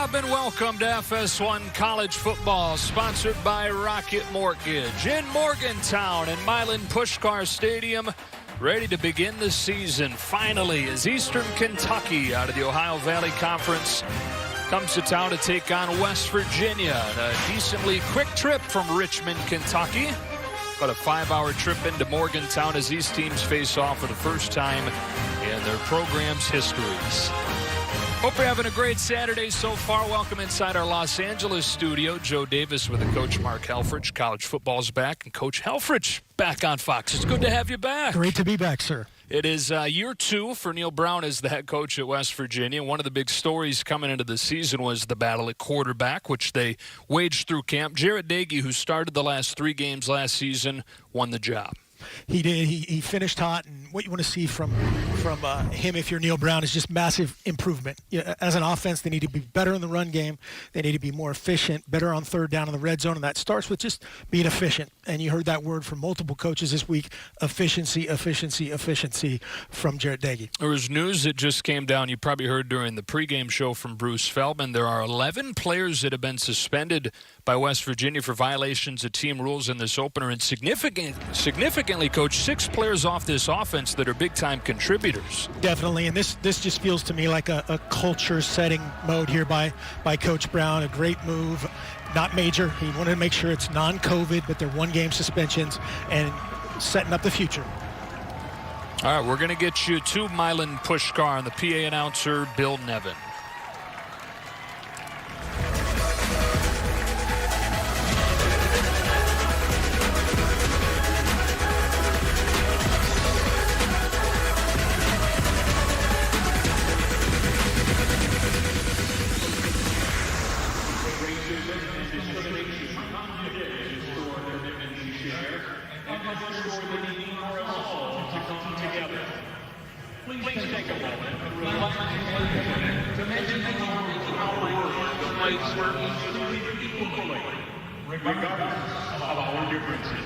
up and welcome to FS1 College Football, sponsored by Rocket Mortgage in Morgantown and Milan Pushkar Stadium. Ready to begin the season finally as Eastern Kentucky out of the Ohio Valley Conference comes to town to take on West Virginia. A decently quick trip from Richmond, Kentucky. But a 5-hour trip into Morgantown as these teams face off for the first time in their program's histories. Hope you're having a great Saturday so far. Welcome inside our Los Angeles studio. Joe Davis with the coach Mark Helfrich. College football's back, and Coach Helfrich back on Fox. It's good to have you back. Great to be back, sir. It is year 2 for Neil Brown as the head coach at West Virginia. One of the big stories coming into the season was the battle at quarterback, which they waged through camp. Jarret Doege, who started the last 3 games last season, won the job. He did. He finished hot, and what you want to see from him if you're Neil Brown is just massive improvement. As an offense, they need to be better in the run game. They need to be more efficient, better on third down in the red zone, and that starts with just being efficient. And you heard that word from multiple coaches this week, efficiency, efficiency, efficiency from Jarret Doege. There was news that just came down. You probably heard during the pregame show from Bruce Feldman. There are 11 players that have been suspended by West Virginia for violations of team rules in this opener, and significantly, Coach, 6 players off this offense that are big-time contributors. Definitely, and this just feels to me like a culture-setting mode here by Coach Brown. A great move, not major. He wanted to make sure it's non-COVID, but they're one-game suspensions and setting up the future. All right, we're going to get you to Milan Pushkar and the PA announcer, Bill Nevin. Regardless of our differences.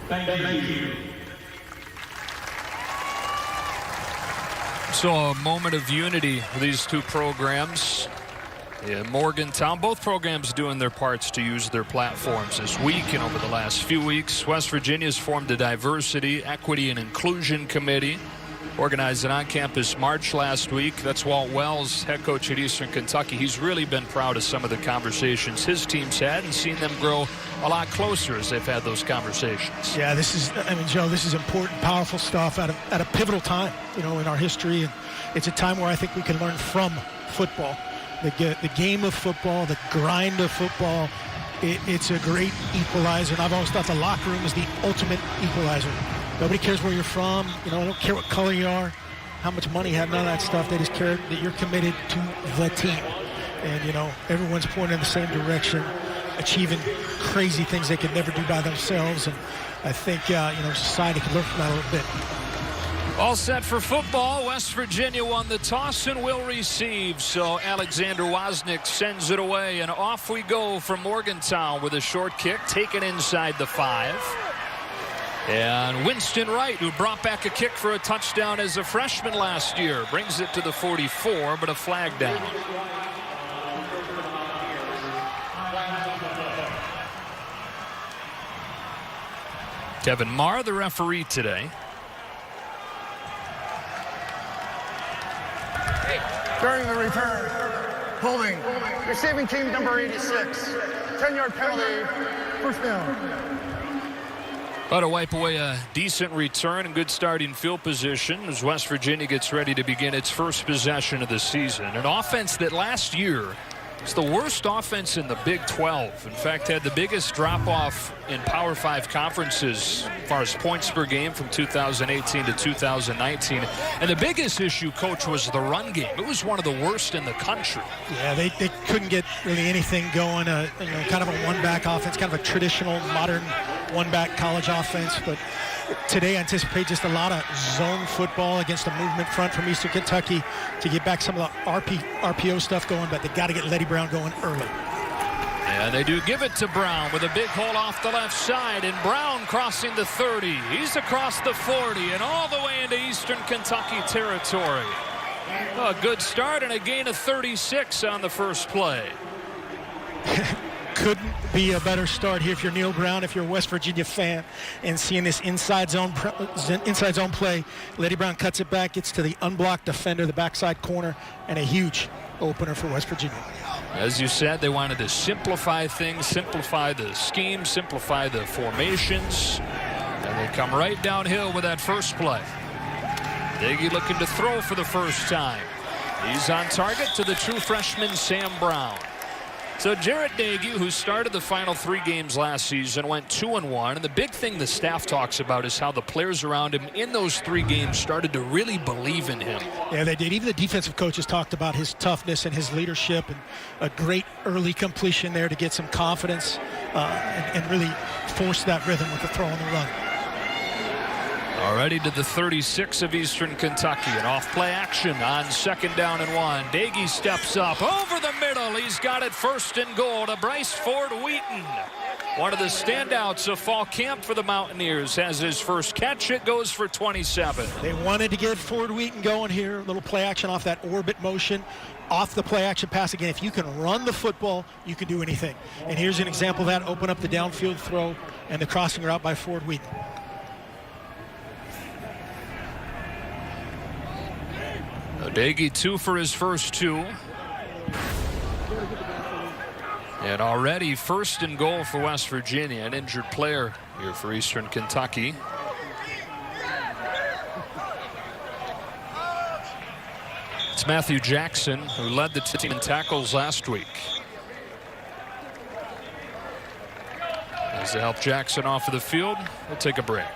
Thank you. So a moment of unity for these two programs. In Morgantown, both programs doing their parts to use their platforms this week and over the last few weeks. West Virginia's formed a diversity, equity, and inclusion committee, organized an on-campus march last week. That's Walt Wells, head coach at Eastern Kentucky. He's really been proud of some of the conversations his team's had and seen them grow a lot closer as they've had those conversations. Yeah, Joe, this is important, powerful stuff at a pivotal time, in our history. And it's a time where I think we can learn from football. The game of football, the grind of football, it's a great equalizer. And I've always thought the locker room is the ultimate equalizer. Nobody cares where you're from. I don't care what color you are, how much money you have, none of that stuff. They just care that you're committed to the team. And, everyone's pointing in the same direction, achieving crazy things they could never do by themselves. And I think, society can learn from that a little bit. All set for football. West Virginia won the toss and will receive. So Alexander Wozniak sends it away, and off we go from Morgantown with a short kick taken inside the 5. And Winston Wright, who brought back a kick for a touchdown as a freshman last year, brings it to the 44, but a flag down. Kevin Marr, the referee today. During the return, holding, receiving team number 86, 10-yard penalty, first down. But to wipe away a decent return and good starting field position as West Virginia gets ready to begin its first possession of the season. An offense that last year was the worst offense in the Big 12. In fact, had the biggest drop-off in Power 5 conferences as far as points per game from 2018 to 2019. And the biggest issue, Coach, was the run game. It was one of the worst in the country. Yeah, they couldn't get really anything going. Kind of a one-back offense, kind of a traditional, modern one-back college offense. But today I anticipate just a lot of zone football against a movement front from Eastern Kentucky to get back some of the RPO stuff going, but they got to get Letty Brown going early. And they do give it to Brown with a big hole off the left side. And Brown crossing the 30. He's across the 40 and all the way into Eastern Kentucky territory. A good start and a gain of 36 on the first play. Couldn't be a better start here if you're Neil Brown, if you're a West Virginia fan, and seeing this inside zone play. Letty Brown cuts it back, gets to the unblocked defender, the backside corner, and a huge opener for West Virginia. As you said, they wanted to simplify things, simplify the scheme, simplify the formations, and they come right downhill with that first play. Doege looking to throw for the first time. He's on target to the true freshman Sam Brown. So Jarret Doege, who started the final 3 games last season, went 2-1. And the big thing the staff talks about is how the players around him in those 3 games started to really believe in him. Yeah, they did. Even the defensive coaches talked about his toughness and his leadership, and a great early completion there to get some confidence and really force that rhythm with the throw and the run. Already to the 36 of Eastern Kentucky. An off-play action on 2nd down and 1. Doege steps up over the middle. He's got it 1st and goal to Bryce Ford Wheaton. One of the standouts of fall camp for the Mountaineers has his first catch. It goes for 27. They wanted to get Ford Wheaton going here. A little play action off that orbit motion. Off the play action pass again. If you can run the football, you can do anything. And here's an example of that. Open up the downfield throw and the crossing route by Ford Wheaton. Doege 2 for his first 2. And already 1st and goal for West Virginia. An injured player here for Eastern Kentucky. It's Matthew Jackson, who led the team in tackles last week. As they help Jackson off of the field, we'll take a break.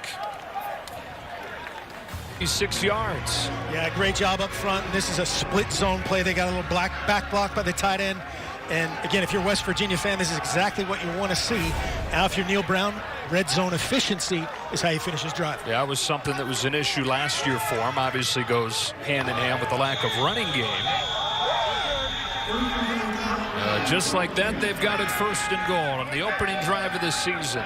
6 yards. Yeah, great job up front. This is a split zone play. They got a little back block by the tight end. And again, if you're a West Virginia fan, this is exactly what you want to see. Now, if you're Neil Brown, red zone efficiency is how you finish his drive. Yeah, it was something that was an issue last year for him. Obviously goes hand in hand with the lack of running game. Just like that, they've got it 1st and goal on the opening drive of the season.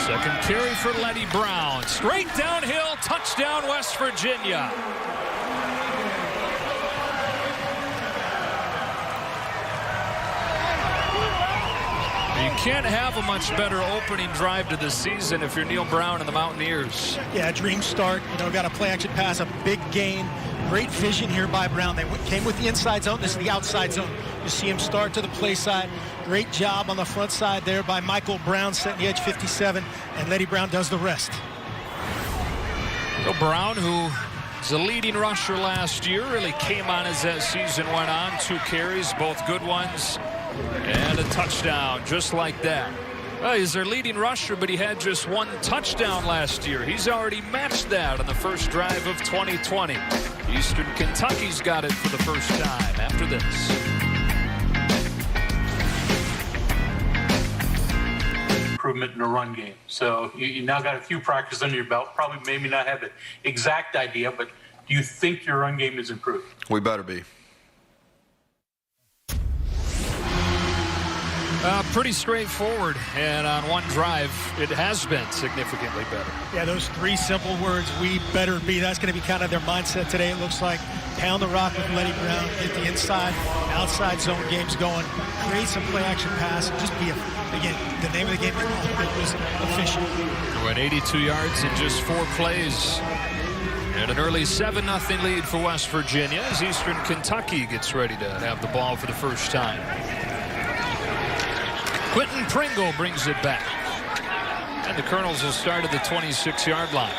Second carry for Letty Brown. Straight downhill, touchdown West Virginia. You can't have a much better opening drive to the season if you're Neil Brown and the Mountaineers. Yeah, dream start. You know, got a play action pass, a big gain. Great vision here by Brown. They came with the inside zone. This is the outside zone. You see him start to the play side. Great job on the front side there by Michael Brown, setting the edge 57, and Letty Brown does the rest. So Brown, who was a leading rusher last year, really came on as that season went on. 2 carries, both good ones, and a touchdown just like that. Well, he's their leading rusher, but he had just 1 touchdown last year. He's already matched that on the first drive of 2020. Eastern Kentucky's got it for the first time after this. Improvement in the run game. So you now got a few practices under your belt. Probably maybe not have the exact idea, but do you think your run game is improved? We better be. Pretty straightforward, and on one drive, it has been significantly better. Yeah, those 3 simple words, we better be. That's going to be kind of their mindset today, it looks like. Pound the rock with Letty Brown, get the inside, outside zone games going, create some play-action pass, and just be, again, the name of the game was efficient. We're at 82 yards in just 4 plays. And an early 7-0 lead for West Virginia as Eastern Kentucky gets ready to have the ball for the first time. Quentin Pringle brings it back. And the Colonels will start at the 26-yard line.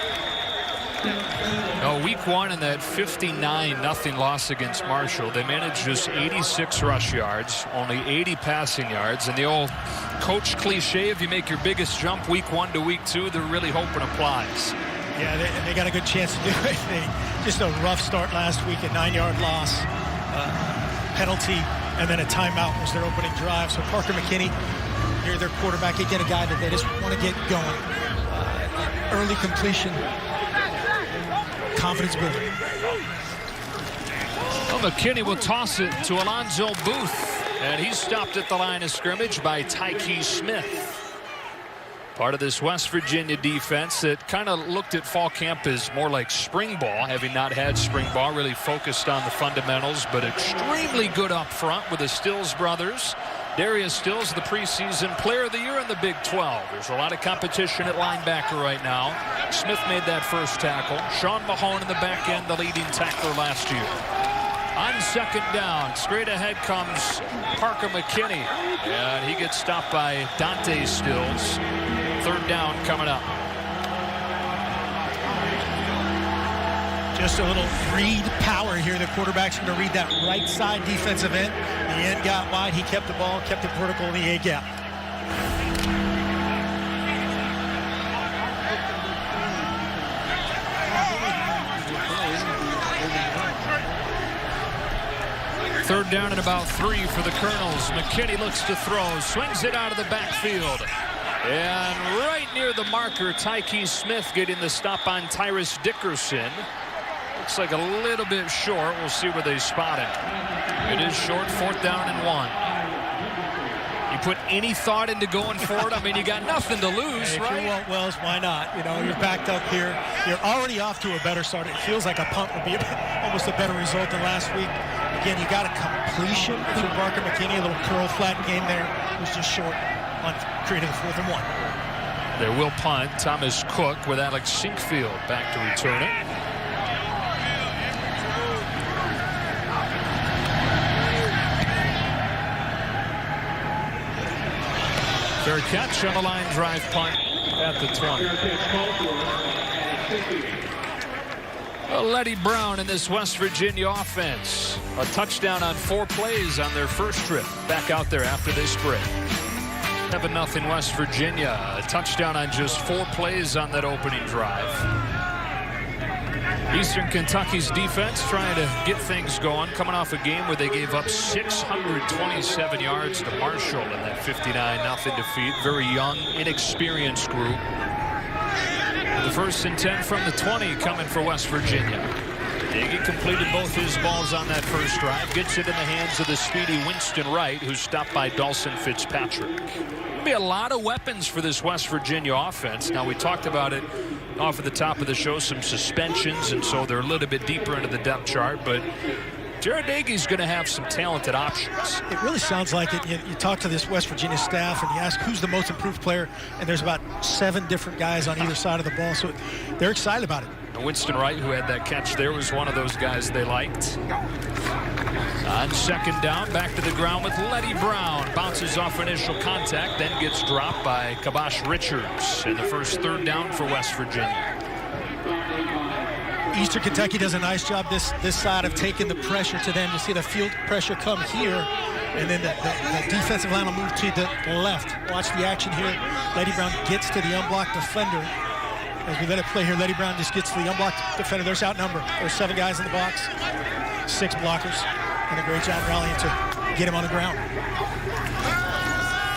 Week 1 in that 59-0 loss against Marshall, they managed just 86 rush yards, only 80 passing yards. And the old coach cliche, if you make your biggest jump week 1 to week 2, they're really hoping applies. Yeah, they got a good chance to do it. Just a rough start last week, a 9-yard loss, penalty, and then a timeout was their opening drive. So Parker McKinney, near their quarterback, again, a guy that they just want to get going. Early completion, confidence building. Well, McKinney will toss it to Alonzo Booth, and he's stopped at the line of scrimmage by Tyke Smith. Part of this West Virginia defense that kind of looked at fall camp as more like spring ball, having not had spring ball, really focused on the fundamentals, but extremely good up front with the Stills brothers. Darius Stills, the preseason player of the year in the Big 12. There's a lot of competition at linebacker right now. Smith made that first tackle. Sean Mahone in the back end, the leading tackler last year. On second down, straight ahead comes Parker McKinney, and he gets stopped by Dante Stills. Third down coming up. Just a little read power here. The quarterback's going to read that right side defensive end. The end got wide. He kept the ball, kept it vertical in the A gap. Third down and about 3 for the Colonels. McKinney looks to throw, swings it out of the backfield. And right near the marker, Tyke Smith getting the stop on Tyrus Dickerson. Looks like a little bit short. We'll see where they spot him. It is short, 4th down and 1. You put any thought into going forward? I mean, you got nothing to lose, hey, right? If you want Wells, why not? You know, you're backed up here. You're already off to a better start. It feels like a punt would be almost a better result than last week. Again, you got a completion through Parker McKinney, a little curl flat game there. It was just short on creating the 4th and 1. They will punt. Thomas Cook with Alex Sinkfield back to return it. Fair catch on the line drive punt at the 20. Letty Brown in this West Virginia offense. A touchdown on 4 plays on their first trip back out there after this break. 7-0 West Virginia. A touchdown on just 4 plays on that opening drive. Eastern Kentucky's defense trying to get things going, coming off a game where they gave up 627 yards to Marshall in that 59-0 defeat. Very young, inexperienced group. The 1st and 10 from the 20 coming for West Virginia. Iggy completed both his balls on that first drive. Gets it in the hands of the speedy Winston Wright, who's stopped by Dawson Fitzpatrick. There'll be a lot of weapons for this West Virginia offense. Now, we talked about it off at the top of the show, some suspensions, and so they're a little bit deeper into the depth chart, but Jared Agee's going to have some talented options. It really sounds like it. You talk to this West Virginia staff and you ask who's the most improved player, and there's about 7 different guys on either side of the ball, so they're excited about it. Winston Wright, who had that catch there, was one of those guys they liked. On second down, back to the ground with Letty Brown. Bounces off initial contact, then gets dropped by Kabosh Richards in the first 3rd down for West Virginia. Eastern Kentucky does a nice job this side of taking the pressure to them. You see the field pressure come here, and then the defensive line will move to the left. Watch the action here. Letty Brown gets to the unblocked defender. As we let it play here, Letty Brown just gets to the unblocked defender. There's outnumbered. There's 7 guys in the box, 6 blockers, and a great job rallying to get him on the ground.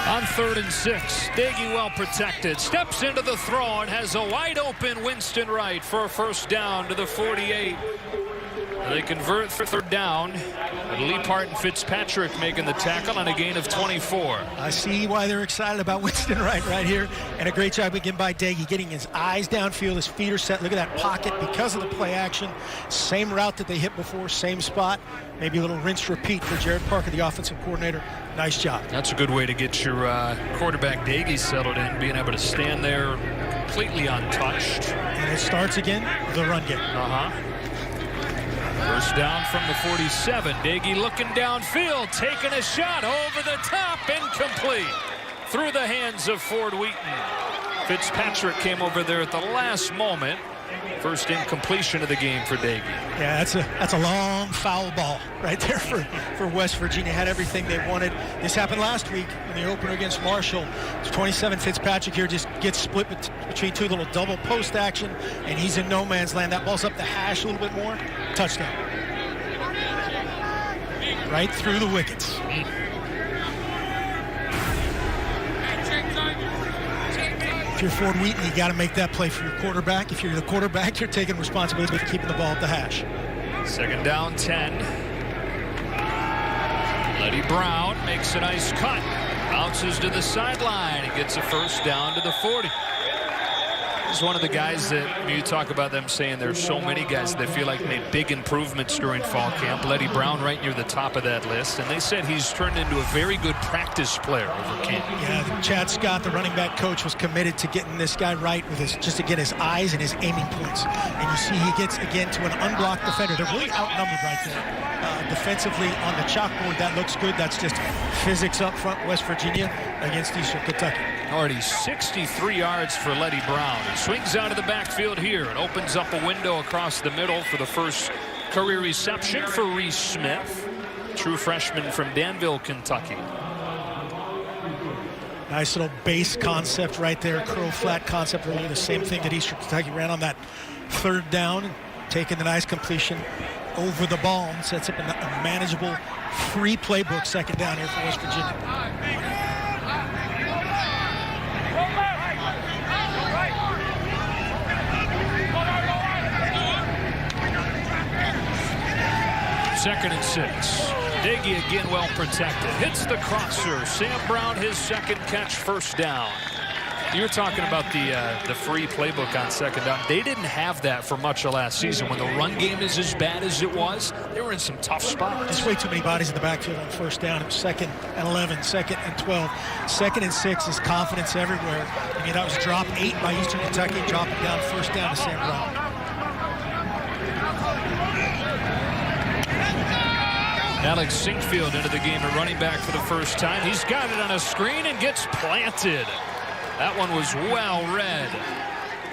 On 3rd and 6, Daggy well protected, steps into the throw and has a wide open Winston Wright for a first down to the 48. They convert for 3rd down. Leapart and Fitzpatrick making the tackle on a gain of 24. I see why they're excited about Winston Wright right here. And a great job again by Daggy, getting his eyes downfield, his feet are set. Look at that pocket because of the play action. Same route that they hit before, same spot. Maybe a little rinse repeat for Jared Parker, the offensive coordinator. Nice job. That's a good way to get your quarterback Daggy settled in, being able to stand there completely untouched. And it starts again, the run game. First down from the 47. Daggy looking downfield, taking a shot over the top, incomplete. Through the hands of Ford Wheaton. Fitzpatrick came over there at the last moment. First incompletion of the game for Daggy. Yeah, that's a long foul ball right there for West Virginia. Had everything they wanted. This happened last week in the opener against Marshall. It's 27. Fitzpatrick here just gets split between 2 little double post action, and he's in no man's land. That ball's up the hash a little bit more. Touchdown. Right through the wickets. If you're Ford Wheaton, you got to make that play for your quarterback. If you're the quarterback, you're taking responsibility for keeping the ball at the hash. Second down, 10. Letty Brown makes a nice cut. Bounces to the sideline. He gets a first down to the 40. He's one of the guys that you talk about them saying there's so many guys that feel like made big improvements during fall camp. Letty Brown right near the top of that list. And they said he's turned into a very good practice player over camp. Yeah, Chad Scott, the running back coach, was committed to getting this guy right with his, just to get his eyes and his aiming points. And you see he gets, again, to an unblocked defender. They're really outnumbered right there. Defensively on the chalkboard, that looks good. That's just physics up front, West Virginia against Eastern Kentucky. Already 63 yards for Letty Brown. He swings out of the backfield here and opens up a window across the middle for the first career reception for Reese Smith, true freshman from Danville, Kentucky. Nice little base concept right there, curl flat concept, really the same thing that Eastern Kentucky ran on that third down, taking the nice completion over the ball and sets up a manageable free playbook second down here for West Virginia. Second and 6. Daggy again well protected. Hits the crosser. Sam Brown his second catch, first down. You're talking about the free playbook on second down. They didn't have that for much of last season. When the run game is as bad as it was, they were in some tough spots. There's way too many bodies in the backfield on first down. It was 2nd and 11, 2nd and 12. 2nd and 6 is confidence everywhere. I mean, that was drop 8 by Eastern Kentucky, dropping down first down to Sam Brown. Alex Sinkfield into the game, a running back for the first time. He's got it on a screen and gets planted. That one was well read.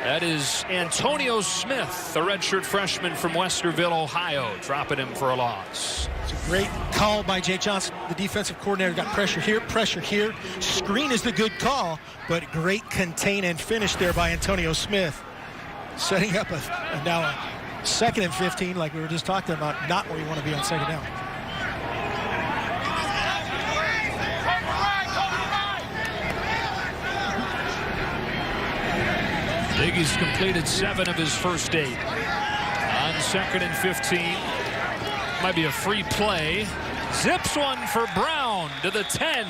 That is Antonio Smith, the redshirt freshman from Westerville, Ohio, dropping him for a loss. It's a great call by Jake Johnson. The defensive coordinator got pressure here, pressure here. Screen is the good call, but great contain and finish there by Antonio Smith. Setting up now a 2nd and 15, like we were just talking about, not where you want to be on second down. Diggy's completed 7 of his first 8. On 2nd and 15. Might be a free play. Zips one for Brown to the 10.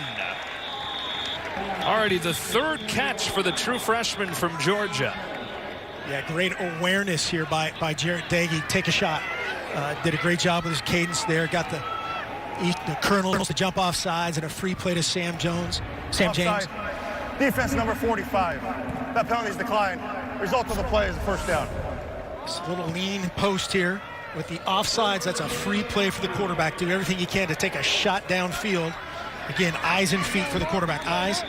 Already the 3rd catch for the true freshman from Georgia. Yeah, great awareness here by Jarrett Daggy. Take a shot. Did a great job with his cadence there. Got the Colonels to jump off sides and a free play to Sam James. Defense number 45. That penalty's declined. Result of the play is a first down. This little lean post here with the offsides. That's a free play for the quarterback. Do everything you can to take a shot downfield. Again, eyes and feet for the quarterback. Eyes.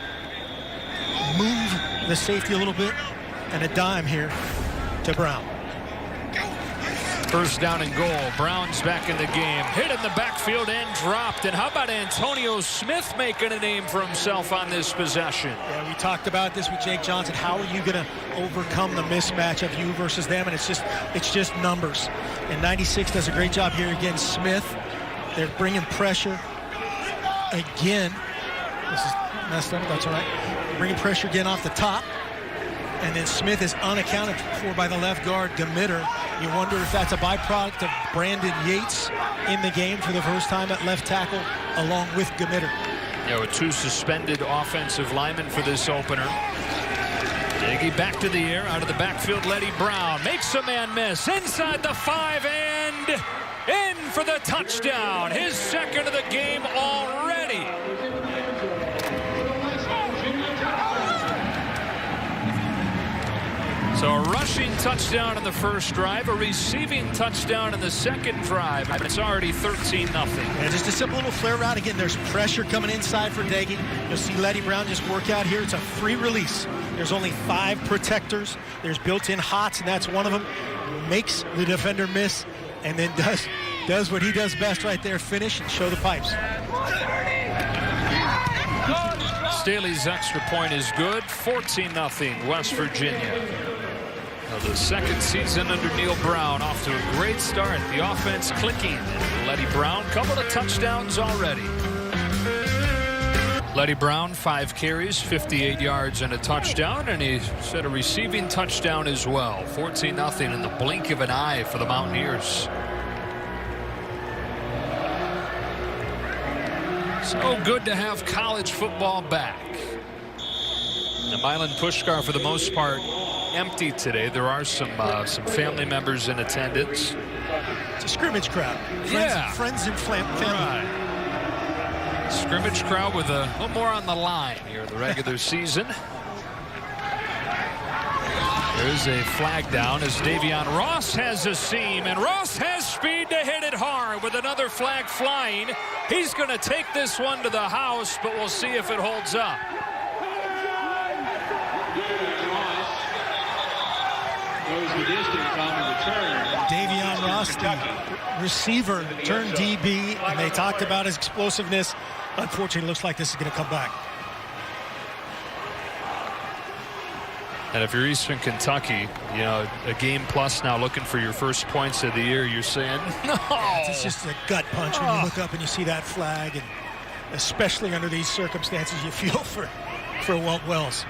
Move the safety a little bit. And a dime here to Brown. First down and goal. Brown's back in the game. Hit in the backfield and dropped. And how about Antonio Smith making a name for himself on this possession? Yeah, we talked about this with Jake Johnson. How are you going to overcome the mismatch of you versus them? And it's just numbers. And 96 does a great job here against Smith. They're bringing pressure again. This is messed up. That's all right. Bringing pressure again off the top. And then Smith is unaccounted for by the left guard, Gamitter. You wonder if that's a byproduct of Brandon Yates in the game for the first time at left tackle, along with Gamitter. Yeah, with 2 suspended offensive linemen for this opener. Diggy back to the air, out of the backfield, Letty Brown makes a man miss inside the 5 and in for the touchdown. His 2nd of the game already. So a rushing touchdown in the first drive, a receiving touchdown in the second drive. It's already 13-0. Yeah, just a simple little flare route. Again, there's pressure coming inside for Daggy. You'll see Letty Brown just work out here. It's a free release. There's only 5 protectors. There's built-in hots, and that's one of them. Makes the defender miss, and then does what he does best right there, finish and show the pipes. Staley's extra point is good. 14-0 West Virginia. Now the 2nd season under Neil Brown, off to a great start. The offense clicking. Letty Brown, couple of touchdowns already. Letty Brown, 5 carries, 58 yards and a touchdown, and he set a receiving touchdown as well. 14-0 in the blink of an eye for the Mountaineers. So good to have college football back. The Milan Pushkar, for the most part, empty today. There are some family members in attendance. It's a scrimmage crowd. Friends and family. Right. Scrimmage crowd with a little more on the line here in the regular season. There's a flag down as Davion Ross has a seam, and Ross has speed to hit it hard with another flag flying. He's going to take this one to the house, but we'll see if it holds up. Davion Ross, the receiver, turned DB, and they talked about his explosiveness. Unfortunately, it looks like this is going to come back. And if you're Eastern Kentucky, you know, a game plus now looking for your first points of the year, you're saying, no. It's just a gut punch when you look up and you see that flag, and especially under these circumstances, you feel for Walt Wells.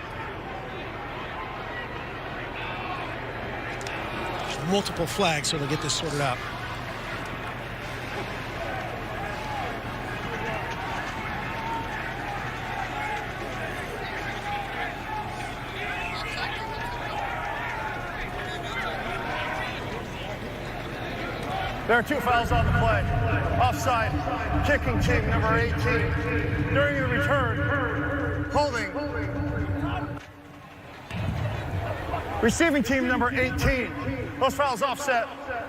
There's multiple flags, so they'll get this sorted out. There are 2 fouls on the play. Offside, kicking team number 18. During the return, holding. Receiving team number 18. Those fouls offset,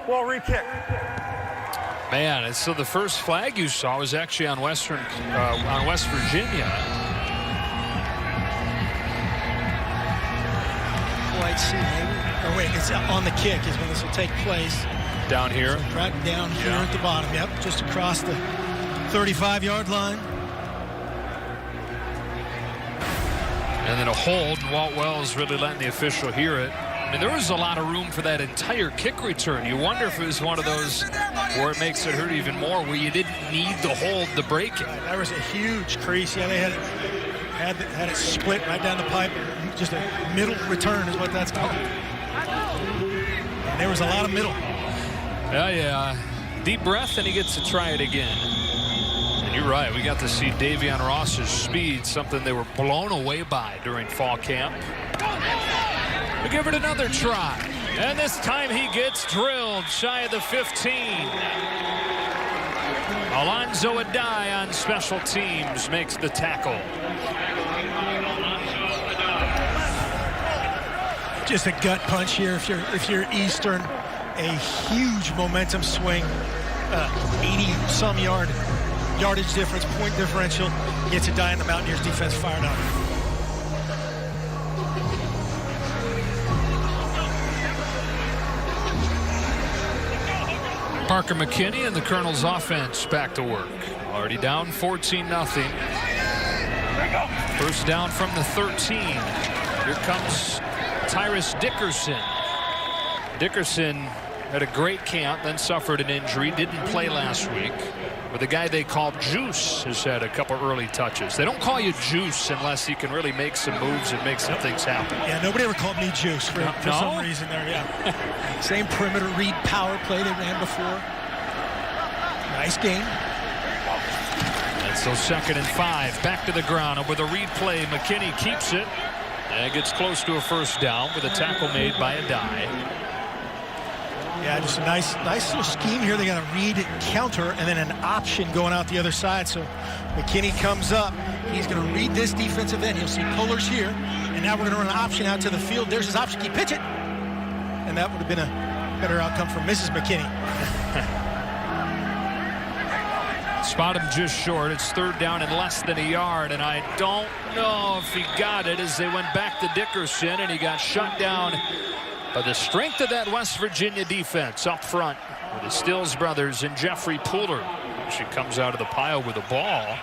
will re-kick. Man, and so the first flag you saw was actually on West Virginia. White C, maybe. Oh, wait, it's on the kick is when this will take place. Down here. So right down here at the bottom. Yep, just across the 35-yard line. And then a hold, and Walt Wells really letting the official hear it. I mean, there was a lot of room for that entire kick return. You wonder if it was one of those where it makes it hurt even more, where you didn't need the hold to break it. There was a huge crease. Yeah, they had it split right down the pipe. Just a middle return is what that's called. And there was a lot of middle. Yeah. Deep breath, and he gets to try it again. And you're right. We got to see Davion Ross's speed, something they were blown away by during fall camp. We give it another try. And this time he gets drilled shy of the 15. Alonzo Adai on special teams makes the tackle. Just a gut punch here if you're Eastern. A huge momentum swing, 80-some yardage difference, point differential. Gets Adai, and the Mountaineers defense fired up. Parker McKinney and the Colonel's offense back to work. Already down 14-0. First down from the 13. Here comes Tyrus Dickerson. Dickerson had a great camp, then suffered an injury, didn't play last week. But the guy they call Juice has had a couple early touches. They don't call you Juice unless you can really make some moves and make some things happen. Yeah, nobody ever called me Juice for some reason there, yeah. Same perimeter read power play they ran before. Nice game. And so 2nd and 5, back to the ground. And with a read play, McKinney keeps it. And gets close to a first down with a tackle made by Adai. Yeah, just a nice little scheme here. They got a read counter and then an option going out the other side. So McKinney comes up. He's going to read this defensive end. You'll see pullers here. And now we're going to run an option out to the field. There's his option key. Pitch it. And that would have been a better outcome for Mrs. McKinney. Spot him just short. It's 3rd down and less than a yard. And I don't know if he got it as they went back to Dickerson. And he got shut down by the strength of that West Virginia defense up front with the Stills brothers and Jeffrey Pooler. She comes out of the pile with a ball.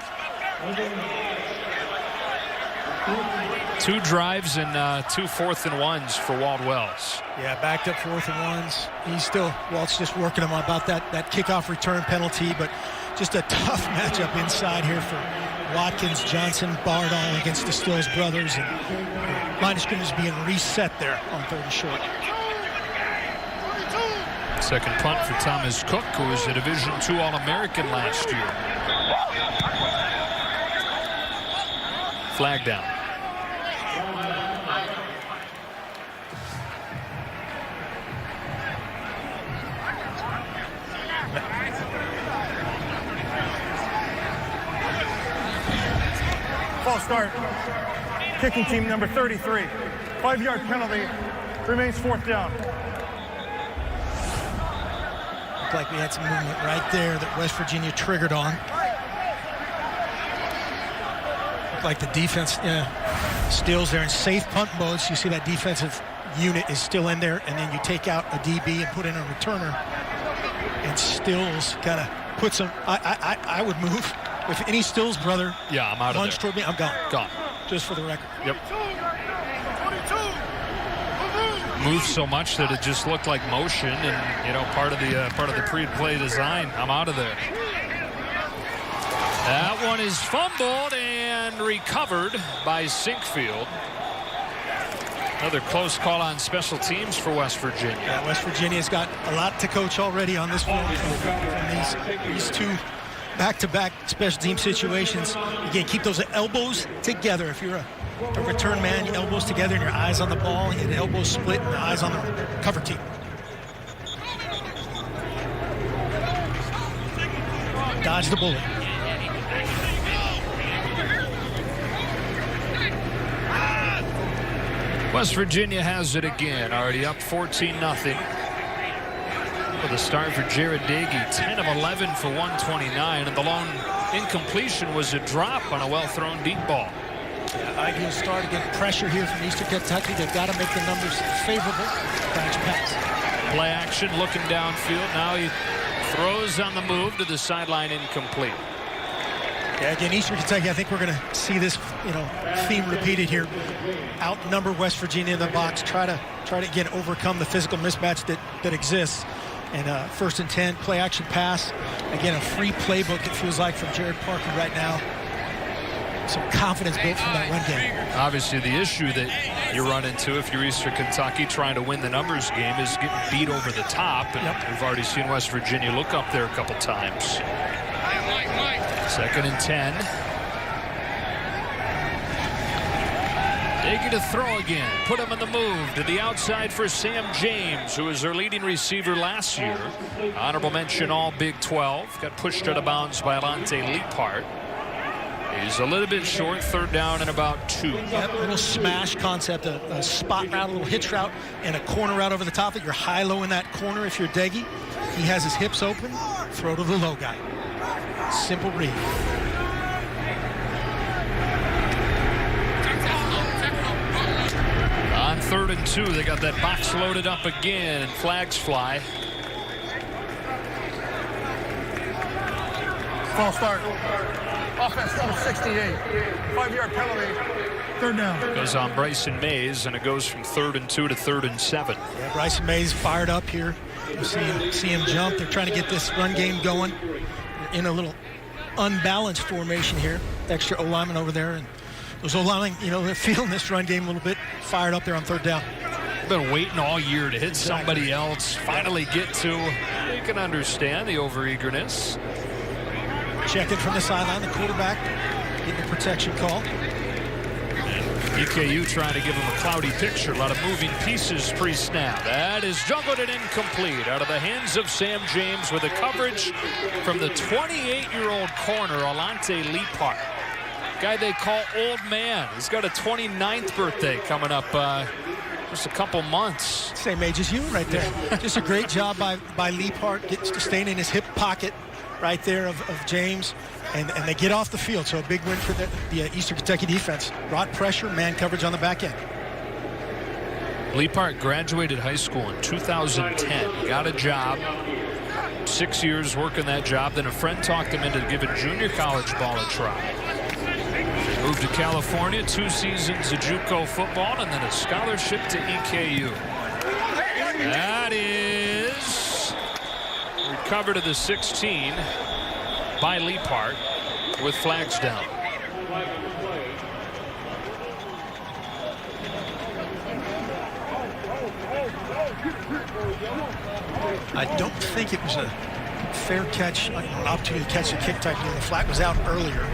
2 drives and 2 4th and 1s for Walt Wells. Yeah, backed up 4th and 1s. Walt's just working him about that kickoff return penalty, but just a tough matchup inside here for Watkins, Johnson, Bardall against the Stills brothers. And line of scrimmage being reset there on 3rd and short. Second punt for Thomas Cook, who was a Division II All-American last year. Flag down. False start. Kicking team number 33. 5-yard penalty. Remains 4th down. Looked like we had some movement right there that West Virginia triggered on. Looked like the defense stills there in safe punt mode. So you see that defensive unit is still in there, and then you take out a DB and put in a returner. And Stills kind of puts them. I would move. If any Stills brother I'm out of there. toward me, I'm gone. Gone. Just for the record. Yep. Moved so much that it just looked like motion, and part of the pre-play design. I'm out of there. That one is fumbled and recovered by Sinkfield. Another close call on special teams for West Virginia. Yeah, West Virginia's got a lot to coach already on this one from these two back-to-back special team situations. Again, keep those elbows together. If you're a return man, your elbows together and your eyes on the ball, and your elbows split and the eyes on the cover team. Dodge the bullet. West Virginia has it again, already up 14-0. With a start for Jared Dagey, 10 of 11 for 129, and the lone incompletion was a drop on a well-thrown deep ball. Yeah, ideal start, again, pressure here from Eastern Kentucky. They've got to make the numbers favorable. Bounce pass. Play action, looking downfield. Now he throws on the move to the sideline, incomplete. Yeah, again, Eastern Kentucky, I think we're going to see this, theme repeated here. Outnumber West Virginia in the box. Try to again overcome the physical mismatch that exists. And 1st and 10, play action pass. Again, a free playbook, it feels like, from Jared Parker right now. Some confidence built from that run game. Obviously, the issue that you run into if you're Eastern Kentucky trying to win the numbers game is getting beat over the top. And we've already seen West Virginia look up there a couple times. 2nd and 10. Dagey to throw again. Put him on the move to the outside for Sam James, who was their leading receiver last year. Honorable mention all Big 12. Got pushed out of bounds by Alante Leapart. He's a little bit short, 3rd down and about 2. Yep, a little smash concept, a spot route, a little hitch route, and a corner route over the top of it. You're high-low in that corner if you're Dagey. He has his hips open. Throw to the low guy. Simple read. On 3rd and 2, they got that box loaded up again, and flags fly. False start. Offense number 68. 5-yard penalty. 3rd down. Goes on Bryson Mays, and it goes from 3rd and 2 to 3rd and 7. Yeah, Bryson Mays fired up here. You see him jump. They're trying to get this run game going. They're in a little unbalanced formation here. Extra O-lineman over there. And those O-linemen, they're feeling this run game a little bit. Fired up there on 3rd down. Been waiting all year to hit somebody else. Finally get to. You can understand the overeagerness. Checking from the sideline, the quarterback getting a protection call. EKU trying to give him a cloudy picture. A lot of moving pieces pre-snap. That is juggled and incomplete out of the hands of Sam James with a coverage from the 28-year-old corner, Alante Leapart. Guy they call Old Man. He's got a 29th birthday coming up just a couple months. Same age as you right there. Just a great job by Leapart, staying in his hip pocket right there of James, and they get off the field. So a big win for the Eastern Kentucky defense. Brought pressure, man coverage on the back end. Leapart graduated high school in 2010. Got a job. 6 years working that job. Then a friend talked him into giving junior college ball a try. Moved to California, 2 seasons of JUCO football, and then a scholarship to EKU. That is recovered to the 16 by Leapart with flags down. I don't think it was a fair catch, an opportunity to catch the kick technically. The flag was out earlier.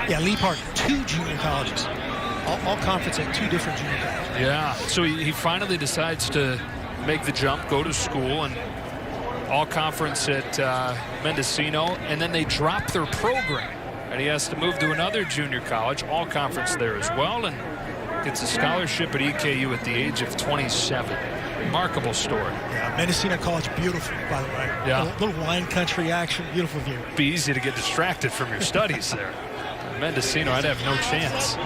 Yeah, Lee Park, 2 junior colleges. All conference at 2 different junior colleges. Yeah, so he finally decides to make the jump, go to school, and all conference at Mendocino, and then they drop their program. And he has to move to another junior college, all conference there as well, and gets a scholarship at EKU at the age of 27. Remarkable story. Yeah, Mendocino College, beautiful, by the way. Yeah. Little wine country action, beautiful view. Be easy to get distracted from your studies there. Mendocino, I'd have no chance.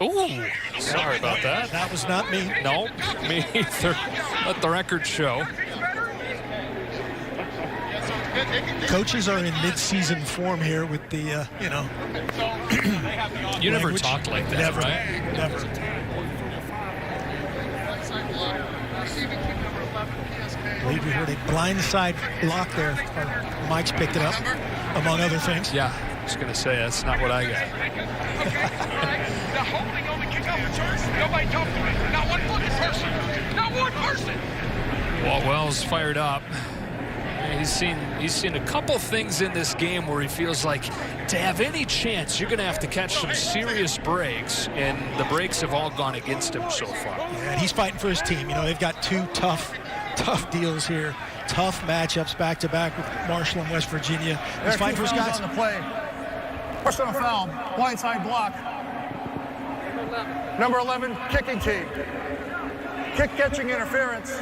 Ooh, sorry about that. That was not me. No, me either. Let the record show. Coaches are in mid-season form here with the, You never language. talked like that, Never, right? never. I believe we heard a blindside block there. Mike's picked it up, among other things. Yeah, I was going to say, that's not what I got. The holding on the kickoff return. Nobody talked to me. Not one fucking person. Not one person. Wells fired up. He's seen a couple things in this game where he feels like to have any chance, you're going to have to catch some serious breaks, and the breaks have all gone against him so far. Yeah, and he's fighting for his team. They've got 2 tough deals here. Tough matchups back-to-back with Marshall and West Virginia. He's fighting for his guys. On the play. Personal foul, blindside block. Number 11, kicking team. Kick catching interference.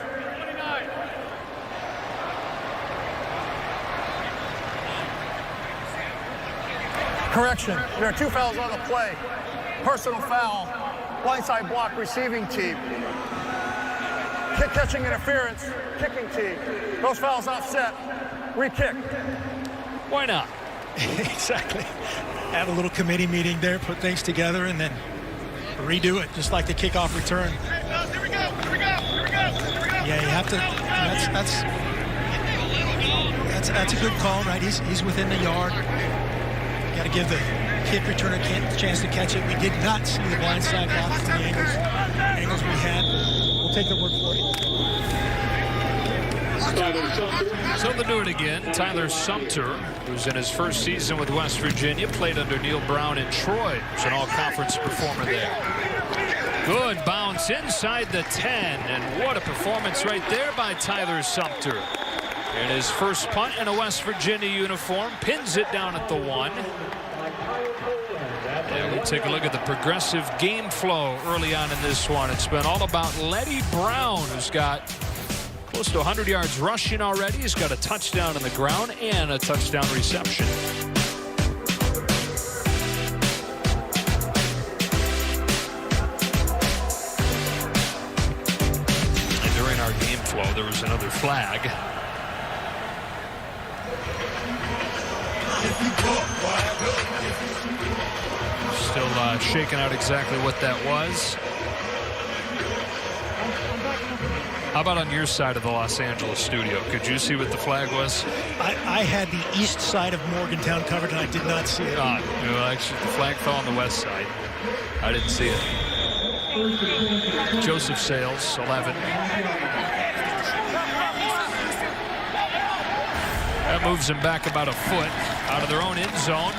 Correction, there are 2 fouls on the play. Personal foul, blindside block, receiving team. Kick catching interference, kicking team. Those fouls offset, re-kick. Why not? Exactly. Have a little committee meeting there, put things together, and then redo it, just like the kickoff return. Here we go. Yeah, you have to. That's a good call, right? He's within the yard. Got to give the kick returner a chance to catch it. We did not see the blindside block from the angles we had. We'll take the word for it. So they'll do it again. Tyler Sumter, who's in his first season with West Virginia, played under Neil Brown in Troy. He's an all-conference performer there. Good bounce inside the 10, and what a performance right there by Tyler Sumter. In his first punt in a West Virginia uniform, pins it down at the 1. And we'll take a look at the progressive game flow early on in this one. It's been all about Letty Brown, who's got close to 100 yards rushing already. He's got a touchdown on the ground and a touchdown reception. And during our game flow, there was another flag. Still shaking out exactly what that was. How about on your side of the Los Angeles studio? Could you see what the flag was? I had the east side of Morgantown covered, and I did not see it. Actually, the flag fell on the west side. I didn't see it. Joseph Sales, 11. That moves them back about a foot out of their own end zone.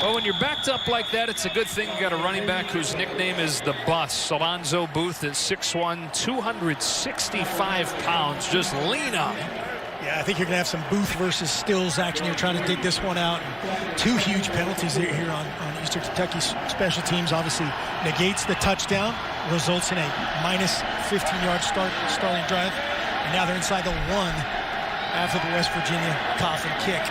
Well, when you're backed up like that, it's a good thing you got a running back whose nickname is the Bus. Alonzo Booth is 6'1", 265 pounds. Just lean up. Yeah, I think you're going to have some Booth versus Stills action. You're trying to dig this one out. And 2 huge penalties here on Eastern Kentucky special teams. Obviously negates the touchdown, results in a minus 15-yard starting drive. And now they're inside the 1 after the West Virginia coffin kick.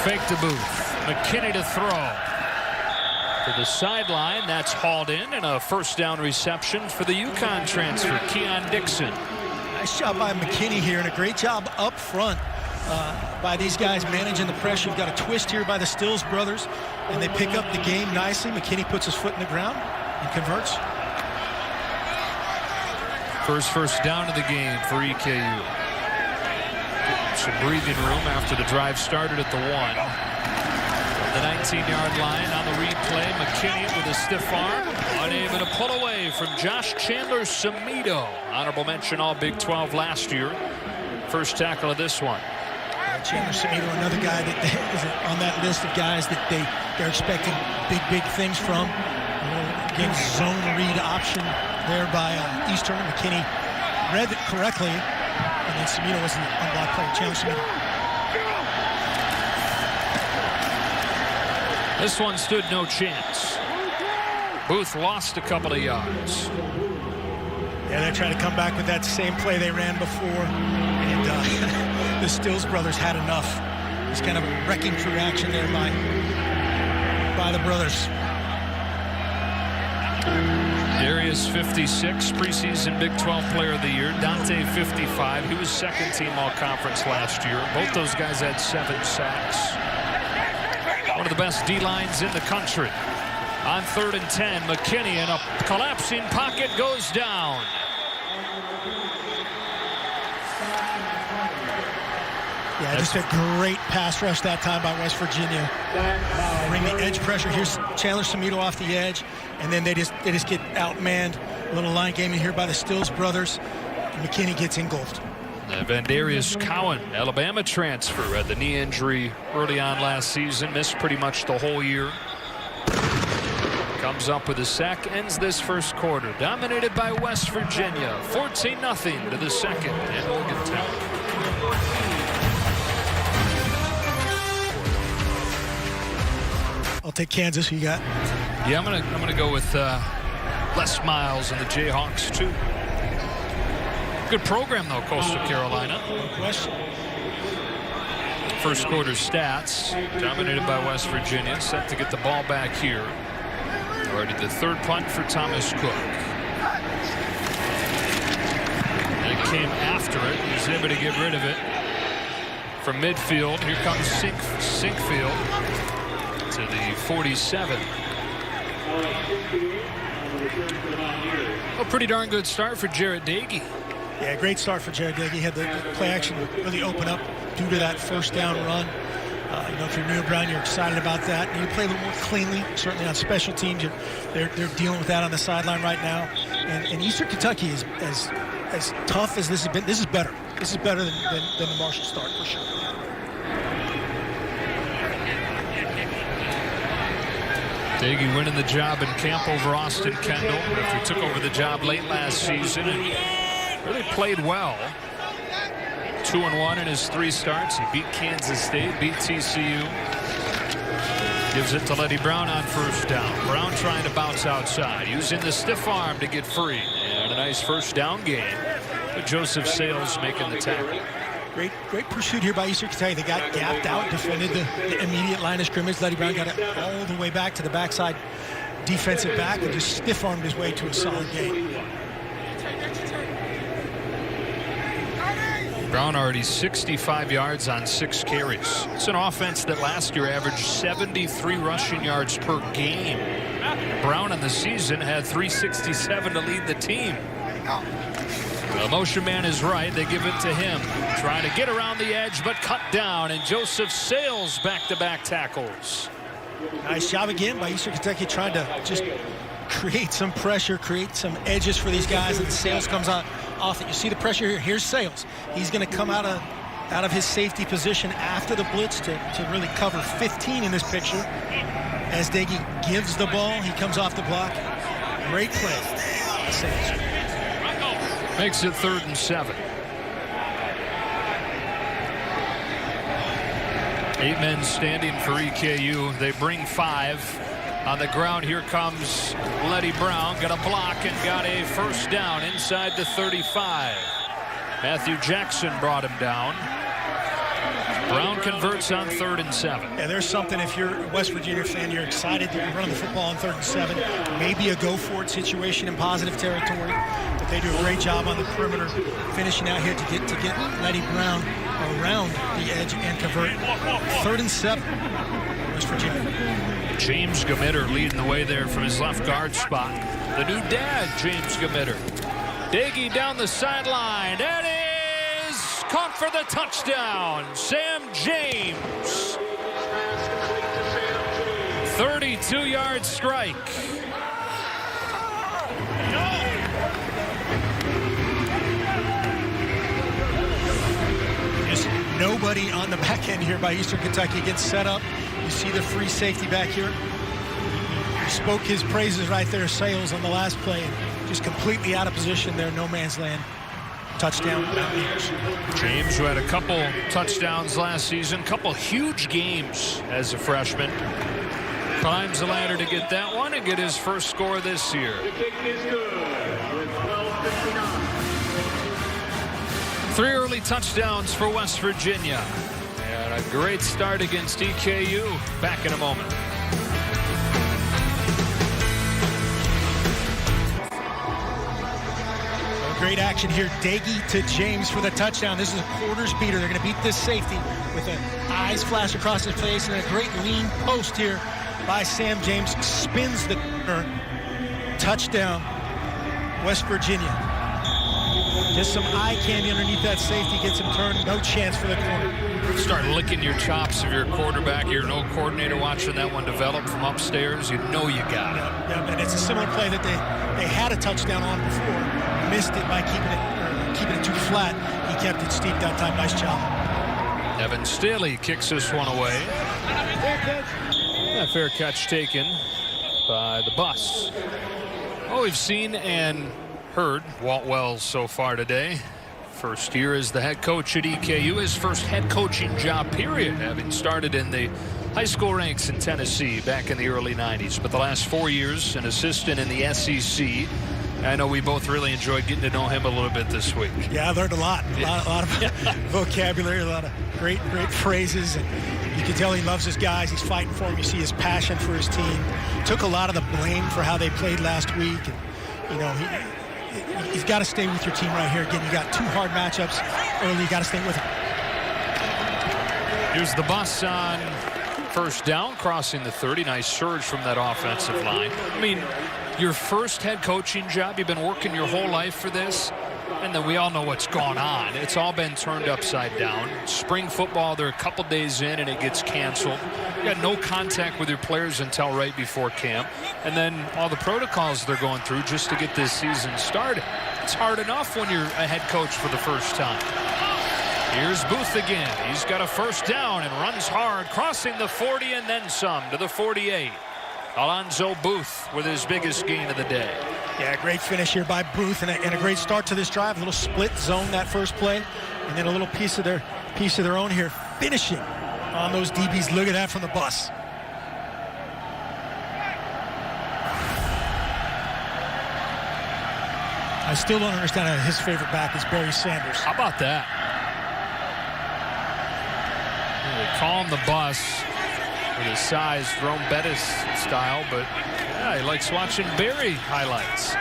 Fake to Booth. McKinney to throw. To the sideline. That's hauled in, and a first down reception for the UConn transfer, Keon Dixon. Nice job by McKinney here, and a great job up front by these guys managing the pressure. You've got a twist here by the Stills brothers, and they pick up the game nicely. McKinney puts his foot in the ground and converts. First down of the game for EKU. Some breathing room after the drive started at the 1. The 19-yard line on the replay. McKinney with a stiff arm. Unable to pull away from Josh Chandler-Samito. Honorable mention all Big 12 last year. First tackle of this one. Chandler-Samito, another guy that is on that list of guys that they're expecting big things from. Again, zone read option there by Eastern. McKinney read it correctly, and then Samito was the unblocked player. Chandler-Samito. This one stood no chance. Booth lost a couple of yards. Yeah, they're trying to come back with that same play they ran before, and the Stills brothers had enough. It's kind of a wrecking crew action there by the brothers. Darius 56, preseason Big 12 Player of the Year. Dante 55. He was second team all-conference last year. Both those guys had 7 sacks. One of the best D-lines in the country. On 3rd and 10, McKinney in a collapsing pocket goes down. Yeah, just a great pass rush that time by West Virginia. Bring the edge pressure. Here's Chandler-Samito off the edge, and then they just get outmanned. A little line game in here by the Stills brothers. McKinney gets engulfed. Vandarius Cowan, Alabama transfer, had the knee injury early on last season, missed pretty much the whole year. Comes up with a sack, ends this first quarter. Dominated by West Virginia. 14-0 to the second in Morgantown. I'll take Kansas. Who you got? Yeah, I'm gonna go with Les Miles and the Jayhawks too. Good program though, Coastal Carolina. No question. First quarter stats, dominated by West Virginia, set to get the ball back here. Already the third punt for Thomas Cook. And it came after it. He was able to get rid of it from midfield. Here comes Sinkfield to the 47. A pretty darn good start for Jarrett Dagey. Yeah, great start for Jarrett Dagey. He had the play action really open up due to that first down run. If you're Neil Brown, you're excited about that. And you play a little more cleanly, certainly on special teams. They're dealing with that on the sideline right now. And Eastern Kentucky is as tough as this has been. This is better. This is better than the Marshall start for sure. Dagey winning the job in camp over Austin Kendall. Referee took over the job late last season and really played well. 2-1 in his 3 starts. He beat Kansas State, beat TCU. Gives it to Letty Brown on first down. Brown trying to bounce outside, using the stiff arm to get free. And a nice first down gain. But Joseph Sales making the tackle. Great pursuit here by Eastern Kentucky. They got gapped out, defended the immediate line of scrimmage. Letty Brown got it all the way back to the backside defensive back and just stiff-armed his way to a solid gain. Brown already 65 yards on 6 carries. It's an offense that last year averaged 73 rushing yards per game. Brown in the season had 367 to lead the team. The motion man is right. They give it to him. Trying to get around the edge, but cut down. And Joseph Sales back-to-back tackles. Nice job again by Eastern Kentucky trying to just create some pressure, create some edges for these guys. And Sales comes out off it. You see the pressure here. Here's Sales. He's going to come out of his safety position after the blitz to really cover 15 in this picture. As Dagey gives the ball, he comes off the block. Great play. Sales. Makes it 3rd and 7. 8 men standing for EKU. They bring 5. On the ground, here comes Letty Brown. Got a block and got a first down inside the 35. Matthew Jackson brought him down. Brown converts on 3rd and 7. Yeah, there's something, if you're a West Virginia fan, you're excited that you're running the football on 3rd and 7. Maybe a go-for-it situation in positive territory. But they do a great job on the perimeter, finishing out here to get Letty Brown around the edge and convert. 3rd and 7, West Virginia. James Gamitter leading the way there from his left guard spot. The new dad, James Gamitter. Daggy down the sideline. That is caught for the touchdown. Sam James. 32-yard strike. Just nobody on the back end here by Eastern Kentucky gets set up. You see the free safety back here. He spoke his praises right there, Sales, on the last play. Just completely out of position there, no man's land. Touchdown, Mountaineers. James, who had a couple touchdowns last season, couple huge games as a freshman. Climbs the ladder to get that one and get his first score this year. The kick is good with 12:59. 3 early touchdowns for West Virginia. And a great start against EKU. Back in a moment. Great action here. Daggy to James for the touchdown. This is a quarters beater. They're going to beat this safety with an eyes flash across his face and a great lean post here by Sam James. Spins the corner. Touchdown, West Virginia. Just some eye candy underneath that safety. Gets him turned. No chance for the corner. Start licking your chops if you're a quarterback. You're an old coordinator watching that one develop from upstairs. You know you got it. Yeah, and it's a similar play that they had a touchdown on before. Missed it by keeping it too flat. He kept it steep that time. Nice job. Evan Staley kicks this one away. A fair catch taken by the bus. Well, we've seen and heard Walt Wells so far today. First year as the head coach at EKU, his first head coaching job, period, having started in the high school ranks in Tennessee back in the early 90s. But the last 4 years, an assistant in the SEC. I know we both really enjoyed getting to know him a little bit this week. Yeah, I learned a lot. A lot of vocabulary, a lot of great phrases. And you can tell he loves his guys. He's fighting for them. You see his passion for his team. Took a lot of the blame for how they played last week. And, you know, he's got to stay with your team right here. Again, you got 2 hard matchups early. You got to stay with them. Here's the bus on first down, crossing the 30. Nice surge from that offensive line. I mean, your first head coaching job, you've been working your whole life for this, and then we all know what's gone on. It's all been turned upside down. Spring football, they're a couple days in and it gets canceled. You got no contact with your players until right before camp, and then all the protocols they're going through just to get this season started. It's hard enough when you're a head coach for the first time. Here's Booth again. He's got a first down and runs hard, crossing the 40 and then some to the 48. Alonzo Booth with his biggest gain of the day. Yeah, great finish here by Booth and a great start to this drive. A little split zone that first play, and then a little piece of their own here, finishing on those DBs. Look at that from the bus. I still don't understand how his favorite back is Barry Sanders. How about that? They call him the bus with his size, Jerome Bettis style, but yeah, he likes watching Barry highlights.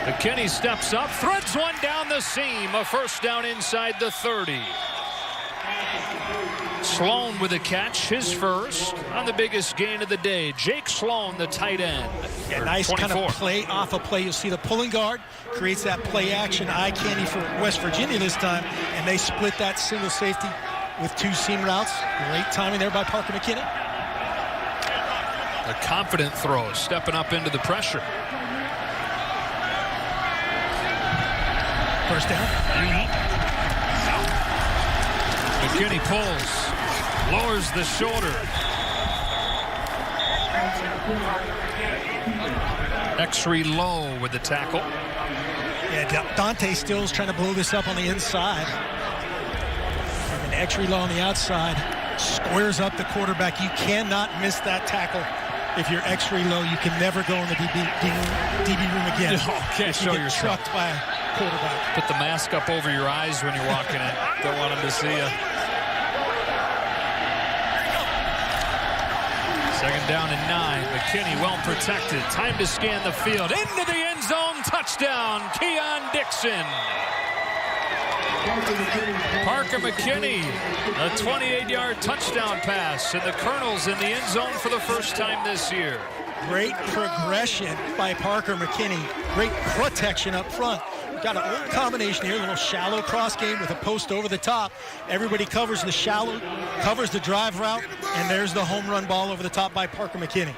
McKinney steps up, threads one down the seam, a first down inside the 30. Sloan with a catch, his first on the biggest gain of the day. Jake Sloan, the tight end. Yeah, nice 24. kind of play off a play. You'll see the pulling guard creates that play action eye candy for West Virginia this time, and they split that single safety with 2 seam routes. Great timing there by Parker McKinney. A confident throw, stepping up into the pressure. First down. McKinney pulls, lowers the shoulder. X-ray low with the tackle. Yeah, Dante Stills trying to blow this up on the inside. And an X-ray low on the outside. Squares up the quarterback. You cannot miss that tackle. If you're X-ray low, you can never go in the DB room again. No, can't show yourself. Trucked by a quarterback. Put the mask up over your eyes when you're walking in. Don't want them to see you. Second down and 9. McKinney well protected. Time to scan the field. Into the end zone. Touchdown. Keon Dixon. Parker McKinney, a 28-yard touchdown pass, and the Colonels in the end zone for the first time this year. Great progression by Parker McKinney. Great protection up front. Got an old combination here, a little shallow cross game with a post over the top. Everybody covers the shallow, covers the drive route, and there's the home run ball over the top by Parker McKinney.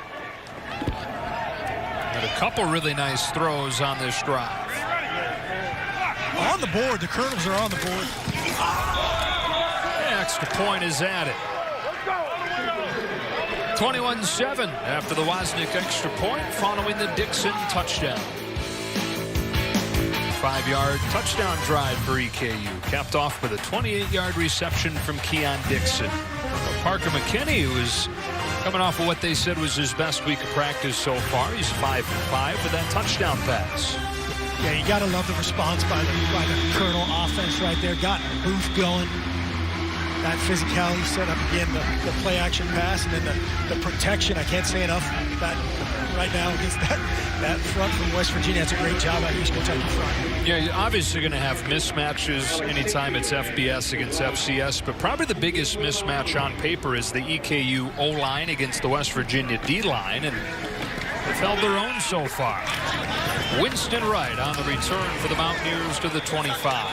And a couple really nice throws on this drive. On the board, the Colonels are on the board. The extra point is added. 21-7 after the Wozniak extra point following the Dixon touchdown. 5-yard touchdown drive for EKU, capped off with a 28-yard reception from Keon Dixon. Parker McKinney, who was coming off of what they said was his best week of practice so far. He's 5-for-5 with that touchdown pass. Yeah, you got to love the response by the Colonel offense right there. Got Booth going. That physicality set up again, the play action pass, and then the protection. I can't say enough that right now against that front from West Virginia. That's a great job at East Kentucky front. Yeah, you're obviously going to have mismatches anytime it's FBS against FCS, but probably the biggest mismatch on paper is the EKU O-line against the West Virginia D-line, and they've held their own so far. Winston Wright on the return for the Mountaineers to the 25.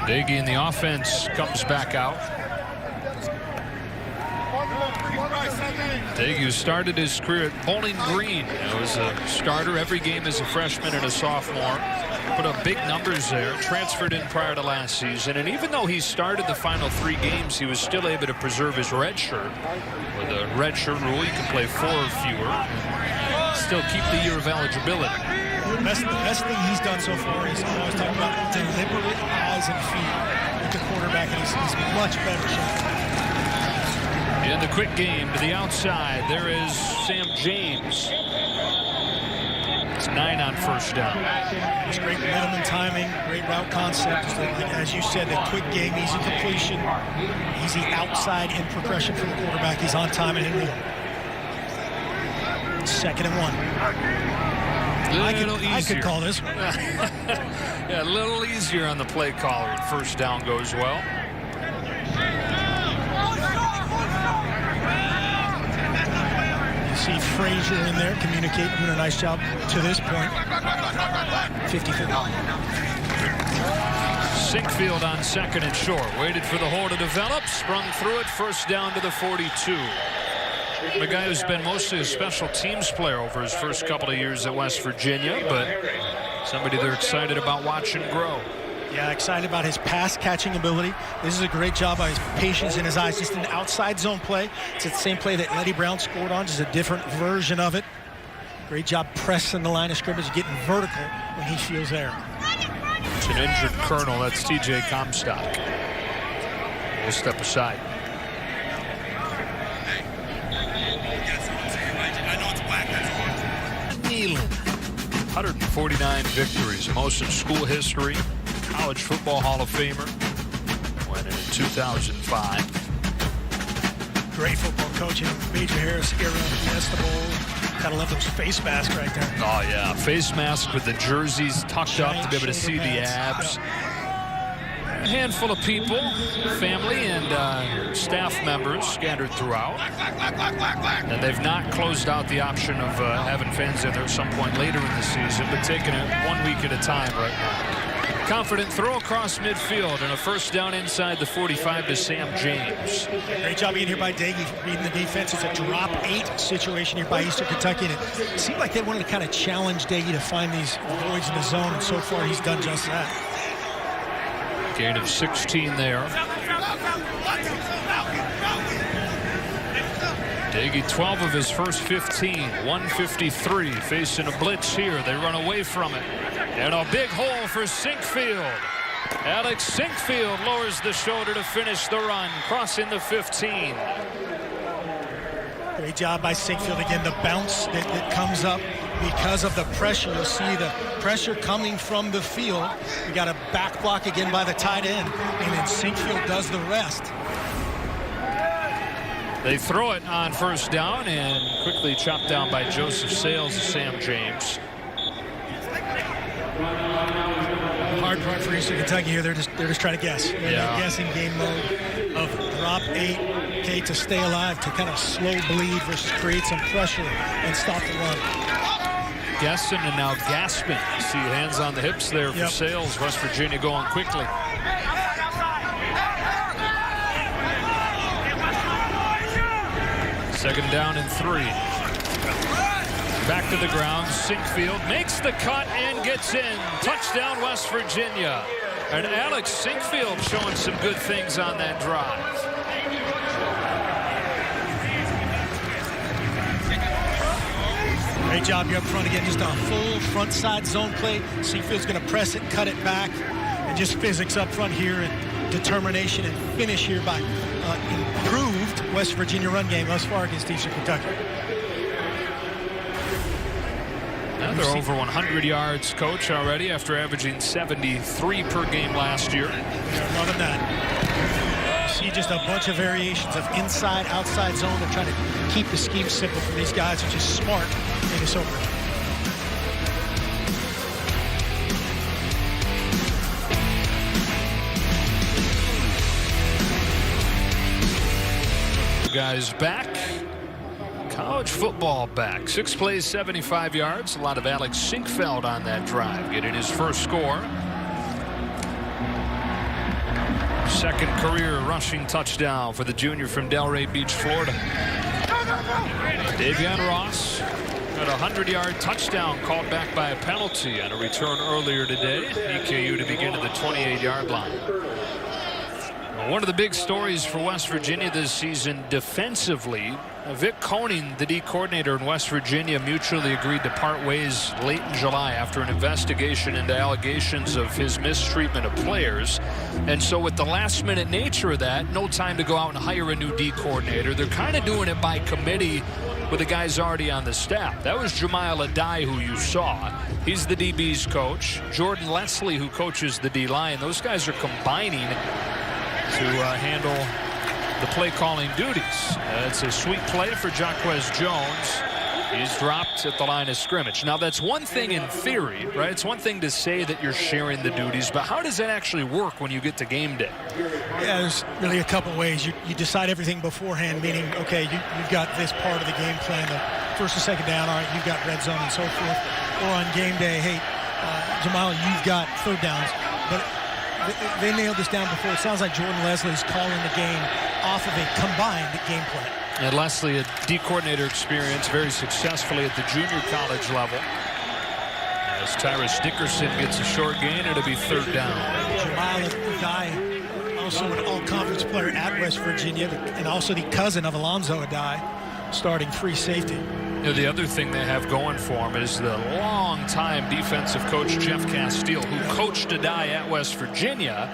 Daggy in the offense comes back out. Daggy started his career at Bowling Green. He was a starter every game as a freshman and a sophomore. Put up big numbers there. Transferred in prior to last season. And even though he started the final 3 games, he was still able to preserve his red shirt. With a red shirt rule, you can play 4 or fewer. Still keep the year of eligibility. The best thing he's done so far is always talking about deliberate eyes and feet with the quarterback, and he's much better. In the quick game to the outside, there is Sam James. It's 9 on first down. It's great minimum timing, great route concept. As you said, the quick game, easy completion, easy outside in progression for the quarterback. He's on time and in real. 2nd and 1. I could call this one. Yeah, a little easier on the play caller. First down goes well. You see Frazier in there communicating, doing a nice job to this point. 54. Sinkfield on 2nd and short. Waited for the hole to develop. Sprung through it. First down to the 42. A guy who's been mostly a special teams player over his first couple of years at West Virginia, but somebody they're excited about watching grow. Yeah, excited about his pass catching ability. This is a great job by his patience in his eyes. Just an outside zone play. It's the same play that Letty Brown scored on, just a different version of it. Great job pressing the line of scrimmage, getting vertical when he feels there. It's an injured Colonel. That's TJ Comstock. We'll step aside. Nealon, 149 victories, most in school history. College Football Hall of Famer. Went in 2005. Great football coaching. Major Harris era, Fiesta Bowl. Gotta love those face masks right there. Oh yeah, face mask with the jerseys tucked up to be able to see the abs. A handful of people, family and staff members scattered throughout. And they've not closed out the option of having fans in there at some point later in the season, but taking it 1 week at a time right now. Confident throw across midfield and a first down inside the 45 to Sam James. Great job being here by Daggy, reading the defense. It's a drop 8 situation here by Eastern Kentucky, and it seemed like they wanted to kind of challenge Daggy to find these voids in the zone, and so far he's done just that. Gain of 16 there. Daggy 12 of his first 15, 153, facing a blitz here. They run away from it. And a big hole for Sinkfield. Alex Sinkfield lowers the shoulder to finish the run, crossing the 15. Great job by Sinkfield. Again, the bounce that comes up because of the pressure. You'll see the pressure coming from the field. We got a back block again by the tight end, and then Sinkfield does the rest. They throw it on first down and quickly chopped down by Joseph Sales of Sam James. Hard part for Eastern Kentucky here. They're just trying to guess. They're in that guessing game mode of drop 8, okay, to stay alive, to kind of slow bleed versus create some pressure and stop the run. Guessing and now gasping. See hands on the hips there for Sales. West Virginia going quickly. Second down and 3. Back to the ground. Sinkfield makes the cut and gets in. Touchdown, West Virginia. And Alex Sinkfield showing some good things on that drive. Great job here up front again. Just a full front side zone play. Sinkfield's going to press it, cut it back, and just physics up front here and determination and finish here by improved West Virginia run game thus far against Eastern Kentucky. Now they're over 100 yards, Coach, already after averaging 73 per game last year. They're loving that. You see just a bunch of variations of inside, outside zone. They're trying to keep the scheme simple for these guys, which is smart in this opener. Guys back. College football back. 6 plays, 75 yards. A lot of Alex Sinkfeld on that drive, getting his first score. Second career rushing touchdown for the junior from Delray Beach, Florida. Davion Ross had a 100-yard touchdown called back by a penalty on a return earlier today. EKU to begin at the 28-yard line. One of the big stories for West Virginia this season defensively, Vic Koenig, the D coordinator in West Virginia, mutually agreed to part ways late in July after an investigation into allegations of his mistreatment of players. And so with the last-minute nature of that, no time to go out and hire a new D coordinator. They're kind of doing it by committee with the guys already on the staff. That was Jamiel Adai, who you saw. He's the DB's coach. Jordan Leslie, who coaches the D-line. Those guys are combining to handle the play-calling duties. It's a sweet play for Jaquez Jones. He's dropped at the line of scrimmage. Now, that's one thing in theory, right? It's one thing to say that you're sharing the duties, but how does that actually work when you get to game day? Yeah, there's really a couple ways. You decide everything beforehand, meaning, okay, you've got this part of the game plan, the first and second down, all right, you've got red zone and so forth. Or on game day, hey, Jamal, you've got third downs. But they nailed this down before. It sounds like Jordan Leslie's calling the game off of a combined game plan. And Leslie, a D coordinator experience very successfully at the junior college level. As Tyrus Dickerson gets a short gain, it'll be third down. Jamal Adai, also an all-conference player at West Virginia, and also the cousin of Alonzo Adai, starting free safety. You know, the other thing they have going for him is the long-time defensive coach Jeff Castile, who coached Adai at West Virginia.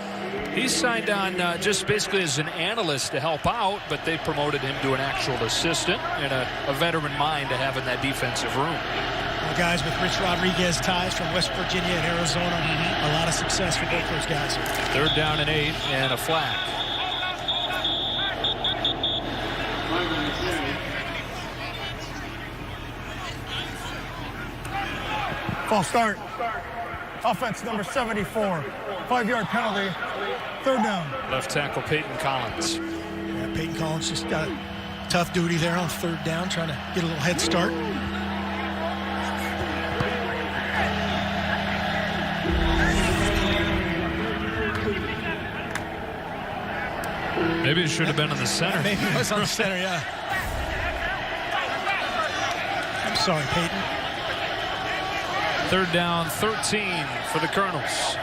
He signed on just basically as an analyst to help out, but they promoted him to an actual assistant and a veteran mind to have in that defensive room. Well, guys with Rich Rodriguez ties from West Virginia and Arizona, a lot of success for both those guys. Third down and 8 and a flag. False start. Offense number 74. 5-yard penalty. Third down. Left tackle Peyton Collins. Yeah, Peyton Collins just got a tough duty there on third down, trying to get a little head start. Maybe it should have been in the center. Maybe it was on the center, yeah. I'm sorry, Peyton. Third down, 13 for the Colonels.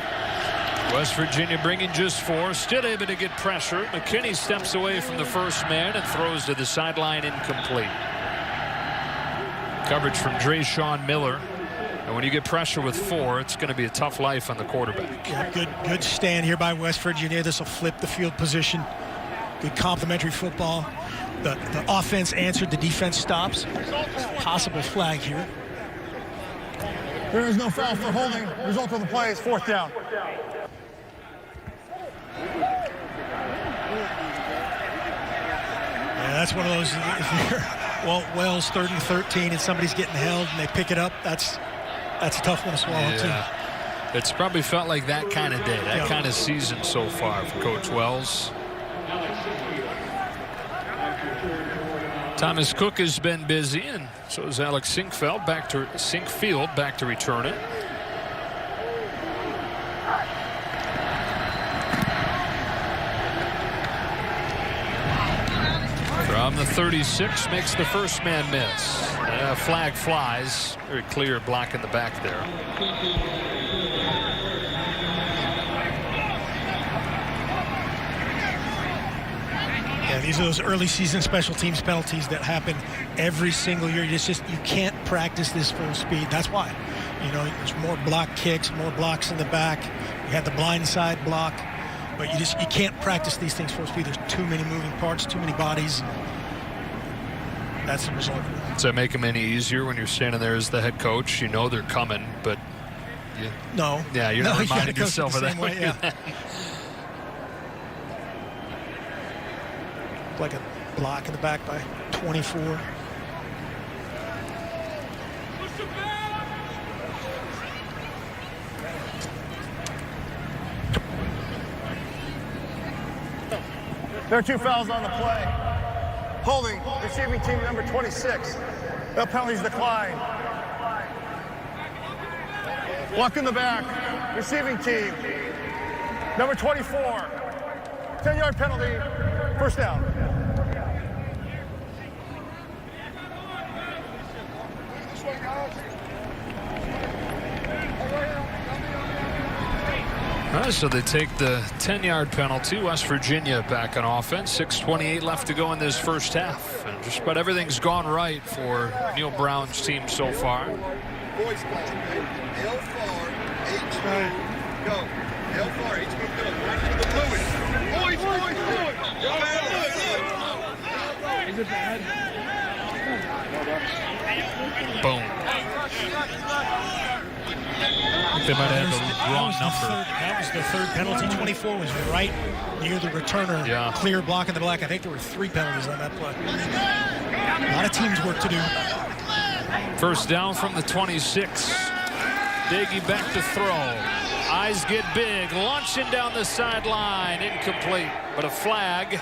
West Virginia bringing just 4, still able to get pressure. McKinney steps away from the first man and throws to the sideline, incomplete. Coverage from Drayshawn Miller. And when you get pressure with 4, it's going to be a tough life on the quarterback. Yeah, good stand here by West Virginia. This will flip the field position. Good complementary football. The offense answered, the defense stops. Possible flag here. There is no foul for holding. Result of the play is fourth down. Yeah, that's one of those, if you're Wells 3rd and 13 and somebody's getting held and they pick it up, that's a tough one to swallow too. It's probably felt like that kind of day, that kind of season so far for Coach Wells. Thomas Cook has been busy, and so is Alex Sinkfield back to return it. From the 36, makes the first man miss. Flag flies. Very clear block in the back there. Yeah, these are those early season special teams penalties that happen every single year. You can't practice this full speed. That's why. You know, there's more block kicks, more blocks in the back. You had the blind side block. But you can't practice these things full speed. There's too many moving parts, too many bodies. That's the result. Does that make them any easier when you're standing there as the head coach? You know they're coming, but no. Yeah, you're not reminding yourself of that. Way, yeah. Like a block in the back by 24. There are 2 fouls on the play. Holding, receiving team number 26. The penalties decline. Block in the back, receiving team number 24. 10-yard penalty, first down. All right, so they take the 10-yard penalty. West Virginia back on offense. 6:28 left to go in this first half. And just about everything's gone right for Neil Brown's team so far. Boys ball. L far, H go. L far, H go. Right to the Boys. Is it bad? Boom. They might have the wrong number. That was the third penalty. 24 was right near the returner. Yeah. Clear block in the black. I think there were 3 penalties on that play. A lot of teams work to do. First down from the 26. Diggy back to throw. Eyes get big. Launching down the sideline. Incomplete. But a flag.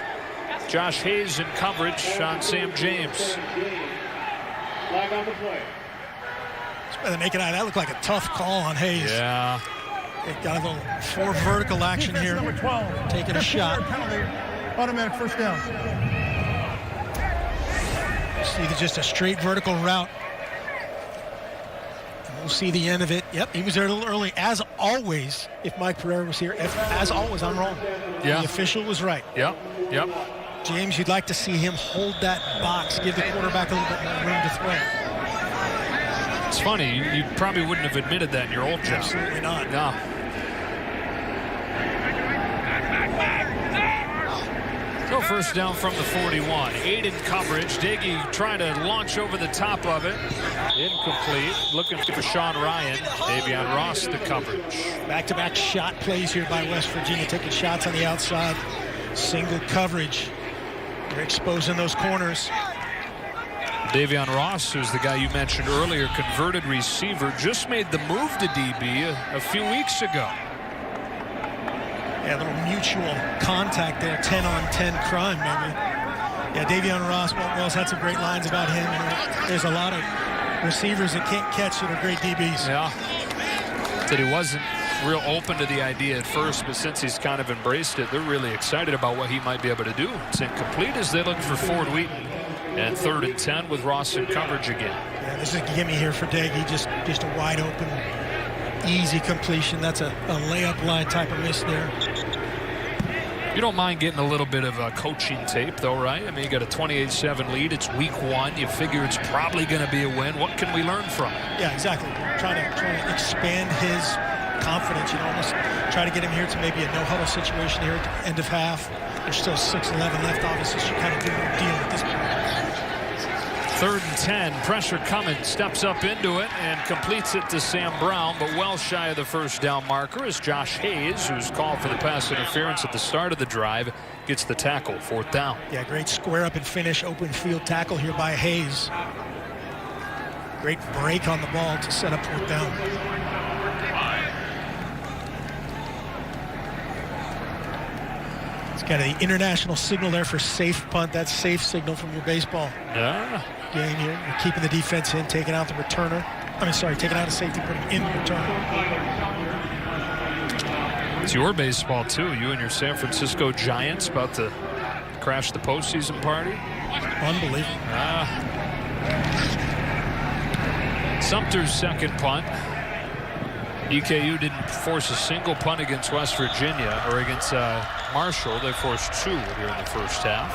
Josh Hayes in coverage on Sam James. Flag on the play. By the naked eye, that looked like a tough call on Hayes. Yeah. It got a little 4 vertical action here. Number 12. Taking a shot. Penalty, automatic first down. See just a straight vertical route. And we'll see the end of it. Yep, he was there a little early. As always, if Mike Pereira was here, as always, I'm wrong. Yeah. The official was right. Yep. James, you'd like to see him hold that box, give the quarterback a little bit more room to throw. It's funny, you probably wouldn't have admitted that in your old job. Absolutely not. No. So first down from the 41. 8 in coverage. Diggy trying to launch over the top of it. Incomplete. Looking for Sean Ryan. Davion Ross the coverage. Back-to-back shot plays here by West Virginia, taking shots on the outside. Single coverage. They're exposing those corners. Davion Ross, who's the guy you mentioned earlier, converted receiver, just made the move to DB a few weeks ago. Yeah, a little mutual contact there, 10-on-10 crime, maybe. Yeah, Davion Ross, Wells had some great lines about him. You know, there's a lot of receivers that can't catch that are great DBs. Yeah. Said he wasn't real open to the idea at first, but since he's kind of embraced it, they're really excited about what he might be able to do. It's incomplete as they look for Ford Wheaton. And 3rd and 10 with Ross in coverage again. Yeah, this is a gimme here for Daggy. Just a wide open, easy completion. That's a layup line type of miss there. You don't mind getting a little bit of coaching tape, though, right? I mean, you got a 28-7 lead. It's week 1. You figure it's probably going to be a win. What can we learn from it? Yeah, exactly. Trying to expand his confidence. You know, almost try to get him here to maybe a no-huddle situation here at the end of half. There's still 6:11 left, obviously, so you kind of do a deal at this point. 3rd and 10. Pressure coming. Steps up into it and completes it to Sam Brown, but well shy of the first down marker as Josh Hayes, who's called for the pass interference at the start of the drive, gets the tackle. 4th down. Yeah, great square up and finish. Open field tackle here by Hayes. Great break on the ball to set up 4th down. It's got an international signal there for safe punt. That's safe signal from your baseball game here. You're keeping the defense in, taking out the returner. Taking out a safety, putting in the returner. It's your baseball, too. You and your San Francisco Giants about to crash the postseason party. Unbelievable. Sumter's second punt. EKU didn't force a single punt against West Virginia or against Marshall. They forced 2 here in the first half.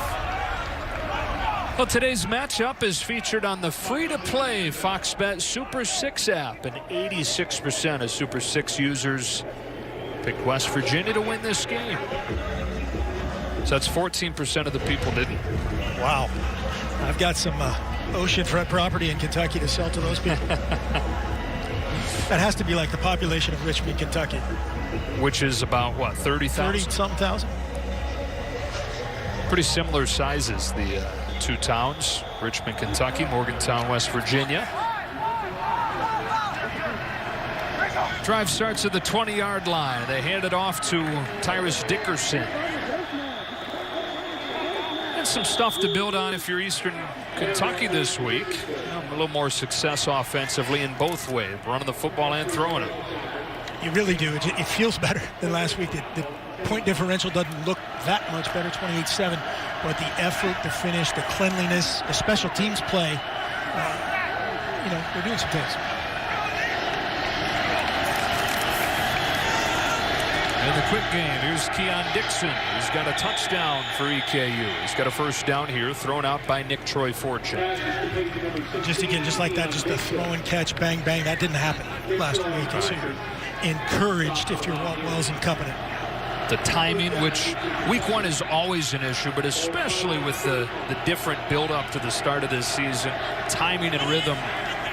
Well, today's matchup is featured on the free-to-play Fox Bet Super 6 app, and 86% of Super 6 users picked West Virginia to win this game. So that's 14% of the people didn't. Wow. I've got some oceanfront property in Kentucky to sell to those people. That has to be like the population of Richmond, Kentucky. Which is about, what, 30,000? 30-something thousand. Pretty similar sizes, the two towns. Richmond, Kentucky, Morgantown, West Virginia. Drive starts at the 20-yard line. They hand it off to Tyrus Dickerson. And some stuff to build on if you're Eastern Kentucky this week. A little more success offensively in both ways, running the football and throwing it. You really do. It feels better than last week. The point differential doesn't look that much better, 28-7, but the effort, the finish, the cleanliness, the special teams play, they're doing some things. In the quick game, here's Keon Dixon. He's got a touchdown for EKU. He's got a first down here, thrown out by Nick Troy Fortune. Just like that, just a throw and catch, bang, bang. That didn't happen last week. And so you're encouraged if you're Walt Wells and company. The timing, which week 1 is always an issue, but especially with the different build-up to the start of this season, timing and rhythm,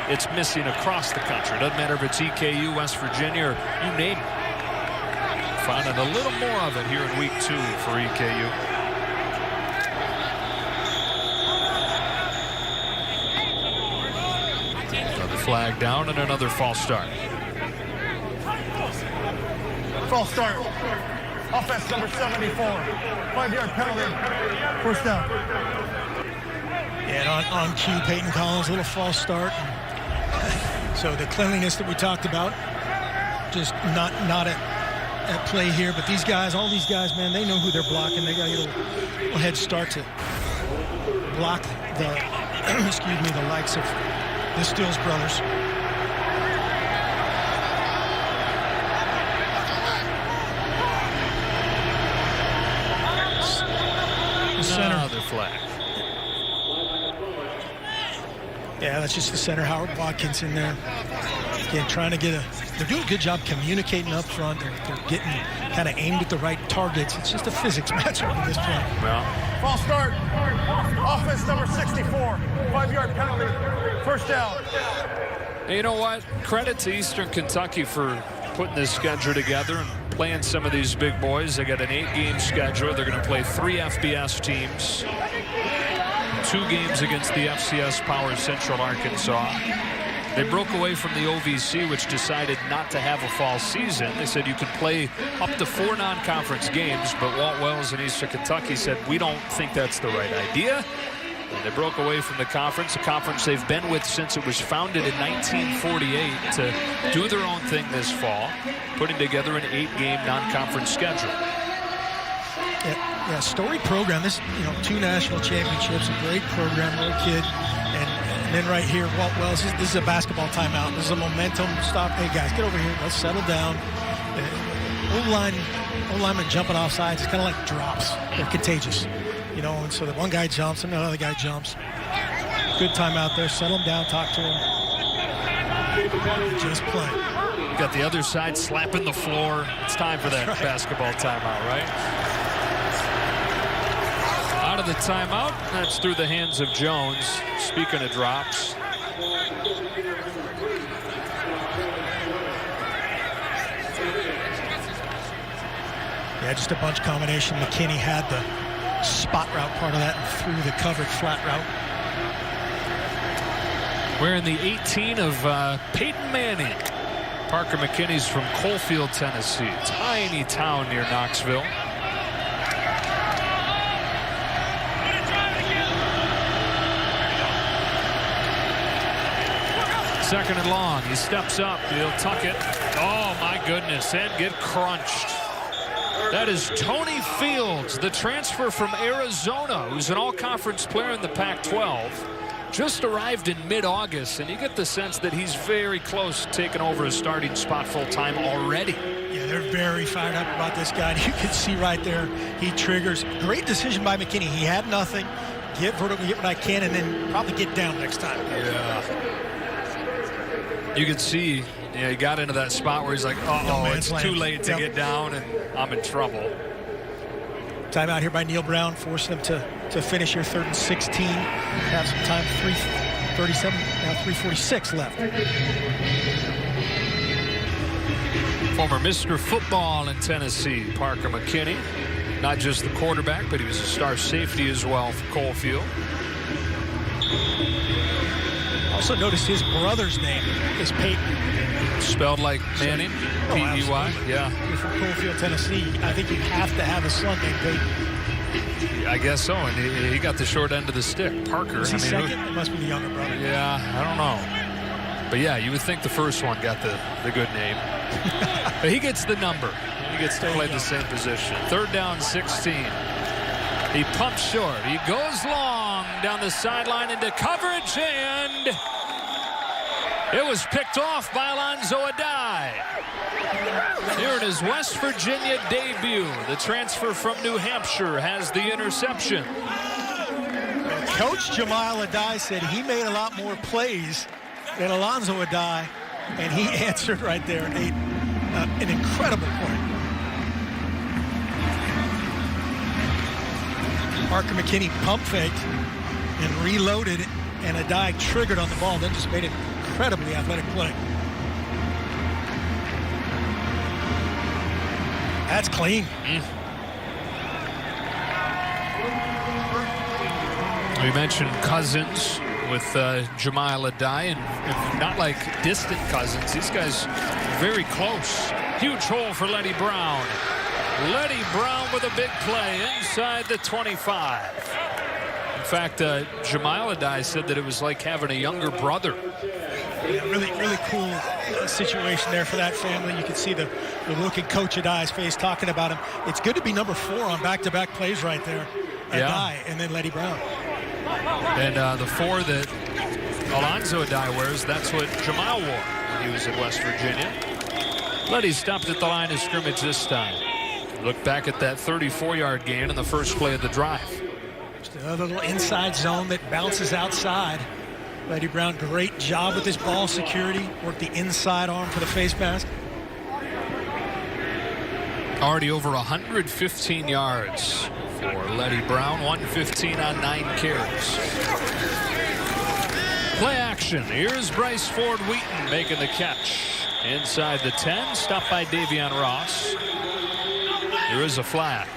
it's missing across the country. It doesn't matter if it's EKU, West Virginia, or you name it. Finding a little more of it here in week 2 for EKU. Another flag down and another false start. False start. Offense number 74. 5-yard penalty. First down. And on cue, Peyton Collins, a little false start. So the cleanliness that we talked about, just not at play here. But these guys, all these guys, man, they know who they're blocking. They got to get a little head start to block the, the likes of the Stills brothers. Center. Another flag. Yeah, that's just the center, Howard Watkins in there. Again, trying to get they're doing a good job communicating up front. They're getting kind of aimed at the right targets. It's just a physics matchup at this point. Well, false start. Offense number 64. 5-yard penalty. First down. you know what? Credit to Eastern Kentucky for putting this schedule together and playing some of these big boys. They got an 8-game schedule. They're going to play 3 FBS teams, 2 games against the FCS Power Central Arkansas. They broke away from the OVC, which decided not to have a fall season. They said you could play up to 4 non-conference games, but Walt Wells and Eastern Kentucky said, we don't think that's the right idea. And they broke away from the conference, a conference they've been with since it was founded in 1948, to do their own thing this fall, putting together an 8-game non-conference schedule. Yeah, storied program. This, 2 national championships, a great program, little kid. And then right here, Walt Wells, this is a basketball timeout. This is a momentum stop. Hey, guys, get over here. Let's settle down. O-lineman jumping off sides, it's kind of like drops. They're contagious. And so the one guy jumps and the other guy jumps. Good timeout there. Settle him down, talk to him. Just play. You got the other side slapping the floor. It's time for that basketball timeout, right? Out of the timeout. That's through the hands of Jones. Speaking of drops. Yeah, just a bunch combination. McKinney had the spot route part of that and threw the covered flat route. Wearing the 18 of Peyton Manning. Parker McKinney's from Coalfield, Tennessee. Tiny town near Knoxville. Second and long. He steps up. He'll tuck it. Oh, my goodness. And get crunched. That is Tony Fields, the transfer from Arizona, who's an all-conference player in the Pac-12. Just arrived in mid-August, and you get the sense that he's very close to taking over a starting spot full-time already. Yeah, they're very fired up about this guy. You can see right there, he triggers. Great decision by McKinney. He had nothing. Get vertical, get what I can, and then probably get down next time. Yeah. You can see, he got into that spot where he's like, uh-oh, it's too late to get down, and I'm in trouble. Timeout here by Neil Brown, forcing them to finish here 3rd and 16. Have some time, 3:37, now 3:46 left. Former Mr. Football in Tennessee, Parker McKinney. Not just the quarterback, but he was a star safety as well for Coalfield. Also notice his brother's name is Peyton. Spelled like Manning, P-E-Y. Yeah. You're from Coalfield, Tennessee. I think you have to have a son named Peyton. I guess so, and he got the short end of the stick. Parker. Is he second? It must be the younger brother. Yeah, I don't know. But yeah, you would think the first one got the good name. But he gets the number. He gets to play the same position. 3rd down, 16. He pumps short. He goes long down the sideline into coverage, and it was picked off by Alonzo Adai. Here in his West Virginia debut, the transfer from New Hampshire has the interception. Coach Jamal Adai said he made a lot more plays than Alonzo Adai, and he answered right there and made an incredible point. Parker McKinney pump faked and reloaded, and Adai triggered on the ball, then just made an incredibly athletic play. That's clean. We mentioned cousins with Jamal Adai, and not like distant cousins. These guys very close. Huge hole for Letty Brown. Letty Brown with a big play inside the 25. In fact, Jamal Adai said that it was like having a younger brother. Yeah, really cool situation there for that family. You can see the look in Coach Adai's face talking about him. It's good to be number 4 on back-to-back plays right there. Adai and then Letty Brown. And the 4 that Alonzo Adai wears, that's what Jamal wore when he was at West Virginia. Letty stopped at the line of scrimmage this time. Look back at that 34-yard gain in the first play of the drive. Just another little inside zone that bounces outside. Letty Brown, great job with his ball security. Worked the inside arm for the face mask. Already over 115 yards for Letty Brown. 115 on 9 carries. Play action. Here's Bryce Ford Wheaton making the catch. Inside the 10, stopped by Davion Ross. There is a flag.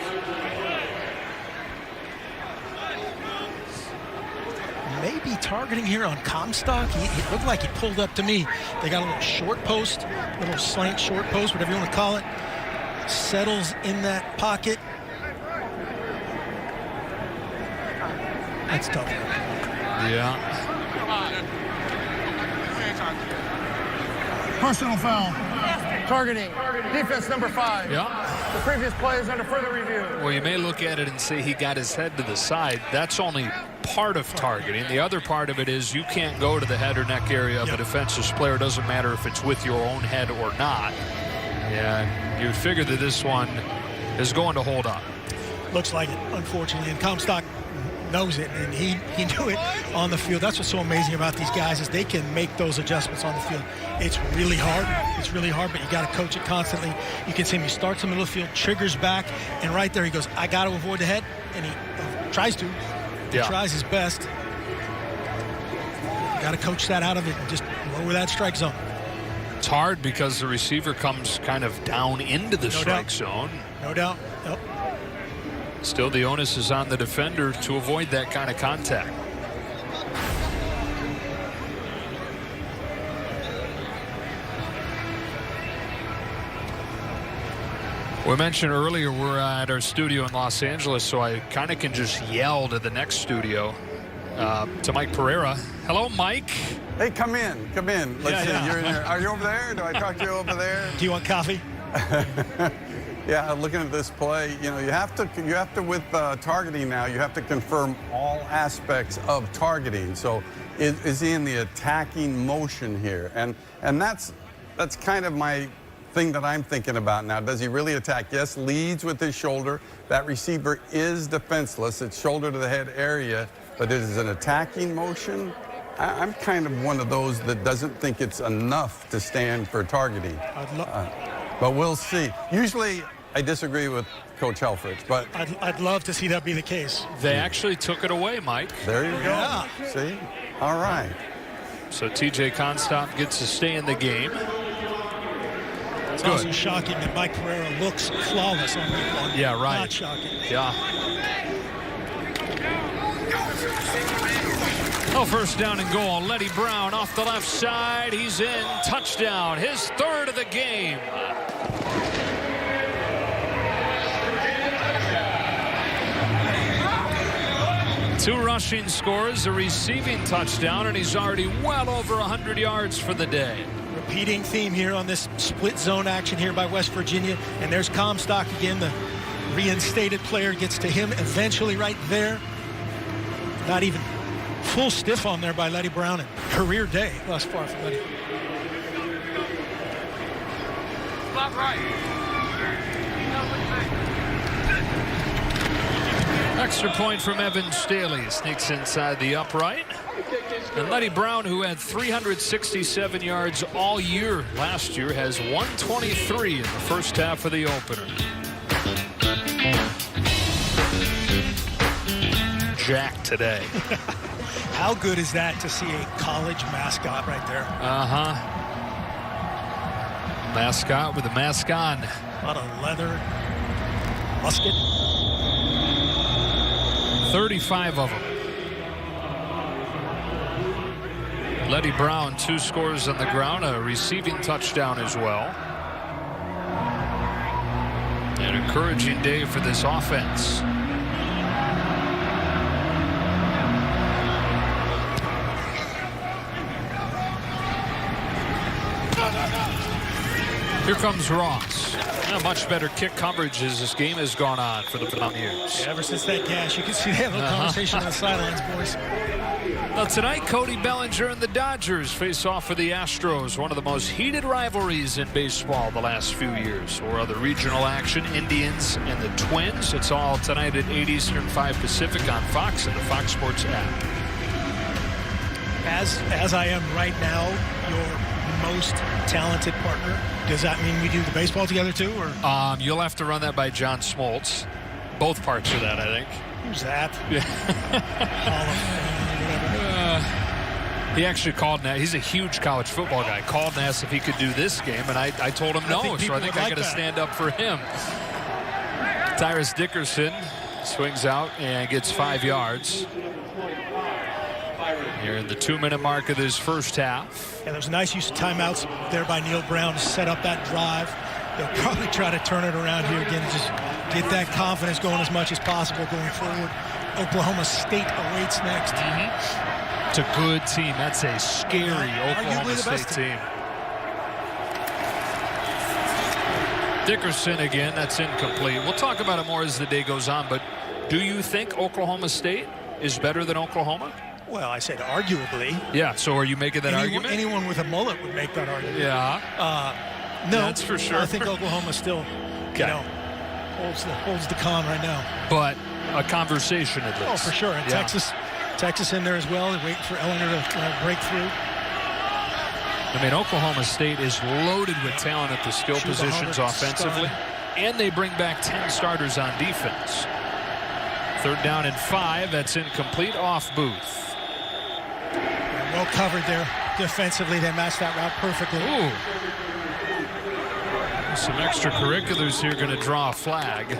Maybe targeting here on Comstock. He looked like he pulled up to me. They got a little short post, a little slant short post, whatever you want to call it. Settles in that pocket. That's tough. Yeah. Personal foul. Targeting. Defense number 5. Yeah. The previous play is under further review. Well, you may look at it and say he got his head to the side. That's only part of targeting. The other part of it is you can't go to the head or neck area of a defensive player. It doesn't matter if it's with your own head or not. And you would figure that this one is going to hold up. Looks like it, unfortunately. And Comstock knows it, and he knew it on the field. That's what's so amazing about these guys is they can make those adjustments on the field. It's really hard. It's really hard, but you got to coach it constantly. You can see him. He starts in the middle of the field, triggers back, and right there he goes, I got to avoid the head, and he tries to. He tries his best. Got to coach that out of it and just lower that strike zone. It's hard because the receiver comes kind of down into the strike zone. No doubt. Yep. Still, the onus is on the defender to avoid that kind of contact. We mentioned earlier we're at our studio in Los Angeles, so I kind of can just yell to the next studio, to Mike Pereira. Hello, Mike. Hey, come in. Let's see. You're in there. Are you over there? Do I talk to you over there? Do you want coffee? Yeah, looking at this play, you have to with targeting now, you have to confirm all aspects of targeting. So is he in the attacking motion here? And that's kind of my thing that I'm thinking about now. Does he really attack? Yes, leads with his shoulder. That receiver is defenseless. It's shoulder to the head area, but it is an attacking motion. I'm kind of one of those that doesn't think it's enough to stand for targeting. But we'll see. Usually, I disagree with Coach Helfrich, but I'd love to see that be the case. They actually took it away, Mike. There you go. Yeah. See? All right. So TJ Constop gets to stay in the game. It's also shocking that Mike Pereira looks flawless on week one. Yeah, right. Not shocking. Yeah. Oh, first down and goal. Letty Brown off the left side. He's in. Touchdown. His third of the game. Two rushing scores, a receiving touchdown, and he's already well over 100 yards for the day. Repeating theme here on this split zone action here by West Virginia. And there's Comstock again. The reinstated player gets to him eventually right there. Not even full stiff on there by Letty Brown. And career day thus far for Letty. Not right. Extra point from Evan Staley. Sneaks inside the upright. And Letty Brown, who had 367 yards all year last year, has 123 in the first half of the opener. Jack today. How good is that to see a college mascot right there? Uh-huh. Mascot with a mask on. A lot of leather. Musket. 35 of them. Letty Brown, 2 scores on the ground, a receiving touchdown as well. An encouraging day for this offense. Here comes Ross. Much better kick coverage as this game has gone on for the Mountaineers. Ever since that gash, you can see they have a little conversation on the sidelines, boys. Well, tonight, Cody Bellinger and the Dodgers face off for the Astros, one of the most heated rivalries in baseball the last few years. Or other regional action, Indians and the Twins. It's all tonight at 8 Eastern, 5 Pacific on Fox and the Fox Sports app. As I am right now, your most talented partner, does that mean we do the baseball together too? Or you'll have to run that by John Smoltz. Both parts of that, I think. Who's that? Yeah. Hall of Fame, whatever. He actually called and he's a huge college football guy. Called and asked if he could do this game, and I told him no. So I think I got to stand up for him. Tyrus Dickerson swings out and gets 5 yards. Here in the 2-minute mark of this first half. And there's a nice use of timeouts there by Neil Brown to set up that drive. They'll probably try to turn it around here again and just get that confidence going as much as possible going forward. Oklahoma State awaits next. It's a good team. That's a scary Oklahoma State team. Dickerson again. That's incomplete. We'll talk about it more as the day goes on, but do you think Oklahoma State is better than Oklahoma? Well, I said arguably. Yeah, so are you making that argument? Anyone with a mullet would make that argument. Yeah. No, that's for sure. I think Oklahoma still, holds the con right now. But a conversation at least. Oh, for sure. And Texas in there as well. They're waiting for Eleanor to break through. I mean, Oklahoma State is loaded with talent at the skill positions offensively, and they bring back 10 starters on defense. 3rd down and 5. That's incomplete, off Booth. Well covered there defensively. They matched that route perfectly. Ooh. Some extracurriculars here going to draw a flag.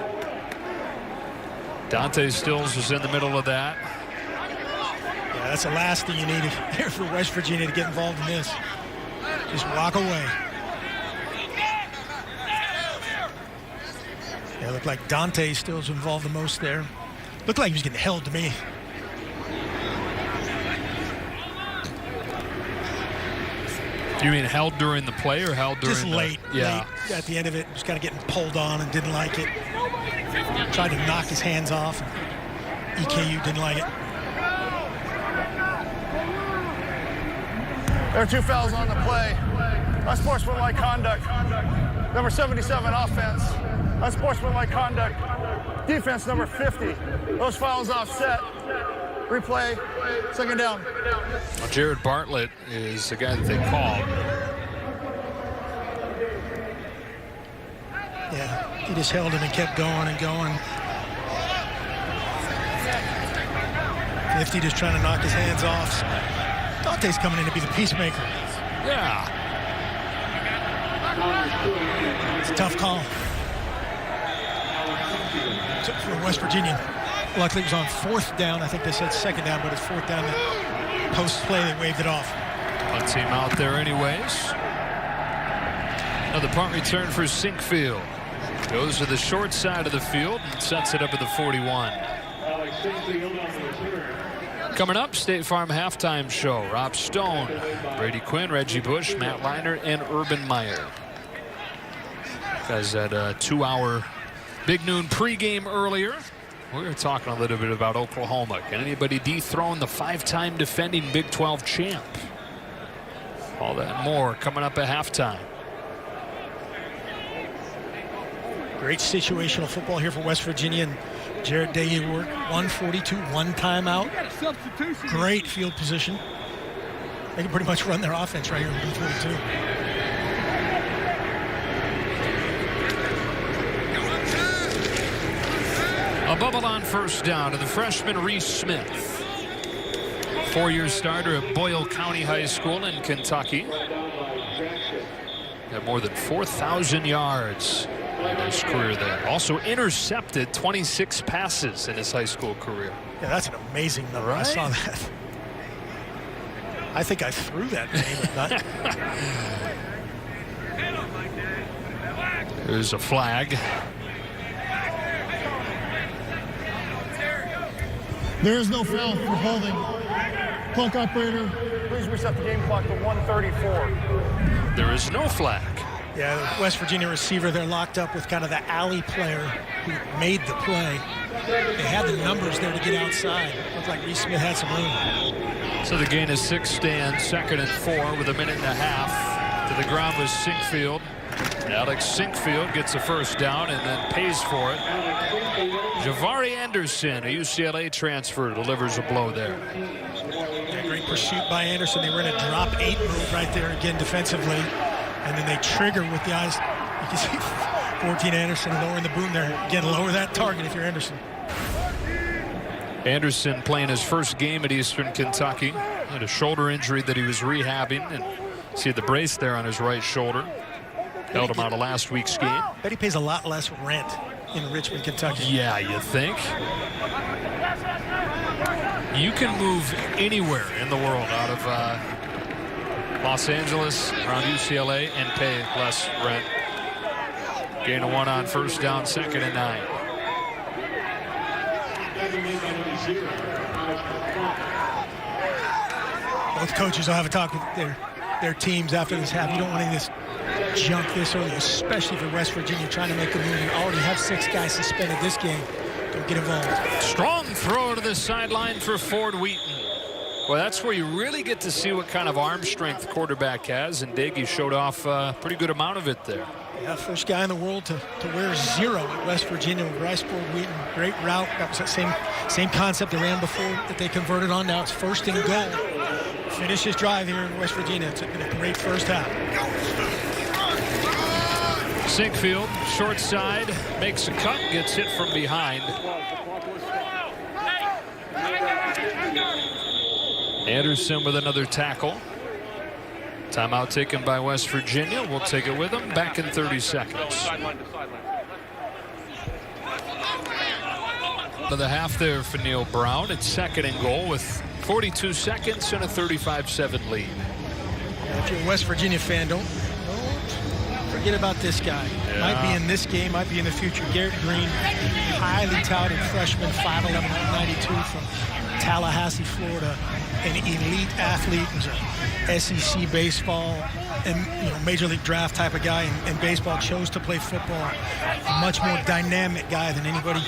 Dante Stills was in the middle of that. Yeah, that's the last thing you need here for West Virginia to get involved in this. Just walk away. Yeah, it looked like Dante Stills involved the most there. Looked like he was getting held to me. You mean held during the play or held during just late, late at the end of it, just kind of getting pulled on and didn't like it. Tried to knock his hands off. EKU didn't like it. There are 2 fouls on the play. Unsportsmanlike conduct. Number 77, offense. Unsportsmanlike conduct. Defense, number 50. Those fouls offset. Replay. 2nd down. Well, Jared Bartlett is the guy that they called. Yeah, he just held him and kept going and going. 50 just trying to knock his hands off. Dante's coming in to be the peacemaker. Yeah. It's a tough call. For West Virginia. Luckily, it was on 4th down. I think they said 2nd down, but it's 4th down. Post play, they waved it off. One team out there anyways. Another punt return for Sinkfield. Goes to the short side of the field and sets it up at the 41. Coming up, State Farm halftime show. Rob Stone, Brady Quinn, Reggie Bush, Matt Leiner, and Urban Meyer. Guys had a 2-hour Big Noon pregame earlier. We were talking a little bit about Oklahoma. Can anybody dethrone the 5-time defending Big 12 champ? All that and more coming up at halftime. Great situational football here for West Virginia. And Jared Day worked 142, 1 timeout. Great field position. They can pretty much run their offense right here in 142. A bubble on 1st down to the freshman Reese Smith. 4-year starter at Boyle County High School in Kentucky. Had more than 4,000 yards in his career there. Also intercepted 26 passes in his high school career. Yeah, that's an amazing number. Right? I saw that. I think I threw that name at that. There's a flag. There is no foul for holding. Clock operator, please reset the game clock to 1:34. There is no flag. Yeah, the West Virginia receiver, they're locked up with kind of the alley player who made the play. They had the numbers there to get outside. Looked like Reese Smith had some room. So the gain is 6 stands, 2nd and 4 with 1.5 minutes. To the ground was Sinkfield. Alex Sinkfield gets a 1st down and then pays for it. Javari Anderson, a UCLA transfer, delivers a blow there. Yeah, great pursuit by Anderson. They were in a drop 8 move right there again defensively. And then they trigger with the eyes. You can see 14 Anderson lowering the boom there. Again, lower that target if you're Anderson. Anderson playing his 1st game at Eastern Kentucky. Had a shoulder injury that he was rehabbing. And see the brace there on his right shoulder. Held him out of last week's game. Bet he pays a lot less rent in Richmond, Kentucky. Yeah, you think? You can move anywhere in the world out of Los Angeles, around UCLA, and pay less rent. Gain of 1 on 1st down, 2nd and 9. Both coaches will have a talk with their teams after this half. You don't want any of this junk this early, especially for West Virginia trying to make a move. You already have 6 guys suspended this game. Don't get involved. Strong throw to the sideline for Ford Wheaton. Well, that's where you really get to see what kind of arm strength quarterback has, and Daggy showed off a pretty good amount of it there. Yeah, first guy in the world to wear 0 at West Virginia with Rice Ford Wheaton. Great route. That was that same concept they ran before that they converted on. Now it's 1st and goal. Finish his drive here in West Virginia. It's been a great first half. Sinkfield, short side, makes a cut, gets hit from behind. Anderson with another tackle. Timeout taken by West Virginia. We'll take it with them. Back in 30 seconds. To the half there for Neil Brown. It's 2nd and goal with 42 seconds and a 35-7 lead. If you're a West Virginia fan, don't forget about this guy. Yeah. Might be in this game, might be in the future. Garrett Green, highly touted freshman, 5'11", 192 from Tallahassee, Florida. An elite athlete, was a SEC baseball and Major League draft type of guy in baseball. Chose to play football. A much more dynamic guy than anybody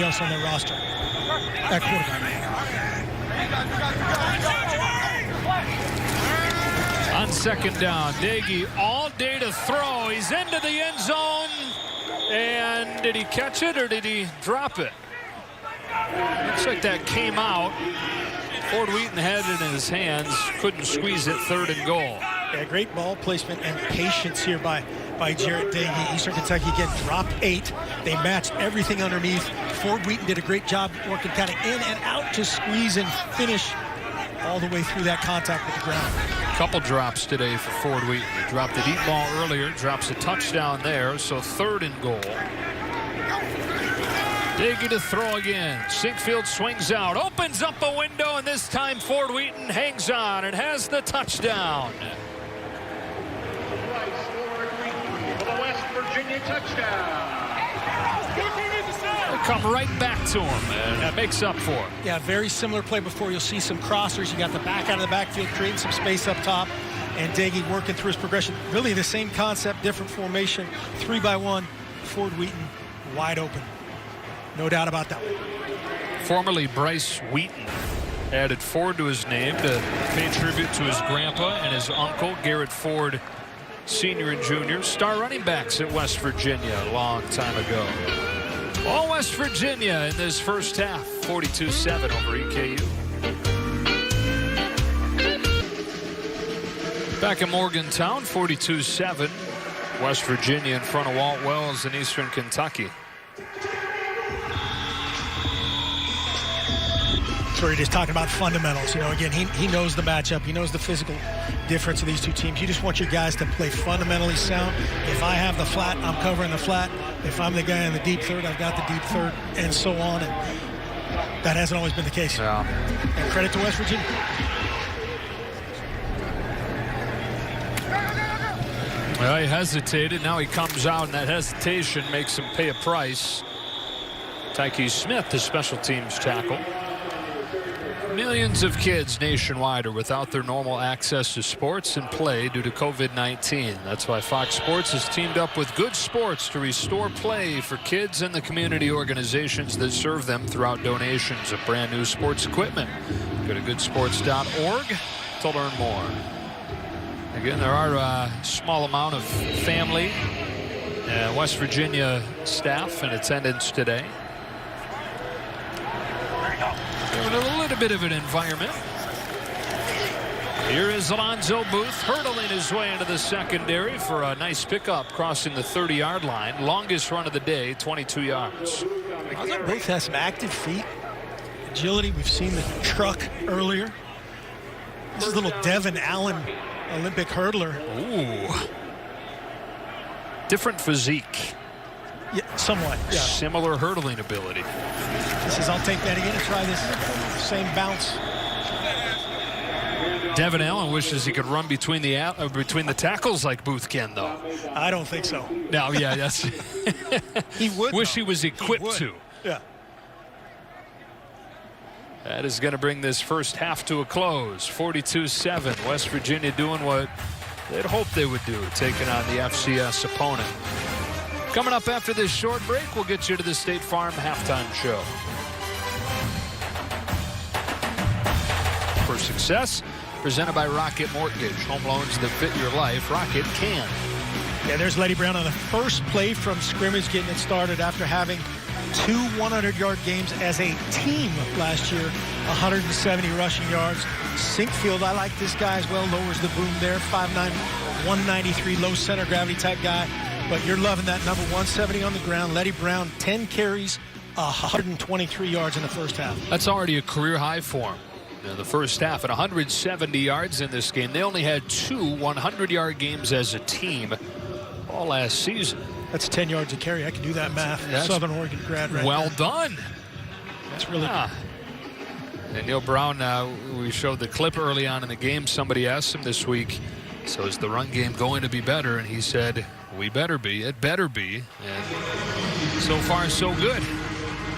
else on their roster. That quarterback. On 2nd down, Daggy all day to throw. He's into the end zone. And did he catch it or did he drop it? Looks like that came out. Ford Wheaton had it in his hands, couldn't squeeze it. 3rd and goal. Yeah, great ball placement and patience here by Jarrett Daggy. Eastern Kentucky again dropped 8. They matched everything underneath. Ford Wheaton did a great job working kind of in and out to squeeze and finish all the way through that contact with the ground. Couple drops today for Ford Wheaton. He dropped the deep ball earlier, drops a touchdown there, so 3rd and goal. Daggy to throw again. Sinkfield swings out, opens up a window, and this time Ford Wheaton hangs on and has the touchdown. The West Virginia touchdown. They come right back to him, and that makes up for it. Yeah, very similar play before. You'll see some crossers. You got the back out of the backfield, creating some space up top, and Daggy working through his progression. Really the same concept, different formation. 3-by-1, Ford Wheaton wide open. No doubt about that one. Formerly Bryce Wheaton added Ford to his name to pay tribute to his grandpa and his uncle, Garrett Ford, Sr. and Jr., star running backs at West Virginia a long time ago. All West Virginia in this first half, 42-7 over EKU. Back in Morgantown, 42-7. West Virginia in front of Walt Wells in Eastern Kentucky. So we're just talking about fundamentals. Again, he knows the matchup. He knows the physical difference of these two teams. You just want your guys to play fundamentally sound. If I have the flat, I'm covering the flat. If I'm the guy in the deep third, I've got the deep third, and so on. And that hasn't always been the case. Yeah. And credit to West Virginia. Well, he hesitated. Now he comes out, and that hesitation makes him pay a price. Tyke Smith, the special teams tackle. Millions of kids nationwide are without their normal access to sports and play due to COVID-19. That's why Fox Sports has teamed up with Good Sports to restore play for kids and the community organizations that serve them throughout donations of brand new sports equipment. Go to goodsports.org to learn more. Again, there are a small amount of family West Virginia staff in attendance today. In a little bit of an environment. Here is Alonzo Booth hurtling his way into the secondary for a nice pickup crossing the 30-yard line. Longest run of the day, 22 yards. Alonzo Booth has some active feet. Agility, we've seen the truck earlier. This is little Devin Allen, Olympic hurdler. Ooh. Different physique. Yeah, somewhat. Yeah. Similar hurdling ability. He says, I'll take that again and try this same bounce. Devin Allen wishes he could run between the tackles like Booth can, though. I don't think so. No, yeah, yes. He would. Wish he was equipped to. Yeah. That is going to bring this first half to a close. 42-7. West Virginia doing what they'd hoped they would do, taking on the FCS opponent. Coming up after this short break, we'll get you to the State Farm halftime show. For success, presented by Rocket Mortgage. Home loans that fit your life. Rocket can. Yeah, there's Letty Brown on the first play from scrimmage, getting it started after having 2 100-yard games as a team last year, 170 rushing yards. Sinkfield, I like this guy as well, lowers the boom there, 5'9", 193, low center gravity type guy. But you're loving that number, 170 on the ground. Letty Brown, 10 carries, 123 yards in the first half. That's already a career high for him. In the first half at 170 yards in this game. They only had 2 100-yard games as a team all last season. That's 10 yards a carry. I can do that math. That's Southern Oregon grad right well there. done. That's really good. And Neil Brown, we showed the clip early on in the game. Somebody asked him this week, so is the run game going to be better? And he said, we better be. It better be. And so far, so good.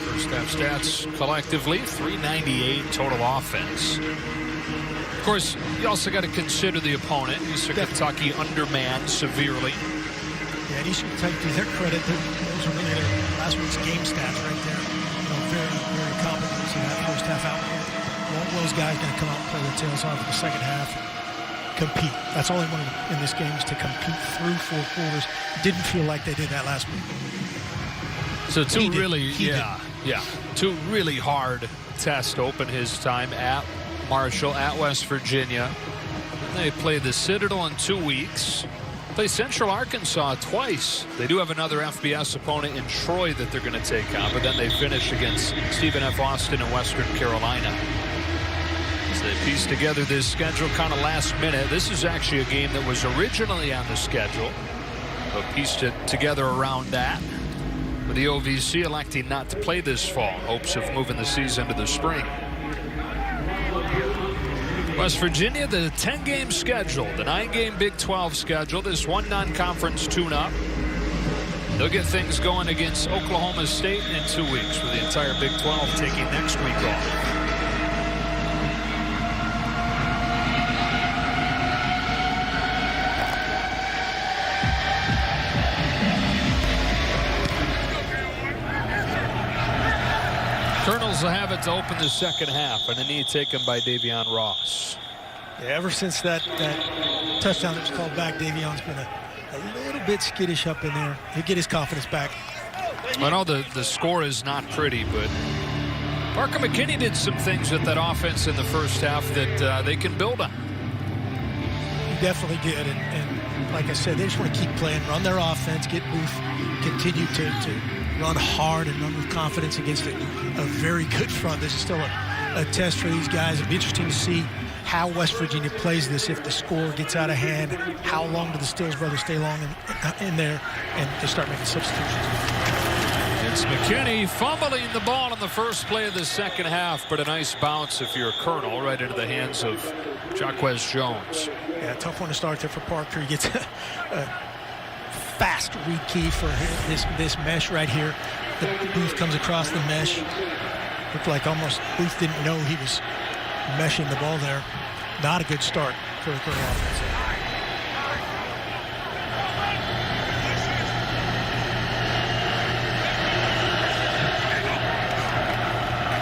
First half stats collectively, 398 total offense. Of course, you also got to consider the opponent. Eastern Kentucky undermanned severely. Yeah, and Eastern Kentucky, to their credit, those are really their last week's game stats right there. Very, very competent in that first half output. Those guys going to come out and play their tails off in the second half. Compete. That's all they wanted in this game, is to compete through 4 quarters. Didn't feel like they did that last week. So two really hard tests to open his time at Marshall, at West Virginia. They play the Citadel in 2 weeks. Play Central Arkansas twice. They do have another FBS opponent in Troy that they're going to take on, but then they finish against Stephen F. Austin in Western Carolina. As they piece together this schedule kind of last minute. This is actually a game that was originally on the schedule, but pieced it together around that. With the OVC electing not to play this fall in hopes of moving the season to the spring. West Virginia, the 10-game schedule, the 9-game Big 12 schedule, this one non-conference tune-up. They'll get things going against Oklahoma State in 2 weeks, with the entire Big 12 taking next week off. Colonels will have it to open the second half, and a knee taken by Davion Ross. Yeah, ever since that touchdown that was called back, Davion's been a little bit skittish up in there. He'll get his confidence back. I know the score is not pretty, but Parker McKinney did some things with that offense in the first half that they can build on. He definitely did, and like I said, they just want to keep playing, run their offense, get Booth, continue to run hard and run with confidence against a very good front. This is still a test for these guys. It'll be interesting to see how West Virginia plays this if the score gets out of hand. How long do the Stills brothers stay long in there and they start making substitutions? It's McKinney fumbling the ball in the first play of the second half, but a nice bounce if you're a Colonel, right into the hands of Jacquez Jones. Yeah, tough one to start there for Parker. He gets a fast read key for this mesh right here. The Booth comes across the mesh. Looked like almost Booth didn't know he was meshing the ball there. Not a good start for the Colonel offense.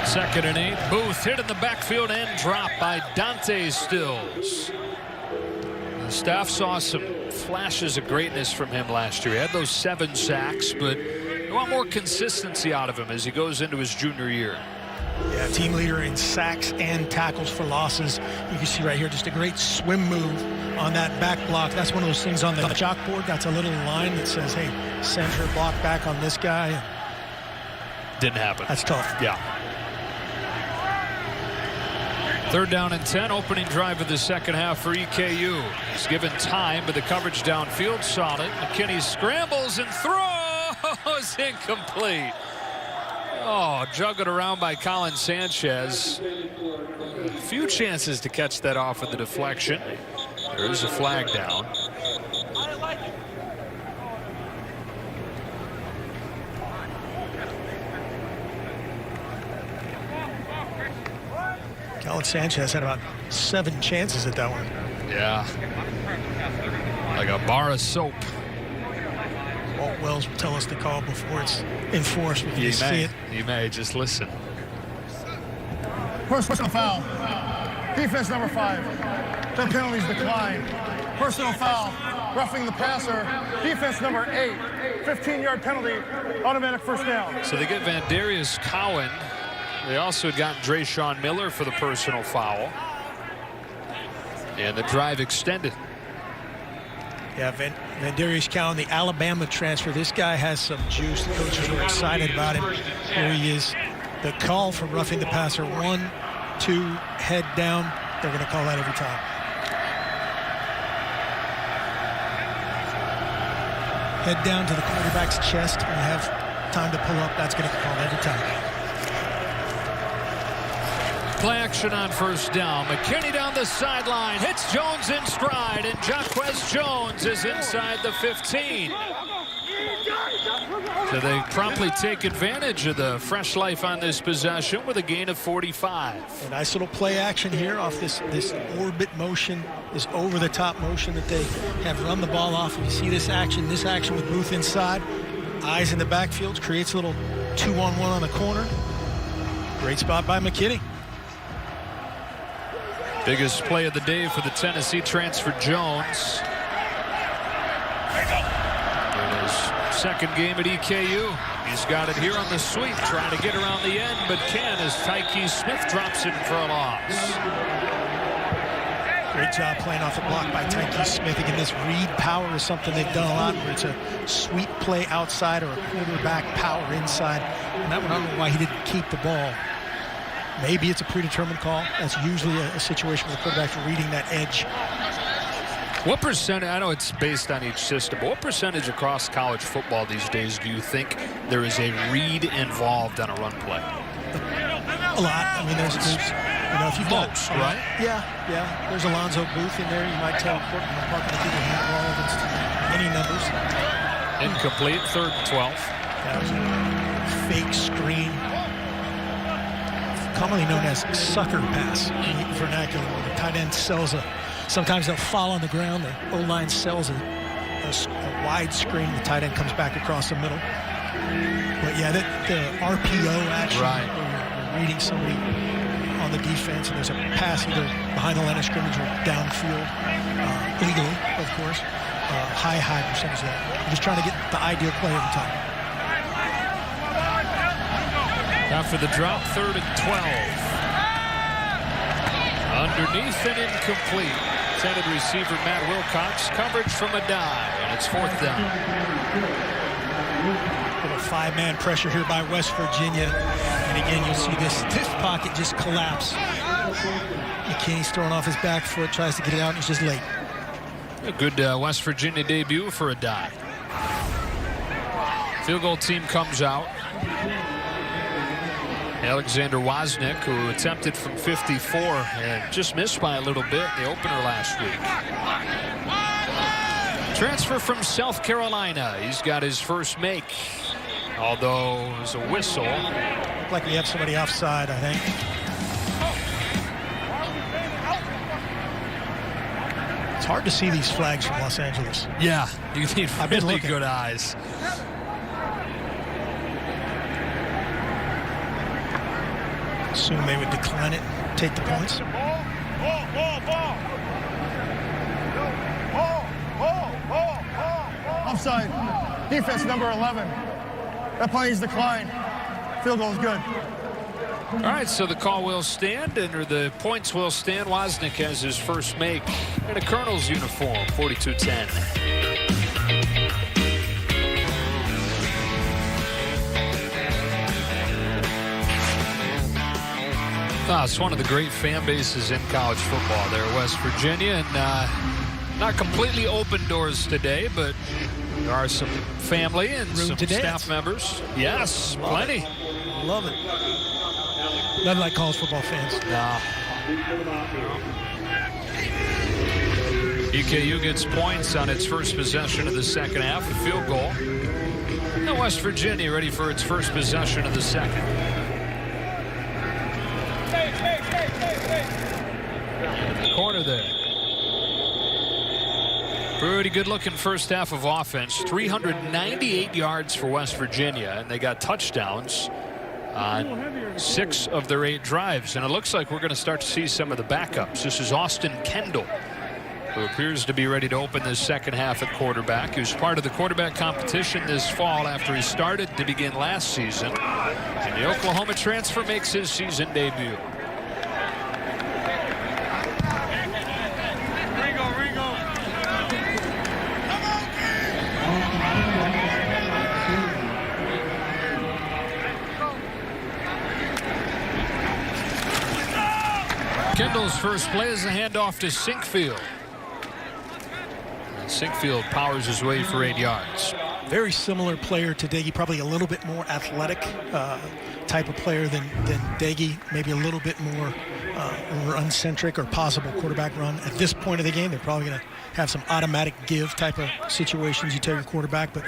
Second and 8. Booth hit in the backfield and dropped by Dante Stills. The staff saw some flashes of greatness from him last year. He had those 7 sacks, but they want more consistency out of him as he goes into his junior year. Yeah, team leader in sacks and tackles for losses. You can see right here just a great swim move on that back block. That's one of those things on the chalkboard. That's a little line that says, hey, send her block back on this guy. Didn't happen. That's tough. Yeah. 3rd down and 10, opening drive of the second half for EKU. He's given time, but the coverage downfield solid. McKinney scrambles and throws incomplete. Oh, juggled around by Colin Sanchez. A few chances to catch that off with the deflection. There is a flag down. Colin Sanchez had about 7 chances at that one. Yeah. Like a bar of soap. Walt Wells will tell us the call before it's enforced. We can just see it. You may just listen. Personal foul. Defense number 5. 10 penalties declined. Personal foul. roughing the passer, defense number 8, 15-yard penalty, automatic first down. So they get Vandarius Cowan. They also had gotten Drayshawn Miller for the personal foul. And the drive extended. Yeah, Vandarius Cowan, the Alabama transfer. This guy has some juice. The coaches were excited about him. Here he is. The call from roughing the passer, 1, 2, head down. They're going to call that every time. Head down to the quarterback's chest. When you have time to pull up, that's going to be called every time. Play action on first down. McKinney down the sideline. Hits Jones in stride, and Jaquez Jones is inside the 15. So they promptly take advantage of the fresh life on this possession with a gain of 45. A nice little play action here off this orbit motion, this over-the-top motion that they have run the ball off. And you see this action with Booth inside. Eyes in the backfield, creates a little 2-on-1 on the corner. Great spot by McKinney. Biggest play of the day for the Tennessee transfer, Jones. In his second game at EKU. He's got it here on the sweep, trying to get around the end, but can as Tyke Smith drops it for a loss. Great job playing off the block by Tyke Smith. Again, this read power is something they've done a lot, where it's a sweep play outside or a quarterback power inside. And that one, I don't know why he didn't keep the ball. Maybe it's a predetermined call. That's usually a situation where the quarterback's reading that edge. What percentage, I know it's based on each system, but what percentage across college football these days do you think there is a read involved on a run play? A lot. I mean, there's you know, if you've got, right? Yeah. There's Alonzo Booth in there. You might tell Courtney McCarthy to give a handball against any numbers. Incomplete, 3rd and 12. That was a fake screen, commonly known as sucker pass in the vernacular, where the tight end sells sometimes they'll fall on the ground, the O-line sells a wide screen, the tight end comes back across the middle. But yeah, the RPO action, right, where you're reading somebody on the defense and there's a pass either behind the line of scrimmage or downfield, legally, of course, high percentage of that. You're just trying to get the ideal play every time. After the drop, 3rd and 12. Underneath and incomplete. Intended receiver Matt Wilcox. Coverage from a dive, and it's 4th down. Little 5-man pressure here by West Virginia. And again, you'll see this pocket just collapse. McKinney's throwing off his back foot, tries to get it out, and it's just late. A good West Virginia debut for a dive. Field goal team comes out. Alexander Wozniak, who attempted from 54 and just missed by a little bit in the opener last week. Transfer from South Carolina. He's got his first make, although it was a whistle. Like we have somebody offside, I think. It's hard to see these flags from Los Angeles. Yeah, you need really good eyes. Assume they would decline it, take the points. Offside. Defense number 11. That play is declined. Field goal is good. All right, so the call will stand, or the points will stand. Wozniak has his first make in a Colonel's uniform, 42-10. It's one of the great fan bases in college football there, West Virginia, and not completely open doors today, but there are some family and some staff members. Yes, plenty. Love it. Nothing like college football fans. Nah. EKU gets points on its first possession of the second half, a field goal. And West Virginia ready for its first possession of the second. Corner there. Pretty good looking first half of offense. 398 yards for West Virginia, and they got touchdowns on 6 of their 8 drives. And it looks like we're going to start to see some of the backups. This is Austin Kendall who appears to be ready to open this second half at quarterback. He was part of the quarterback competition this fall after he started to begin last season. And the Oklahoma transfer makes his season debut. Kendall's first play is a handoff to Sinkfield. And Sinkfield powers his way for 8 yards. Very similar player to Daggy, probably a little bit more athletic type of player than Daggy, maybe a little bit more run-centric or possible quarterback run. At this point of the game, they're probably going to have some automatic give type of situations you tell your quarterback, but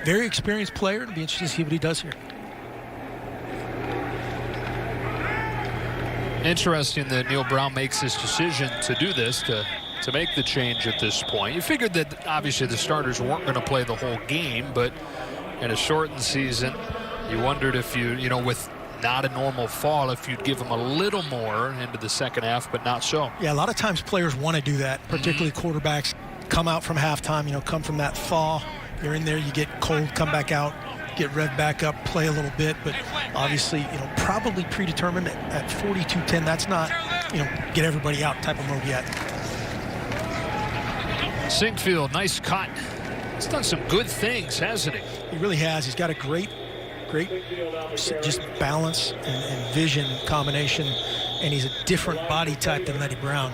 very experienced player. It'll be interesting to see what he does here. Interesting that Neil Brown makes this decision to do this, to make the change at this point. You figured that obviously the starters weren't going to play the whole game, but in a shortened season, you wondered if you know, with not a normal fall, if you'd give them a little more into the second half, but not so. Yeah, a lot of times players want to do that, particularly quarterbacks come out from halftime, you know, come from that thaw. You're in there, you get cold, come back out, get revved back up, play a little bit, but obviously, you know, probably predetermined at 42-10. That's not, you know, get everybody out type of mode yet. Sinkfield, nice cut. He's done some good things, hasn't he? He really has. He's got a great just balance and vision combination, and he's a different body type than Letty Brown.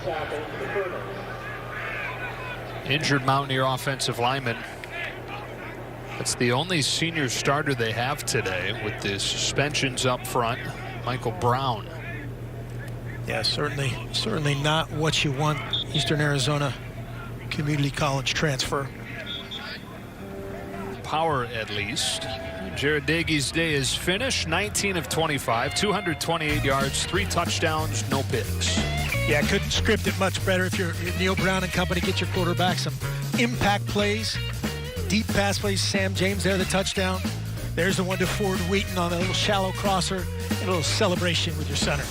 Injured Mountaineer offensive lineman. That's the only senior starter they have today with the suspensions up front. Michael Brown. Yeah, certainly not what you want. Eastern Arizona Community College transfer. Power at least. Jared Daggy's day is finished. 19 of 25, 228 yards, 3 touchdowns, no picks. Yeah, couldn't script it much better if you're Neil Brown and company. Get your quarterback some impact plays. Deep pass plays. Sam James there, the touchdown. There's the one to Ford Wheaton on a little shallow crosser. And a little celebration with your center.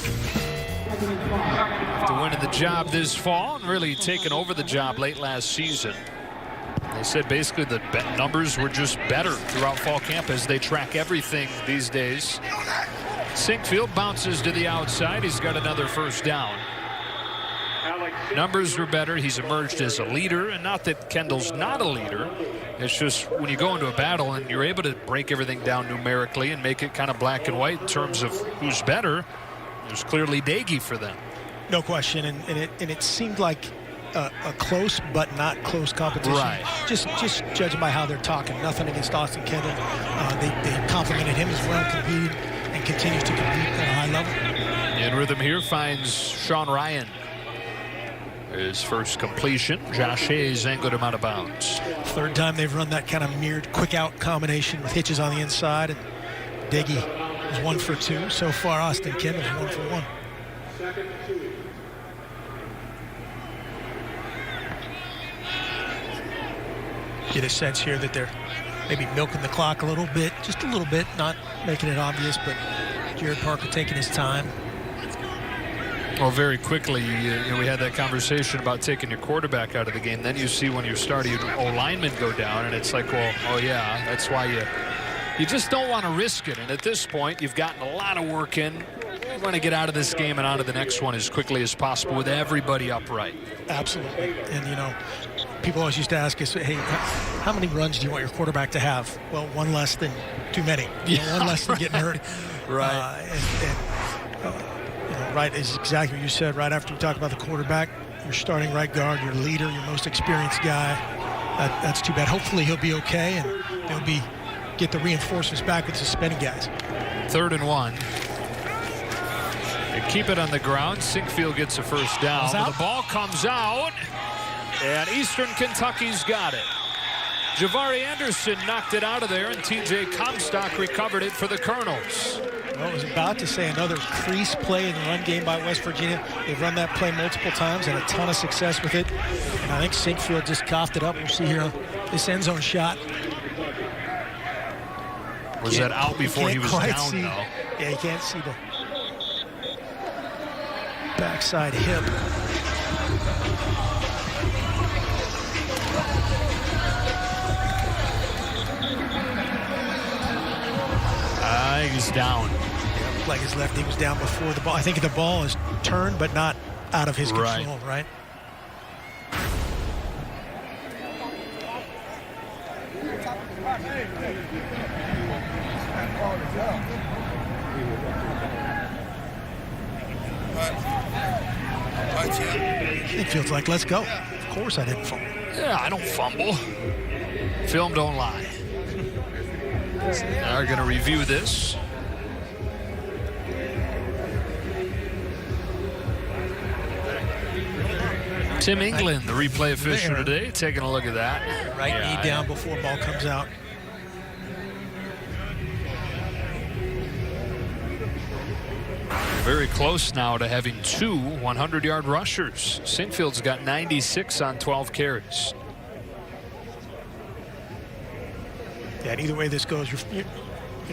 After winning the job this fall and really taking over the job late last season. They said basically the numbers were just better throughout fall camp as they track everything these days. Sinkfield bounces to the outside. He's got another first down. Numbers were better. He's emerged as a leader, and not that Kendall's not a leader. It's just when you go into a battle and you're able to break everything down numerically and make it kind of black and white in terms of who's better, there's clearly Daggy for them. No question, and it seemed like a close but not close competition. Right. Just judging by how they're talking. Nothing against Austin Kendall. They complimented him as well, competed and continues to compete at a high level. In rhythm here finds Sean Ryan. His first completion. Josh Hayes angled him out of bounds. Third time they've run that kind of mirrored quick out combination with hitches on the inside. And Daggy is 1 for 2. So far, Austin Kendall's 1 for 1. Get a sense here that they're maybe milking the clock a little bit, just a little bit, not making it obvious, but Jared Parker taking his time. Well, very quickly, we had that conversation about taking your quarterback out of the game. Then you see when you're starting O-linemen go down, and it's like, well, oh yeah, that's why you just don't want to risk it. And at this point, you've gotten a lot of work in. You want to get out of this game and onto the next one as quickly as possible with everybody upright. Absolutely. And, you know, people always used to ask us, hey, how many runs do you want your quarterback to have? Well, one less than too many. Yeah, one less than getting hurt. Right. Right is exactly what you said right after you talk about the quarterback. Your starting right guard, your leader, your most experienced guy. That's too bad. Hopefully he'll be okay, and they'll get the reinforcements back with suspended guys. 3rd and 1. They keep it on the ground. Sinkfield gets a first down. But the ball comes out, and Eastern Kentucky's got it. Javari Anderson knocked it out of there, and T.J. Comstock recovered it for the Colonels. Well, I was about to say another crease play in the run game by West Virginia. They've run that play multiple times and a ton of success with it. And I think Sinkfield just coughed it up. We'll see here this end zone shot. Was that out before he was down, though? Yeah, you can't see the backside hip. He's down. Yeah, like his left knee was down before the ball. I think the ball is turned, but not out of his control, right? It feels like, let's go. Of course I didn't fumble. Yeah, I don't fumble. Film don't lie. Now we're going to review this. Tim England, the replay official today, taking a look at that. Right knee down before ball comes out. Very close now to having 2 100-yard rushers. Sinfield's got 96 on 12 carries. Yeah, and either way this goes, you're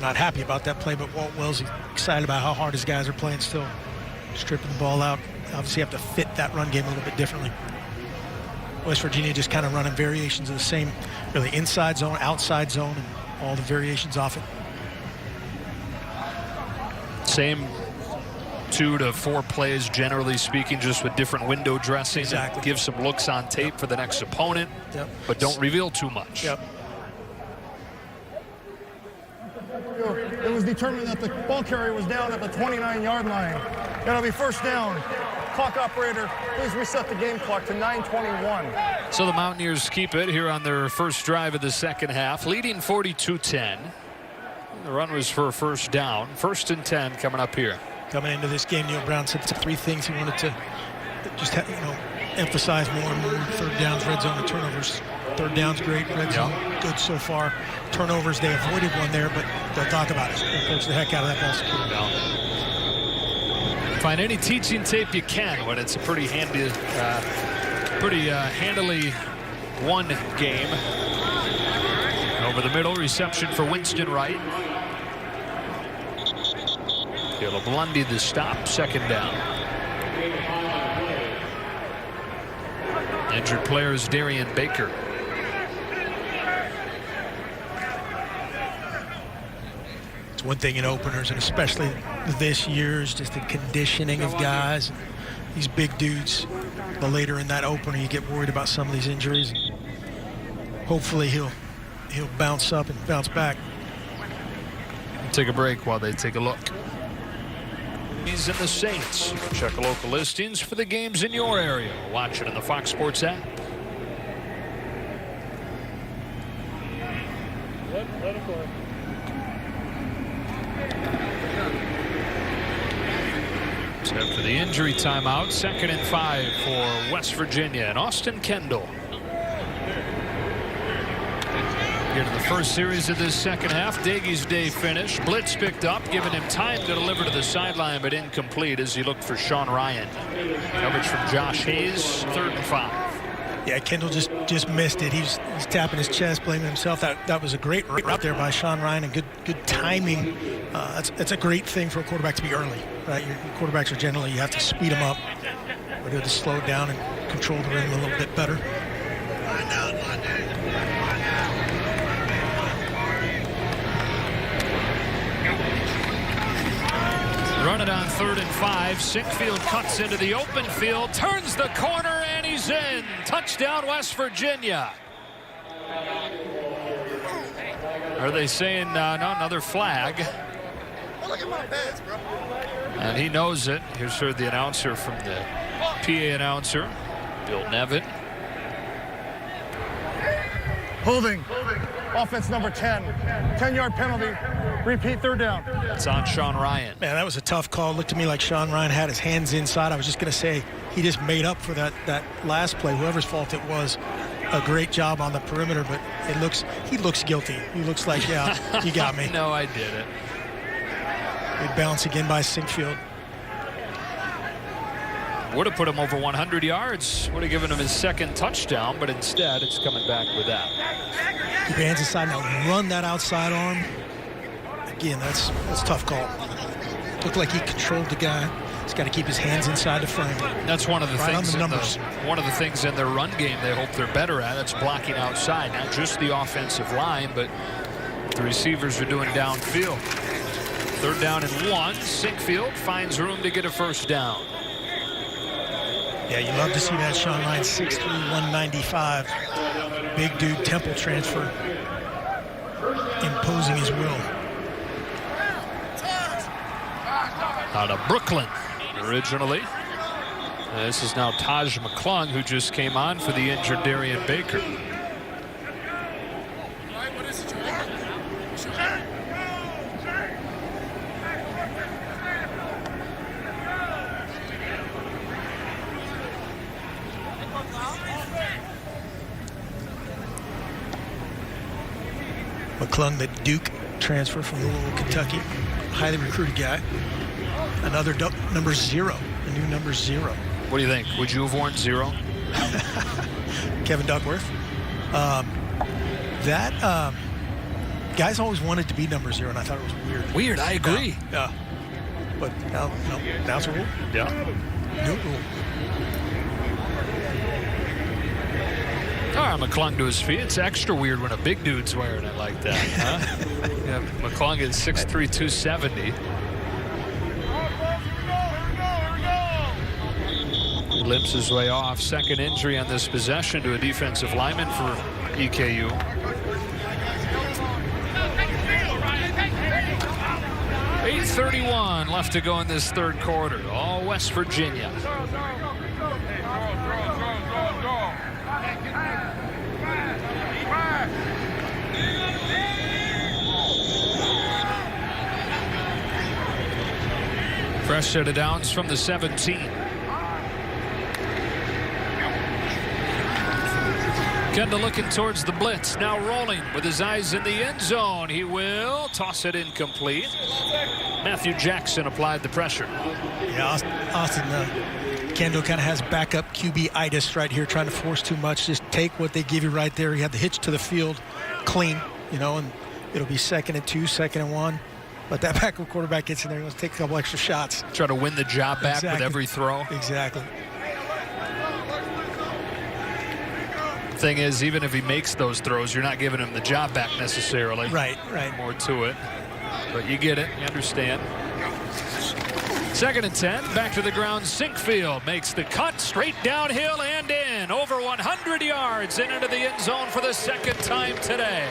not happy about that play, but Walt Wells is excited about how hard his guys are playing still. Stripping the ball out. Obviously have to fit that run game a little bit differently. West Virginia just kind of running variations of the same, really inside zone, outside zone, and all the variations off it. Same 2 to 4 plays, generally speaking, just with different window dressing. Exactly. Give some looks on tape for the next opponent, but don't reveal too much. It was determined that the ball carrier was down at the 29-yard line. It'll be first down. Clock operator, please reset the game clock to 9:21. So the Mountaineers keep it here on their first drive of the second half, leading 42-10. The run was for a first down. 1st and 10 coming up here. Coming into this game, Neil Brown said 3 things he wanted to just emphasize more and more. 3rd downs, red zone, and turnovers. 3rd down's great, red zone good so far. Turnovers, they avoided one there, but they'll talk about it. They'll coach the heck out of that ball security. Find any teaching tape you can when it's a pretty handily won game. Over the middle, reception for Winston Wright. Caleb Lundy the stop, 2nd down. Injured player is Darian Baker. It's one thing in openers, and especially this year's, just the conditioning of guys. These big dudes, the later in that opener, you get worried about some of these injuries. Hopefully he'll bounce up and bounce back. Take a break while they take a look. He's in the Saints. Check local listings for the games in your area. Watch it in the Fox Sports app. After the injury timeout, 2nd and 5 for West Virginia and Austin Kendall. Here to the first series of this second half. Daigie's day finish. Blitz picked up, giving him time to deliver to the sideline, but incomplete as he looked for Sean Ryan. Coverage from Josh Hayes, 3rd and 5. Yeah, Kendall just missed it. He's tapping his chest, blaming himself. That was a great route there by Sean Ryan, and good timing. That's a great thing for a quarterback to be early, right? Your quarterbacks are generally, you have to speed them up, but you have to slow it down and control the rim a little bit better. Run it on 3rd and 5. Sinkfield cuts into the open field, turns the corner, and he's in. Touchdown, West Virginia. Are they saying no, another flag? Look at my pads, bro. And he knows it. Here's the announcer from the PA announcer, Bill Nevin. Holding. Offense number 10. 10-yard penalty. Repeat, 3rd down. It's on Sean Ryan. Man, that was a tough call. Looked to me like Sean Ryan had his hands inside. I was just going to say he just made up for that last play, whoever's fault it was. A great job on the perimeter, but he looks guilty. He looks like, yeah, you got me. No, I did it. Good bounce again by Sinkfield. Would have put him over 100 yards. Would have given him his 2nd touchdown, but instead it's coming back with that. Keep your hands inside now. Run that outside arm. Again, that's a tough call. Looked like he controlled the guy. He's got to keep his hands inside the frame. That's one of the right things. On the numbers. One of the things in their run game they hope they're better at. That's blocking outside, not just the offensive line, but the receivers are doing downfield. 3rd down and 1. Sinkfield finds room to get a first down. Yeah, you love to see that. Sean Ryan, 6'3", 195. Big dude, Temple transfer. Imposing his will. Out of Brooklyn originally. This is now Taj McClung, who just came on for the injured Darian Baker. McClung, the Duke transfer from Louisville, Kentucky. Highly recruited guy. Another number 0, a new number 0. What do you think? Would you have worn 0? Kevin Duckworth. Guys always wanted to be number 0, and I thought it was weird. Weird, I agree. Yeah. But now it's a rule. Yeah. New rule. All right, McClung to his feet. It's extra weird when a big dude's wearing it like that, huh? Yeah, McClung is 6'3", 270. He limps his way off. Second injury on this possession to a defensive lineman for EKU. .8:31 left to go in this 3rd quarter. All West Virginia. Fresh set of downs from the 17. Kendall looking towards the blitz. Now rolling with his eyes in the end zone. He will toss it incomplete. Matthew Jackson applied the pressure. Yeah, Austin Kendall kind of has backup QB-itis right here, trying to force too much. Just take what they give you right there. You have the hitch to the field clean, and it'll be 2nd and 2, 2nd and 1. But that backup quarterback gets in there and wants to take a couple extra shots. Try to win the job back with every throw. Exactly. Thing is, even if he makes those throws, you're not giving him the job back necessarily. Right. More to it. But you get it. You understand. 2nd and 10. Back to the ground. Sinkfield makes the cut straight downhill and in. Over 100 yards and into the end zone for the 2nd time today.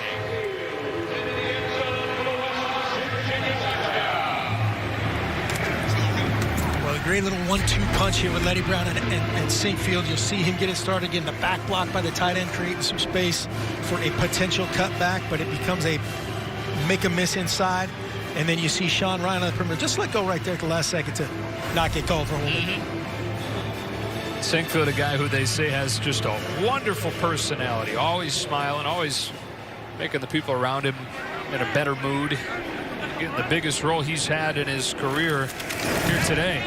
Great little 1-2 punch here with Letty Brown and Sinkfield. You'll see him get it started, getting the back block by the tight end, creating some space for a potential cutback, but it becomes a make a miss inside. And then you see Sean Ryan on the perimeter. Just let go right there at the last second to not get called for holding. Sinkfield, a guy who they say has just a wonderful personality, always smiling, always making the people around him in a better mood. Getting the biggest role he's had in his career here today.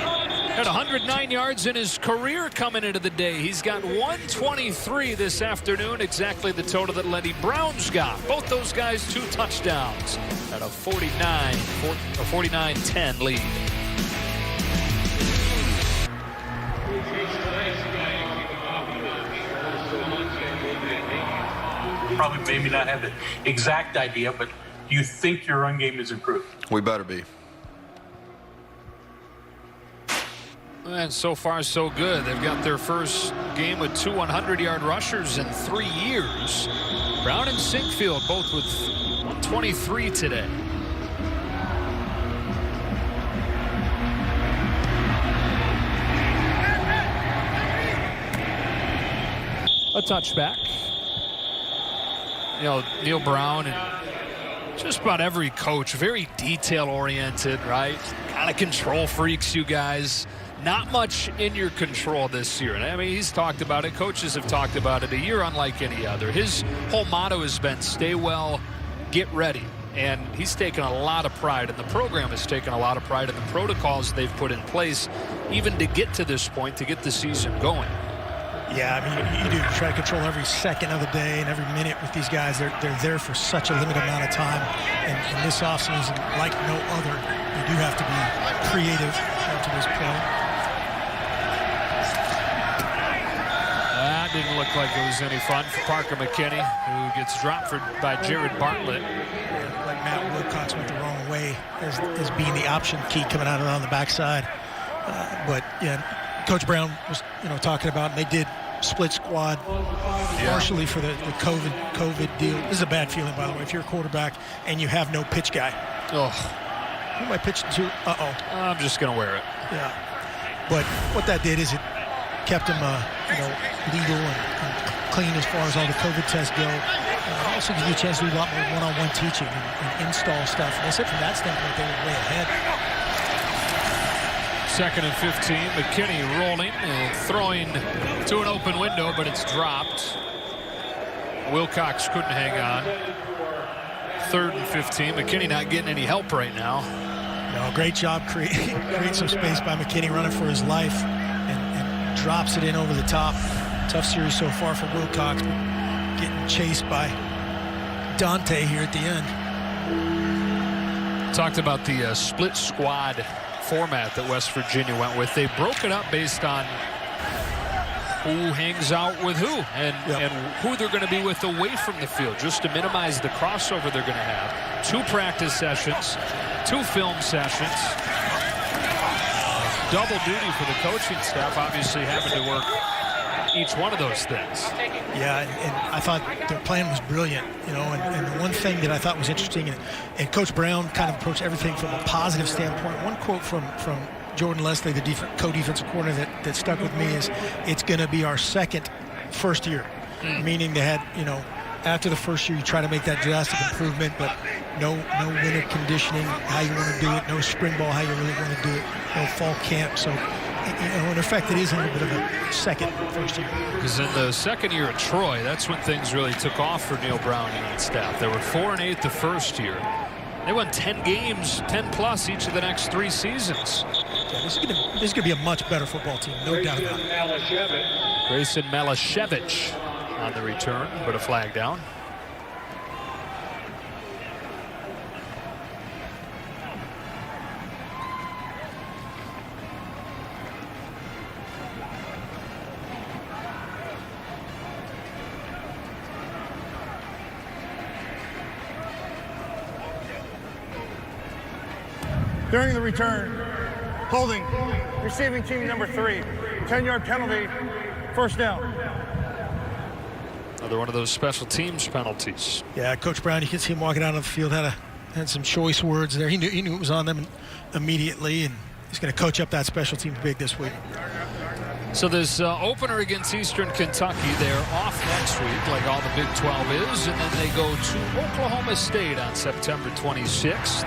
Had 109 yards in his career coming into the day. He's got 123 this afternoon, exactly the total that Letty Brown's got. Both those guys 2 touchdowns at a 49-10 lead. Probably maybe not have the exact idea, but do you think your run game is improved? We better be. And so far, so good. They've got their first game with 2 100-yard rushers in 3 years. Brown and Sinkfield both with 123 today. A touchback. Neil Brown and just about every coach, very detail-oriented, right? Kind of control freaks, you guys. Not much in your control this year. And I mean, he's talked about it. Coaches have talked about it. A year unlike any other. His whole motto has been stay well, get ready. And he's taken a lot of pride, and the program has taken a lot of pride in the protocols they've put in place, even to get to this point, to get the season going. Yeah, I mean, you do try to control every second of the day and every minute with these guys. They're there for such a limited amount of time. And in this offseason, like no other, you do have to be creative to this point. That didn't look like it was any fun for Parker McKinney, who gets dropped by Jared Bartlett. Like Matt Wilcox went the wrong way as being the option key coming out around the backside. But yeah, Coach Brown was talking about, and they did split squad partially for the COVID deal. This is a bad feeling, by the way, if you're a quarterback and you have no pitch guy. Oh, who am I pitching to? I'm just gonna wear it. Yeah, but what that did is it kept him legal and clean as far as all the COVID tests go. Also gives you a chance to do a lot more one-on-one teaching and install stuff. And they said from that standpoint they were way ahead. 2nd and 15. McKinney rolling and throwing to an open window, but it's dropped. Wilcox couldn't hang on. 3rd and 15. McKinney not getting any help right now. No, great job creating some space by McKinney, running for his life, and drops it in over the top. Tough series so far for Wilcox, getting chased by Dante here at the end. Talked about the split squad format that West Virginia went with. They broke it up based on who hangs out with who and who they're going to be with away from the field, just to minimize the crossover they're going to have. 2 practice sessions, 2 film sessions. Double duty for the coaching staff, obviously having to work each one of those things. Yeah, and I thought their plan was brilliant, and the one thing that I thought was interesting, and Coach Brown kind of approached everything from a positive standpoint. One quote from Jordan Leslie, the co-defensive coordinator, that stuck with me is, it's going to be our second first year, meaning they had, after the first year you try to make that drastic improvement, but no winter conditioning, how you want to do it, no spring ball, how you really want to do it, no fall camp. So, in effect, it is a little bit of a second first year. Because in the second year at Troy, that's when things really took off for Neil Brown and his staff. They were 4-8 the first year. They won 10 games, 10+ each of the next 3 seasons. Yeah, this is going to be a much better football team, no doubt about it. Grayson Malashevich on the return, but a flag down. During the return, holding, receiving team number 3, 10-yard penalty, first down. Another one of those special teams penalties. Yeah, Coach Brown, you can see him walking out of the field, had some choice words there. He knew it was on them immediately, and he's going to coach up that special teams big this week. So this opener against Eastern Kentucky, they're off next week, like all the Big 12 is, and then they go to Oklahoma State on September 26th.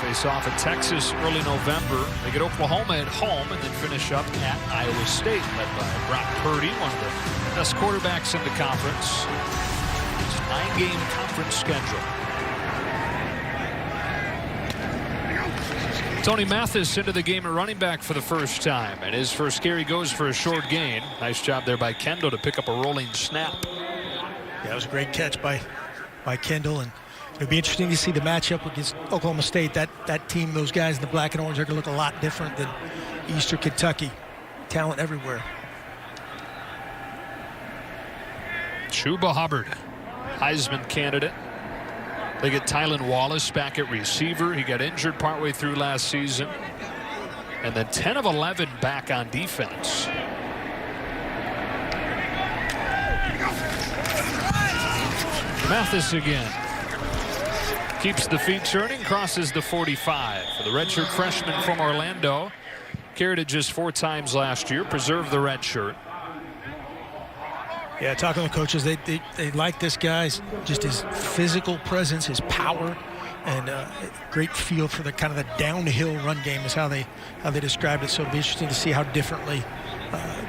Face off at Texas early November. They get Oklahoma at home and then finish up at Iowa State, led by Brock Purdy, one of the best quarterbacks in the conference. It's a 9-game conference schedule. Tony Mathis into the game at running back for the first time, and his first carry goes for a short gain. Nice job there by Kendall to pick up a rolling snap. Yeah, it was a great catch by Kendall, and it'll be interesting to see the matchup against Oklahoma State. That team, those guys in the black and orange, are going to look a lot different than Eastern Kentucky. Talent everywhere. Chuba Hubbard, Heisman candidate. They get Tylan Wallace back at receiver. He got injured partway through last season. And then 10 of 11 back on defense. Mathis again. Keeps the feet turning, crosses the 45 for the redshirt freshman from Orlando. Carried it just 4 times last year, preserved the red shirt. Yeah, talking to the coaches, they like this guy's just his physical presence, his power, and great feel for the kind of the downhill run game is how they described it. So it'll be interesting to see how differently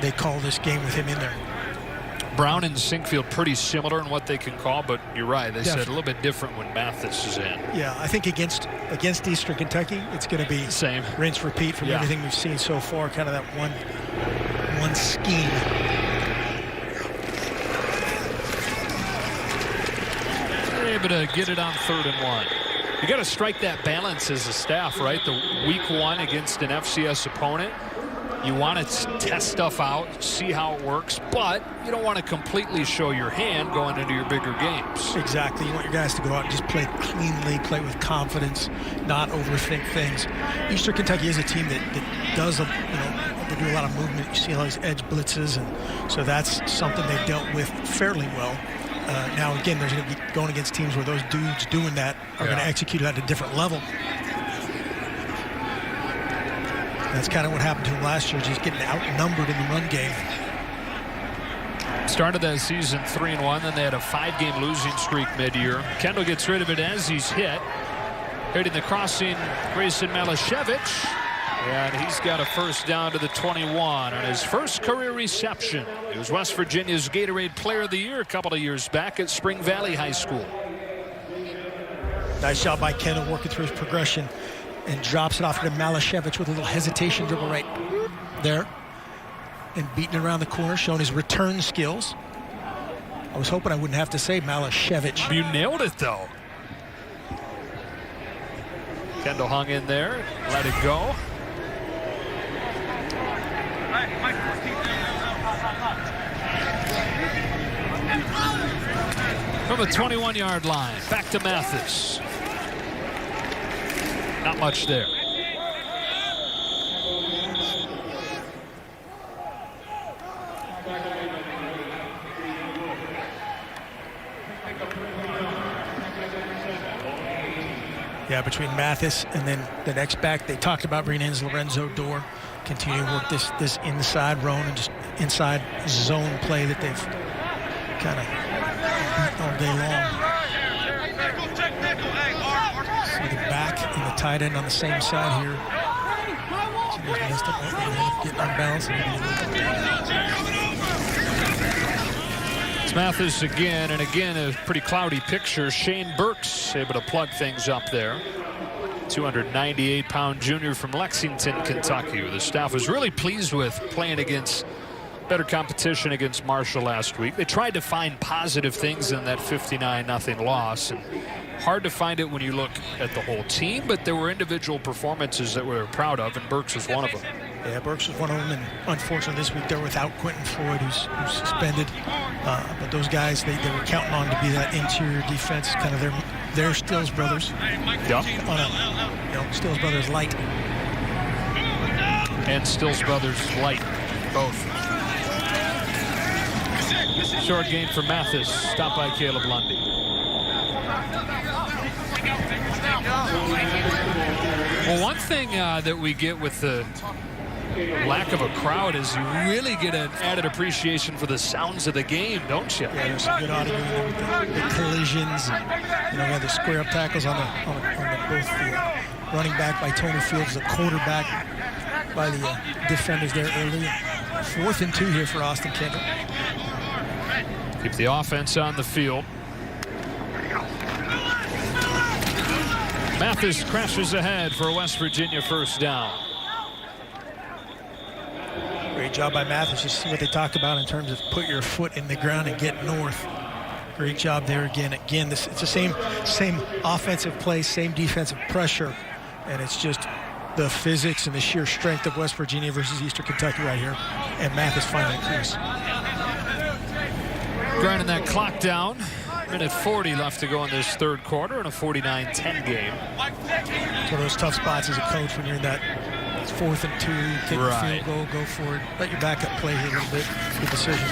they call this game with him in there. Brown and Sinkfield pretty similar in what they can call, but you're right. They said a little bit different when Mathis is in. Yeah, I think against Eastern Kentucky, it's going to be same rinse repeat from everything we've seen so far. Kind of that one scheme. They're able to get it on 3rd and 1. You got to strike that balance as a staff, right? The week 1 against an FCS opponent. You want to test stuff out, see how it works, but you don't want to completely show your hand going into your bigger games. Exactly. You want your guys to go out and just play cleanly, play with confidence, not overthink things. Eastern Kentucky is a team that does, they do a lot of movement. You see all these edge blitzes, and so that's something they've dealt with fairly well. Now, again, there's going to be going against teams where those dudes doing that are going to execute it at a different level. That's kind of what happened to him last year, just getting outnumbered in the run game. Started that season 3-1, then they had a 5-game losing streak mid-year. Kendall gets rid of it as he's hit. Hitting the crossing, Grayson Malashevich. And he's got a first down to the 21 on his first career reception. He was West Virginia's Gatorade Player of the Year a couple of years back at Spring Valley High School. Nice job by Kendall working through his progression. And drops it off to Malashevich with a little hesitation dribble right there. And beating it around the corner, showing his return skills. I was hoping I wouldn't have to say Malashevich. You nailed it, though. Kendall hung in there, let it go. From the 21-yard line, back to Mathis. Not much there. Yeah, between Mathis and then the next back, they talked about bringing in Lorenzo Dorr, continue to work this inside run and just inside zone play that they've kind of beat all day long. See the back and the tight end on the same side here. So they messed up, getting unbalanced. It's Mathis again, and again a pretty cloudy picture. Shane Burks able to plug things up there. 298-pound junior from Lexington, Kentucky, who the staff was really pleased with playing against better competition against Marshall last week. They tried to find positive things in that 59-0 loss, and hard to find it when you look at the whole team, but there were individual performances that we were proud of, and Burks was one of them. Yeah, Burks was one of them, and unfortunately this week they're without Quentin Floyd, who's suspended. But those guys, they were counting on to be that interior defense, kind of their Stills brothers. Yeah. On a, Stills brothers light. And Stills brothers light, both. Short gain for Mathis, stopped by Caleb Lundy. Well, one thing that we get with the lack of a crowd is you really get an added appreciation for the sounds of the game, don't you? Yeah, there's some good audio with the collisions. And, we had the square up tackles on both the running back by Tony Fields, the quarterback by the defenders there early. 4th and 2 here for Austin Kendall. Keep the offense on the field. Mathis crashes ahead for a West Virginia first down. Great job by Mathis. Just see what they talked about in terms of put your foot in the ground and get north. Great job there again. Again, it's the same offensive play, same defensive pressure, and it's just the physics and the sheer strength of West Virginia versus Eastern Kentucky right here. And Mathis finally crease. Grinding that clock down. Minute 40 left to go in this third quarter in a 49-10 game. So those tough spots as a coach when you're in that 4th and 2, take the field goal, go for it. Let your backup play here a little bit. Good decision.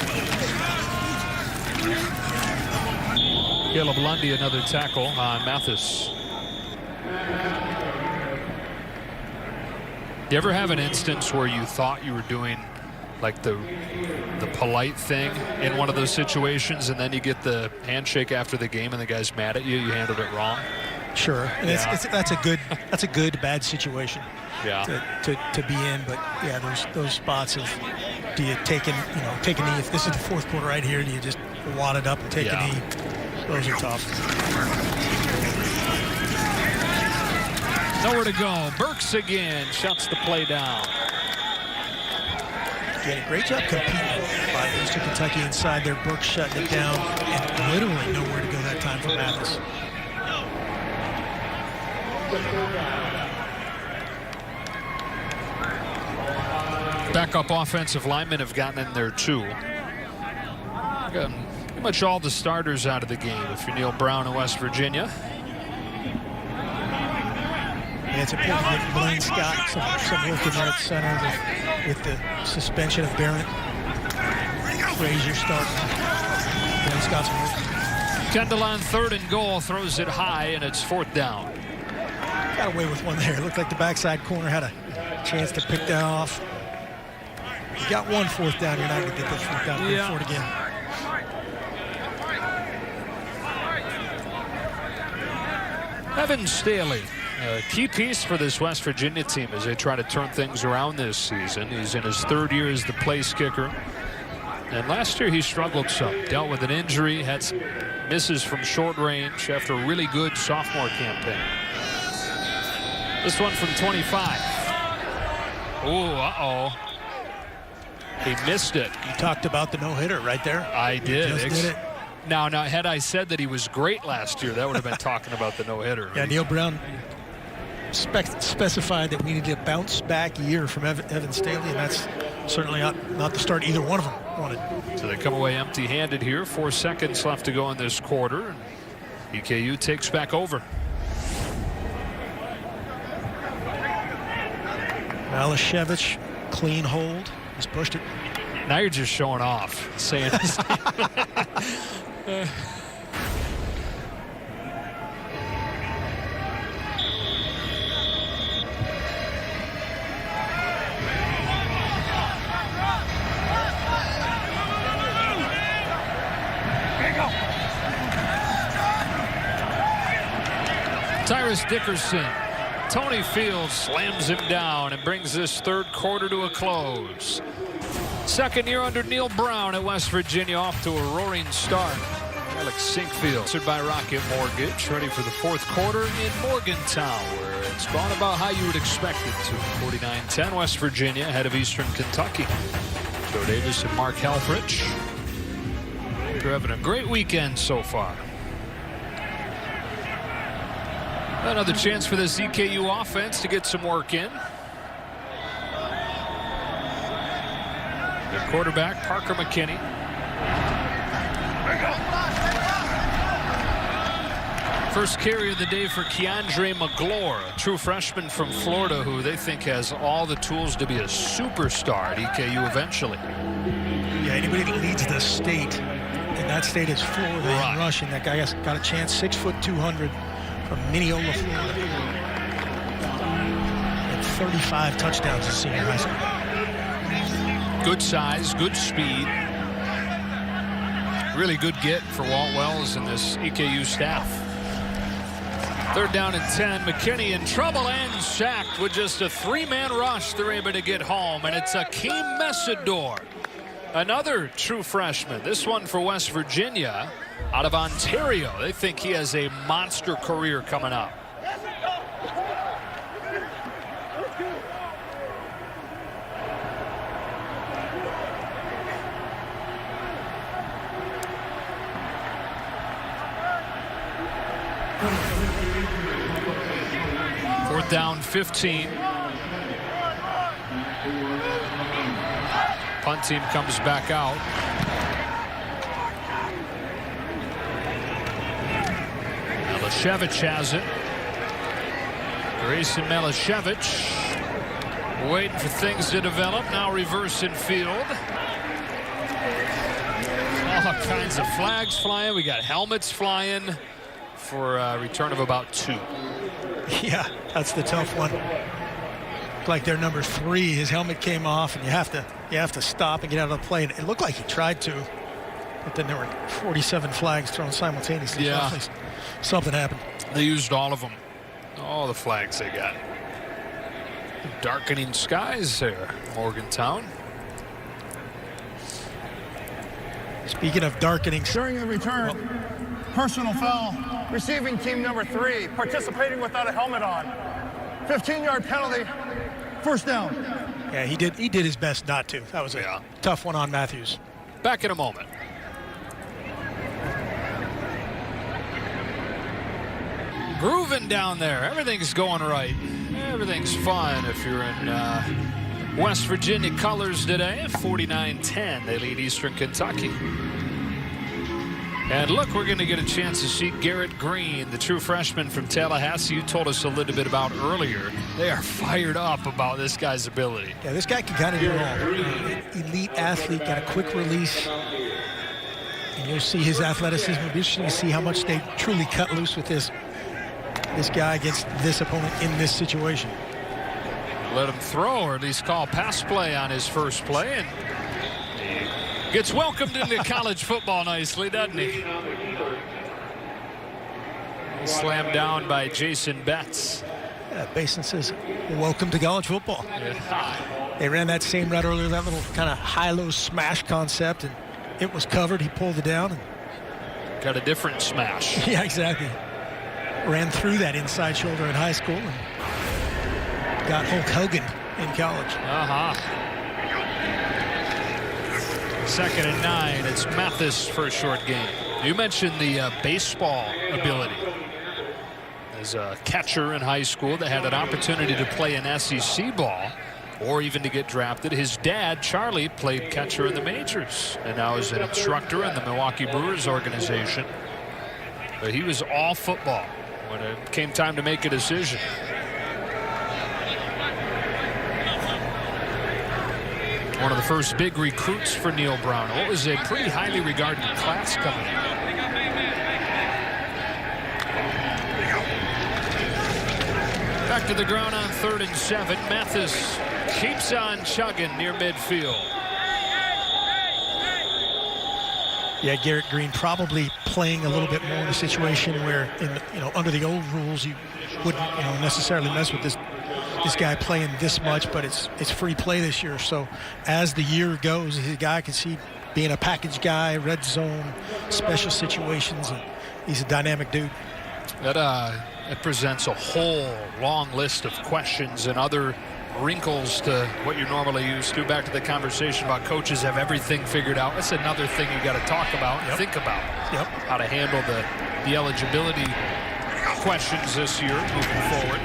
Caleb Lundy, another tackle on Mathis. You ever have an instance where you thought you were doing like the polite thing in one of those situations, and then you get the handshake after the game and the guy's mad at you, you handled it wrong? Sure, and that's a good bad situation to be in. But yeah, those spots of do you take a knee? If this is the 4th quarter right here, do you just wad it up and take a knee? Those are tough. Nowhere to go. Burks again shuts the play down. Again, a great job competing by Eastern Kentucky inside there. Burks shutting it down, and literally nowhere to go that time for Mathis. Backup offensive linemen have gotten in there too. Gotten pretty much all the starters out of the game if you're Neil Brown in West Virginia. Yeah, it's important to get Blaine Scott some work in there at center with the suspension of Barrett. Frazier starting. Blaine Scott's work. Kendall on 3rd and goal, throws it high, and it's 4th down. Got away with one there. It looked like the backside corner had a chance to pick that off. You got 1 4th down. You're not going to get this 4th down for it again. Evan Staley, a key piece for this West Virginia team as they try to turn things around this season. He's in his 3rd year as the place kicker. And last year he struggled some. Dealt with an injury, had some misses from short range after a really good sophomore campaign. This one from 25. Oh, uh-oh. He missed it. You talked about the no-hitter right there. I did. Just did it. Now, had I said that he was great last year, that would have been talking about the no-hitter. Yeah, Neil Brown specified that we need a bounce-back year from Evan Staley, and that's certainly not the start either one of them wanted. So they come away empty-handed here. 4 seconds left to go in this quarter. EKU takes back over. Malashevich, clean hold. He's pushed it. Now you're just showing off, saying his name. Tyrus Dickerson. Tony Fields slams him down and brings this 3rd quarter to a close. 2nd year under Neil Brown at West Virginia, off to a roaring start. Alex Sinkfield, answered by Rocket Mortgage, ready for the 4th quarter in Morgantown, where it's gone about how you would expect it to. 49-10 West Virginia ahead of Eastern Kentucky. Joe Davis and Mark Helfrich. They're having a great weekend so far. Another chance for this EKU offense to get some work in. The quarterback, Parker McKinney. First carry of the day for Keandre McGlure, a true freshman from Florida who they think has all the tools to be a superstar at EKU eventually. Yeah, anybody that leads the state, and that state is Florida in rushing. That guy got a chance, 6 foot 200 from Mineola, Florida. And 35 touchdowns in senior high school. Good size, good speed. Really good get for Walt Wells and this EKU staff. 3rd down and 10. McKinney in trouble and sacked with just a 3-man rush. They're able to get home, and it's Akeem Messidor, another true freshman. This one for West Virginia out of Ontario. They think he has a monster career coming up. Fourth down, 15. Punt team comes back out. Malashevich has it. Grayson Malashevich waiting for things to develop. Now reversing field. All kinds of flags flying. We got helmets flying for a return of about 2. Yeah, that's the tough one. Like their number 3, his helmet came off, and you have to stop and get out of the play. And it looked like he tried to, but then there were 47 flags thrown simultaneously. Yeah, something happened. They used all of them, all the flags they got. Darkening skies there, Morgantown. Speaking of darkening, During the return, personal foul, receiving team number 3, participating without a helmet on. 15-yard penalty, 1st down. Yeah, he did his best not to. That was a tough one on Matthews. Back in a moment. Grooving down there. Everything's going right. Everything's fun if you're in West Virginia colors today, 49-10. They lead Eastern Kentucky. And look, we're going to get a chance to see Garrett Green, the true freshman from Tallahassee, you told us a little bit about earlier. They are fired up about this guy's ability. Yeah, this guy can kind of do it all. Elite athlete, got a quick release. And you'll see his athleticism. It'll be interesting to see how much they truly cut loose with this guy against this opponent in this situation. Let him throw, or at least call pass play on his first play, and gets welcomed into college football nicely, doesn't he? Slammed down by Jason Betts. Yeah, Basin says, welcome to college football. Yeah. They ran that same route earlier, that little kind of high-low smash concept, and it was covered. He pulled it down. And got a different smash. Yeah, exactly. Ran through that inside shoulder in high school and got Hulk Hogan in college. Second and 9. It's Mathis for a short game. You mentioned the baseball ability. As a catcher in high school that had an opportunity to play an SEC ball or even to get drafted. His dad, Charlie, played catcher in the majors and now is an instructor in the Milwaukee Brewers organization. But he was all football when it came time to make a decision. One of the first big recruits for Neil Brown. What was a pretty highly regarded class coming in. Back to the ground on 3rd and 7. Mathis keeps on chugging near midfield. Yeah, Garrett Green probably playing a little bit more in a situation where, under the old rules, you wouldn't, necessarily mess with this guy playing this much, but it's free play this year. So as the year goes, he's a guy I can see being a package guy, red zone, special situations, and he's a dynamic dude. It presents a whole long list of questions and other wrinkles to what you're normally used to. Back to the conversation about coaches have everything figured out. That's another thing you got to talk about and think about. Yep. How to handle the eligibility questions this year moving forward.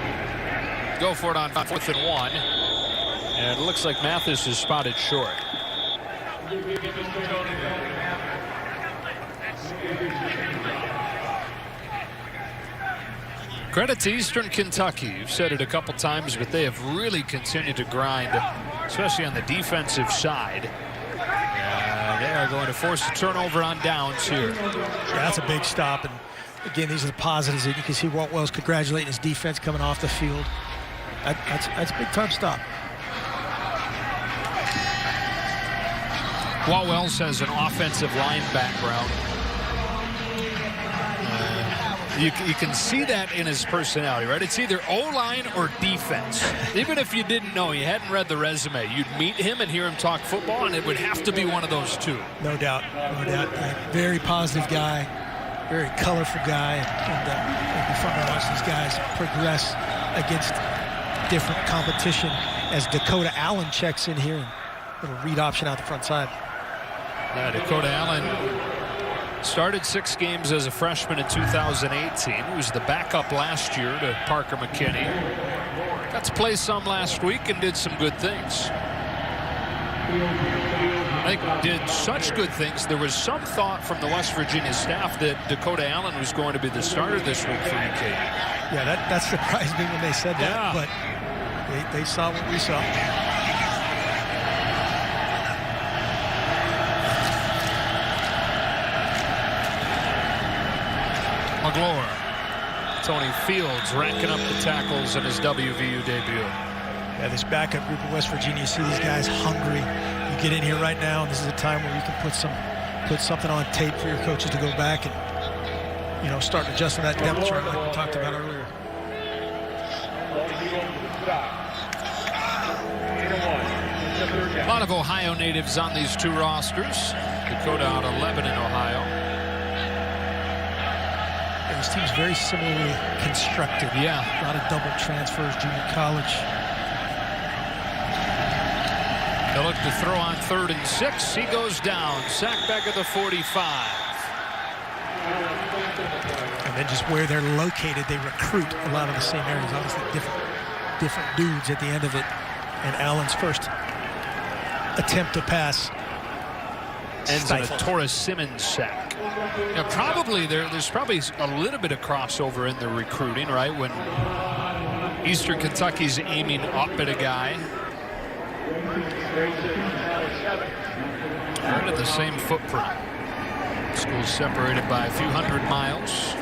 Go for it on 4th and 1. And it looks like Mathis is spotted short. Credit to Eastern Kentucky. You've said it a couple times, but they have really continued to grind, especially on the defensive side. And they are going to force a turnover on downs here. Yeah, that's a big stop. And again, these are the positives that you can see. Walt Wells congratulating his defense coming off the field. That's a big time stop. Walt Wells has an offensive line background. You can see that in his personality, right? It's either O-line or defense. Even if you didn't know, you hadn't read the resume, you'd meet him and hear him talk football, and it would have to be one of those two. No doubt, no doubt. Very positive guy, very colorful guy, and it'll be fun to watch these guys progress against different competition as Dakota Allen checks in here. Little read option out the front side. Yeah, Dakota Allen started 6 games as a freshman in 2018. He was the backup last year to Parker McKinney. Got to play some last week and did some good things. I think did such good things. There was some thought from the West Virginia staff that Dakota Allen was going to be the starter this week for UK. Yeah, that surprised me when they said that, but they saw what we saw. McGlure. Tony Fields racking up the tackles in his WVU debut. Yeah, this backup group of West Virginia, you see these guys hungry. You get in here right now, and this is a time where you can put something on tape for your coaches to go back and, start adjusting that depth chart like we talked about earlier. A lot of Ohio natives on these two rosters. Dakota out 11 in Ohio. This team's very similarly constructed. Yeah. A lot of double transfers, junior college. They'll look to throw on 3rd and 6. He goes down. Sack back at the 45. And then just where they're located, they recruit a lot of the same areas. Obviously different dudes at the end of it. And Allen's first attempt to pass ends in a Torres Simmons sack. Now, probably there's probably a little bit of crossover in the recruiting, right? When Eastern Kentucky's aiming up at a guy. Right at the same footprint. School's separated by a few hundred miles.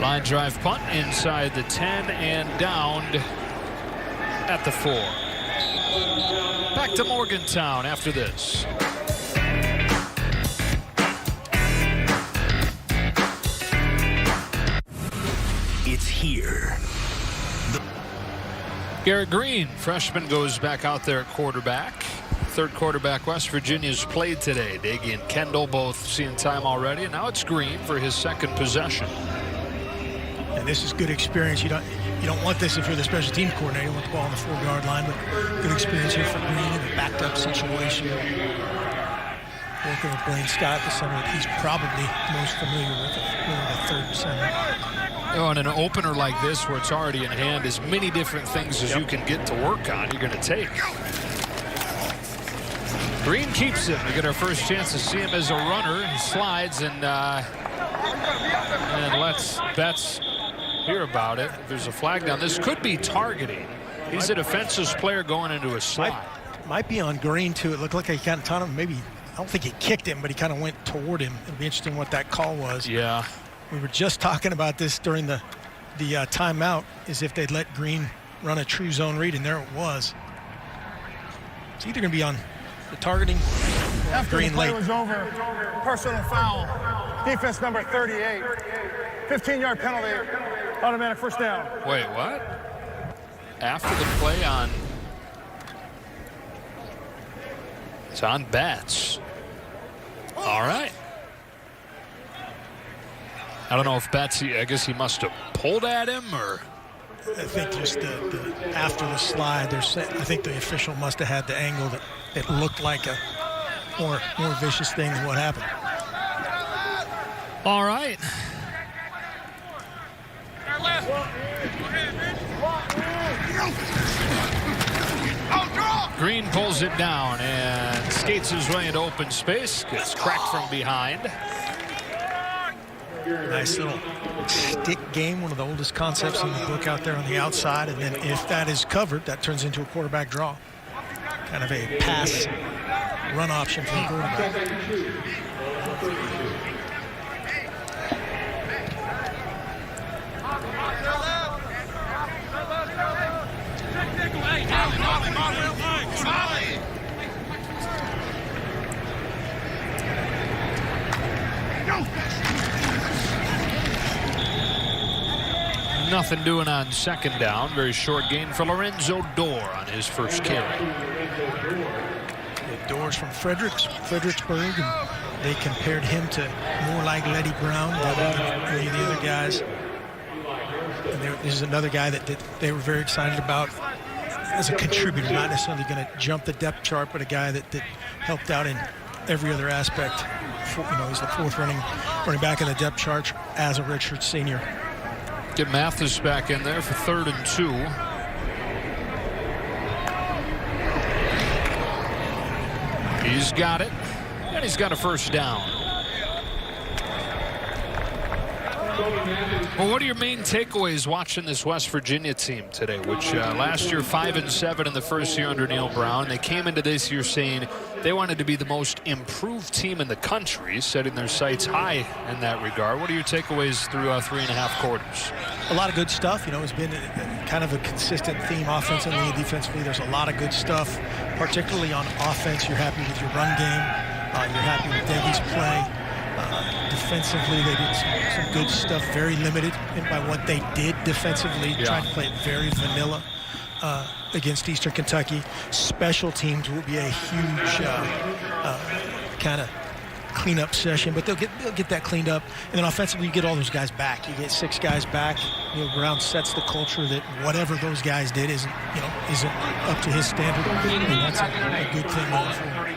Line drive punt inside the 10 and downed at the 4. Back to Morgantown after this. It's here. Garrett Green, freshman, goes back out there at quarterback. Third quarterback West Virginia's played today. Daggy and Kendall both seeing time already, and now it's Green for his second possession. And this is good experience. You don't want this if you're the special teams coordinator. You want the ball on the 4-yard line, but good experience here for Green in a backed up situation. Working with Blaine Scott, the center that he's probably most familiar with, the third center. Oh, and an opener like this where it's already in hand, as many different things as you can get to work on, you're going to take. Green keeps him. We get our first chance to see him as a runner. He slides and lets Betts hear about it. There's a flag down. This could be targeting. He's a defensive player going into a slide. Might be on Green, too. It looked like he kind of taught him. Maybe, I don't think he kicked him, but he kind of went toward him. It'll be interesting what that call was. Yeah. We were just talking about this during the timeout, as if they'd let Green run a true zone read, and there it was. It's either going to be on the targeting or After Green the play late. was over, personal foul, defense number 38, 15-yard penalty, automatic first down. Wait, what? After the play on... It's on Betts. All right. I don't know if Betts, I guess he must have pulled at him, or... I think just after the slide, I think the official must have had the angle that it looked like a more vicious thing than what happened. All right. Green pulls it down and skates his way into open space. Gets cracked from behind. Nice little stick game, one of the oldest concepts in the book out there on the outside. And then if that is covered, that turns into a quarterback draw. Kind of a pass run option for the quarterback. Nothing doing on second down. Very short gain for Lorenzo Dorr on his first carry. Dorr's from Fredericksburg, and they compared him to more like Letty Brown than any of the other guys. And this is another guy that they were very excited about as a contributor, not necessarily going to jump the depth chart, but a guy that helped out in every other aspect. He's the fourth running back in the depth chart as a redshirt senior. Get Mathis back in there for 3rd and 2. He's got it, and he's got a first down. Well, what are your main takeaways watching this West Virginia team today, which last year 5-7 in the first year under Neil Brown? They came into this year saying they wanted to be the most improved team in the country, setting their sights high in that regard. What are your takeaways through 3.5 quarters? A lot of good stuff. It's been kind of a consistent theme offensively and defensively. There's a lot of good stuff, particularly on offense. You're happy with your run game. You're happy with Davies' play. Defensively, they did some good stuff, very limited by what they did defensively, trying to play it very vanilla against Eastern Kentucky. Special teams will be a huge kind of cleanup session, but they'll get that cleaned up. And then offensively, you get all those guys back. You get 6 guys back. Neil Brown sets the culture that whatever those guys did isn't up to his standard. And that's a good thing going forward.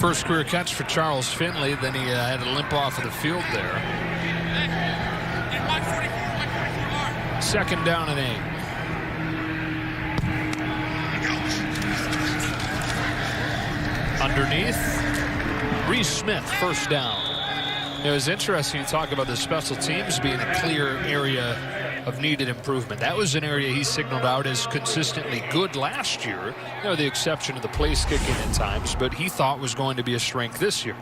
First career catch for Charles Finley, then he had to limp off of the field there. 2nd down and 8. Underneath, Reese Smith, 1st down. It was interesting to talk about the special teams being a clear area of needed improvement. That was an area he signaled out as consistently good last year, the exception of the place kicking at times, but he thought was going to be a strength this year.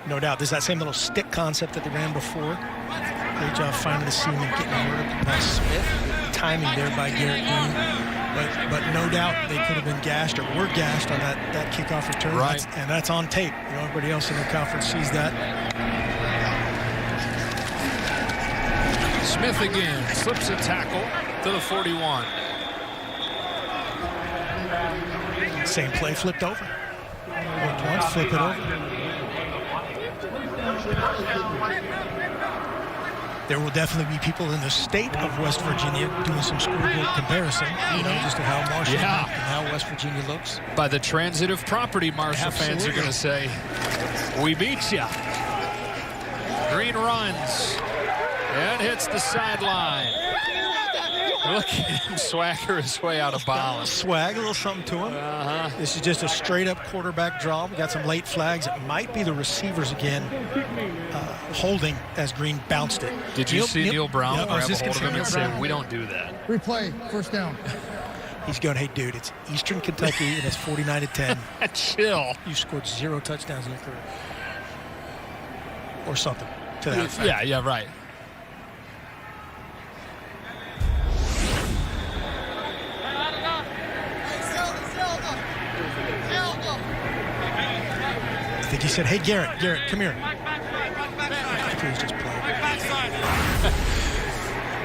No doubt. There's that same little stick concept that they ran before. Great job finding the seam and getting vertical by Smith. Timing there by Garrett Green. But no doubt they could have been gashed or were gashed on that kickoff return. Right. And that's on tape. Everybody else in the conference sees that. Smith again slips a tackle to the 41. Same play flipped over. Worked once, flip it over. There will definitely be people in the state of West Virginia doing some scoreboard comparison, just to how Marshall and how West Virginia looks. By the transitive property, Marshall fans are going to say, we beat ya. Green runs and hits the sideline. Look at him swagger his way out of bounds. Swag, a little something to him. This is just a straight-up quarterback draw. We got some late flags. It might be the receivers again holding as Green bounced it. Did you see Neil Brown grab a hold of him and say, we don't do that? Replay, 1st down. He's going, hey, dude, it's Eastern Kentucky, and it's 49-10. Chill. You scored 0 touchdowns in your career. Or something to that effect. Yeah, right. I think he said, hey, Garrett, come here. He was just playing.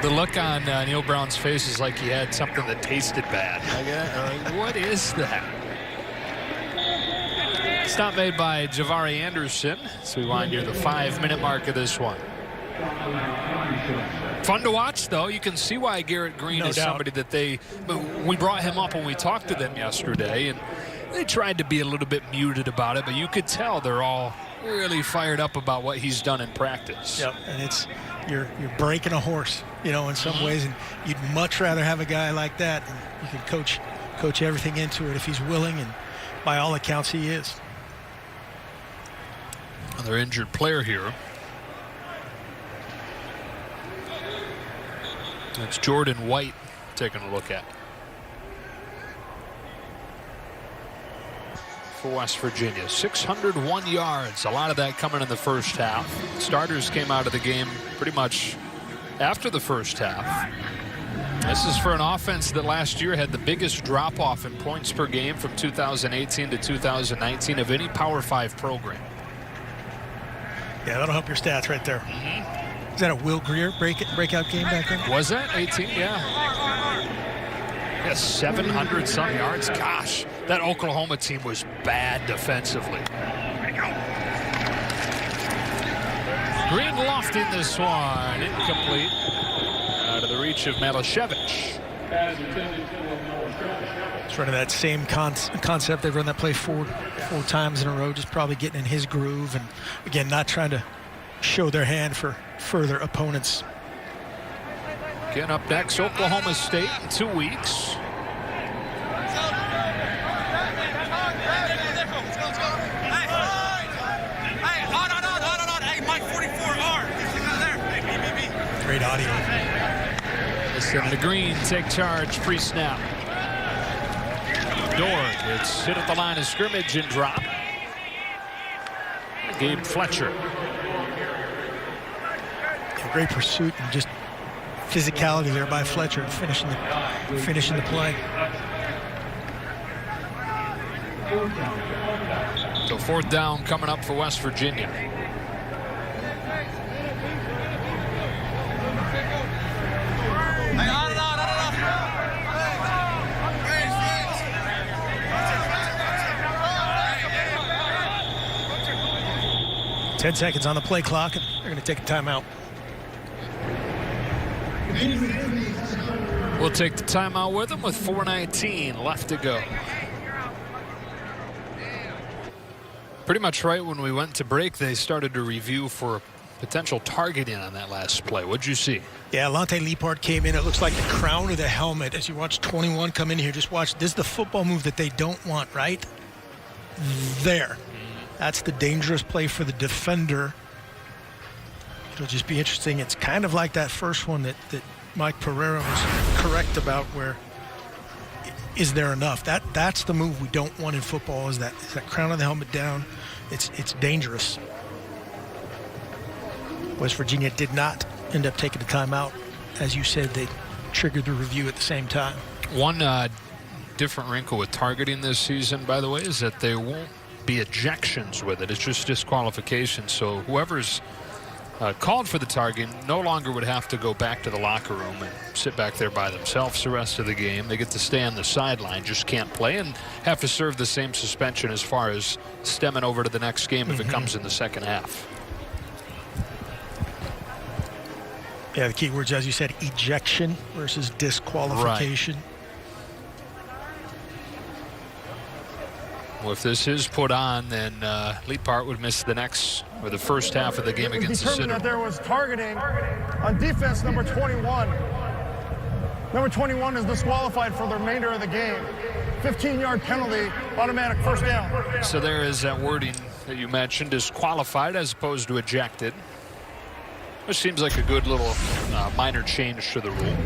The look on Neil Brown's face is like he had something that tasted bad. What is that? Stop made by Javari Anderson. So we wind near the 5-minute mark of this one. Fun to watch, though. You can see why Garrett Green is somebody that we brought him up when we talked to them yesterday, and they tried to be a little bit muted about it, but you could tell they're all really fired up about what he's done in practice. Yep, and it's you're breaking a horse, in some ways, and you'd much rather have a guy like that, and you can coach everything into it if he's willing, and by all accounts he is. Another injured player here. That's Jordan White taking a look at. For West Virginia, 601 yards. A lot of that coming in the first half. Starters came out of the game pretty much after the first half. This is for an offense that last year had the biggest drop-off in points per game from 2018 to 2019 of any Power 5 program. Yeah, that'll help your stats right there. Is that a Will Greer breakout game back then? Was that 18? Yeah. 700-some yards. Gosh, that Oklahoma team was bad defensively. Green lofting this one. Incomplete. Out of the reach of Malashevich. It's running that same concept. They've run that play four times in a row, just probably getting in his groove. And, again, not trying to show their hand for further opponents. Again, up next, Oklahoma State in 2 weeks. Great audio. Listen to Green take charge pre-snap. Dorn gets hit at the line of scrimmage and drop. Gabe Fletcher. Great pursuit and just physicality there by Fletcher finishing the play. So 4th down coming up for West Virginia. Ten seconds on the play clock, and they're going to take a timeout. We'll take the timeout with them with 4:19 left to go. Pretty much right when we went to break, they started to review for potential targeting on that last play. What'd you see? Yeah, Lante Leapart came in. It looks like the crown of the helmet as you watch 21 come in here. Just watch. This is the football move that they don't want, right? There. That's the dangerous play for the defender. It'll just be interesting. It's kind of like that first one that Mike Pereira was correct about, where is there enough? That's the move we don't want in football, is that crown of the helmet down. It's dangerous. West Virginia did not end up taking a timeout. As you said, they triggered the review at the same time. One different wrinkle with targeting this season, by the way, is that there won't be ejections with it. It's just disqualification. So whoever's called for the targeting no longer would have to go back to the locker room and sit back there by themselves the rest of the game. They get to stay on the sideline, just can't play, and have to serve the same suspension as far as stemming over to the next game if it comes in the second half. Yeah, the key words, as you said, ejection versus disqualification. Right. Well, if this is put on, then Leapart would miss the first half of the game against the Determined Citadel. that there was targeting on defense number 21. Number 21 is disqualified for the remainder of the game. 15-yard penalty, automatic first down. So there is that wording that you mentioned, disqualified as opposed to ejected. Which seems like a good little minor change to the rule.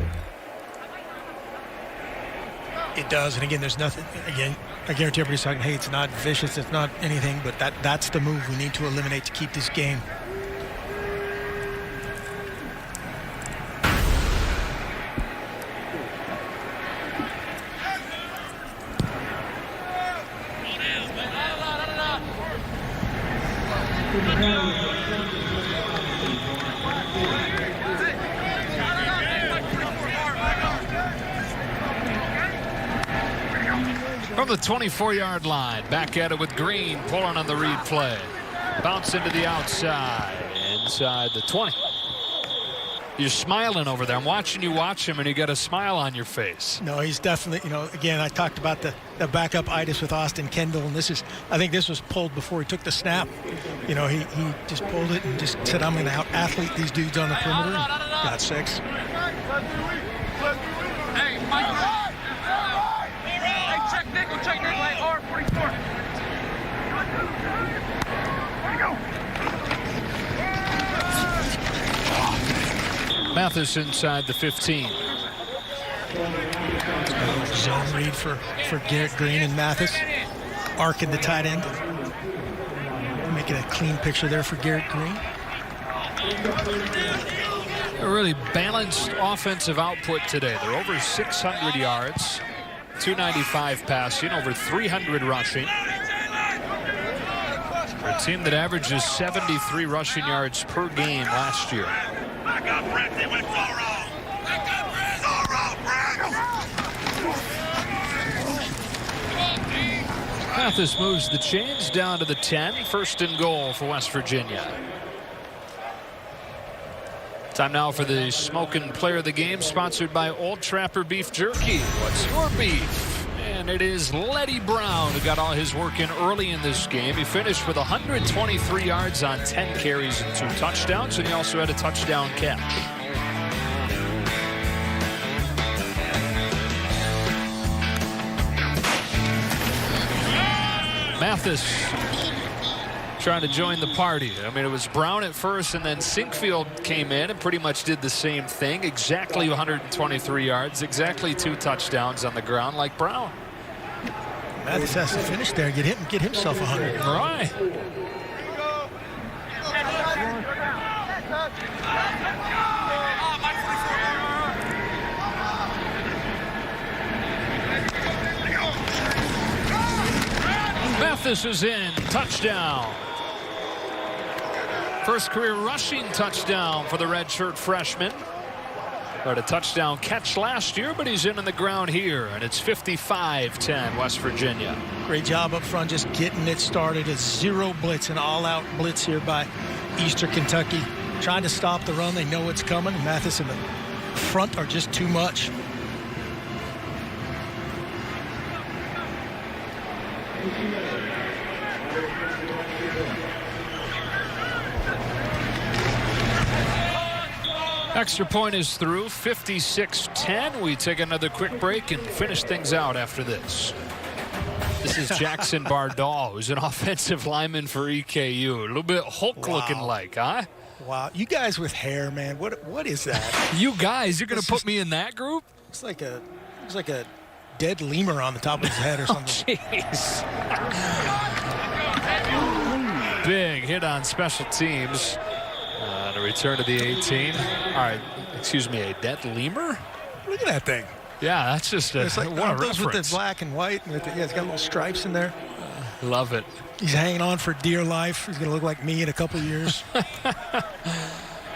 It does, and again, there's nothing. Again, I guarantee everybody's talking, hey, it's not vicious, it's not anything, but that's the move we need to eliminate to keep this game. From the 24-yard line, back at it with Green, pulling on the read play. Bounce into the outside, inside the 20. You're smiling over there. I'm watching you watch him, and you got a smile on your face. No, he's definitely, again, I talked about the backup itis with Austin Kendall, and I think this was pulled before he took the snap. He just pulled it and just said, I'm going to out-athlete these dudes on the perimeter. Got 6. Hey, Mike. Check nickel, like R44. Mathis inside the 15. Zone read for Garrett Green and Mathis. Arcing the tight end. Making a clean picture there for Garrett Green. A really balanced offensive output today. They're over 600 yards. 295 passing, over 300 rushing. For a team that averages 73 rushing yards per game last year. Mathis moves the chains down to the 10. 1st and goal for West Virginia. Time now for the Smokin' Player of the Game, sponsored by Old Trapper Beef Jerky. What's your beef? And it is Letty Brown who got all his work in early in this game. He finished with 123 yards on 10 carries and 2 touchdowns, and he also had a touchdown catch. Mathis trying to join the party. I mean, it was Brown at first, and then Sinkfield came in and pretty much did the same thing. Exactly 123 yards, exactly 2 touchdowns on the ground like Brown. Mathis has to finish there, get himself 100. Right. Mathis is in. Touchdown. First career rushing touchdown for the redshirt freshman. Had a touchdown catch last year, but he's in on the ground here, and it's 55-10 West Virginia. Great job up front, just getting it started. A 0 blitz, an all-out blitz here by Eastern Kentucky. Trying to stop the run. They know it's coming. Mathis and the front are just too much. Extra point is through, 56-10. We take another quick break and finish things out after this. This is Jackson Bardal, who's an offensive lineman for EKU. A little bit Hulk-looking like, huh? Wow, you guys with hair, man. What is that? You guys, you're going to put me in that group? It's like a dead lemur on the top of his head or something. Jeez. Big hit on special teams. To return to the 18. All right, excuse me, a dead lemur? Look at that thing. Yeah, that's just it's like what a those with reference. the black and white. And it's got little stripes in there. Love it. He's hanging on for dear life. He's going to look like me in a couple years.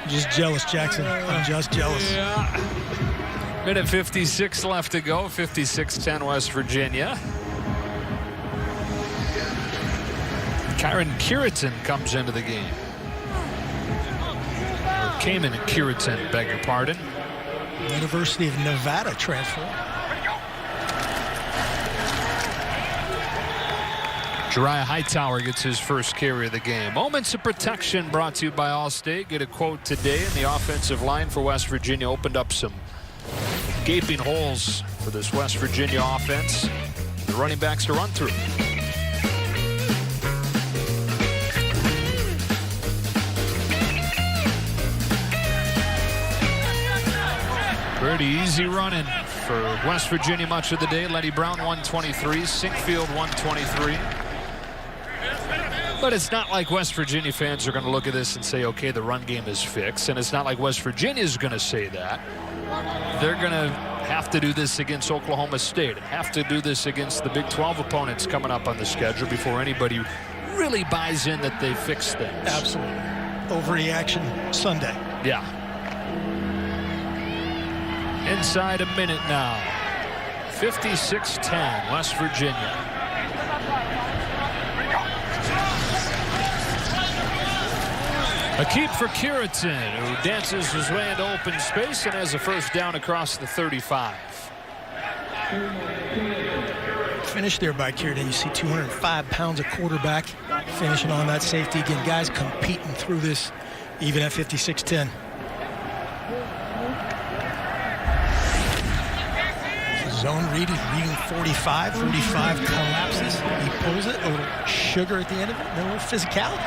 Just jealous, Jackson. I'm just jealous. Yeah. Minute 56 left to go. 56-10 West Virginia. Kyron Curitan comes into the game. Or came in at Curitan, beg your pardon. University of Nevada transfer. Jariah Hightower gets his first carry of the game. Moments of protection brought to you by Allstate. Get a quote today, and the offensive line for West Virginia opened up some gaping holes for this West Virginia offense. The running backs to run through. Pretty easy running for West Virginia much of the day. Lenny Brown 123, Sinkfield 123. But it's not like West Virginia fans are going to look at this and say, okay, the run game is fixed. And it's not like West Virginia is going to say that. They're going to have to do this against Oklahoma State and have to do this against the Big 12 opponents coming up on the schedule before anybody really buys in that they fixed things. Absolutely. Overreaction Sunday. Yeah. Inside a minute now. 56-10, West Virginia. A keep for Curitan, who dances his way into open space and has a first down across the 35. Finished there by Curitan. You see 205 pounds of quarterback finishing on that safety. Again, guys competing through this even at 56-10. Zone read, he's reading 45. 45 collapses. He pulls it. A little sugar at the end of it. And a little physicality.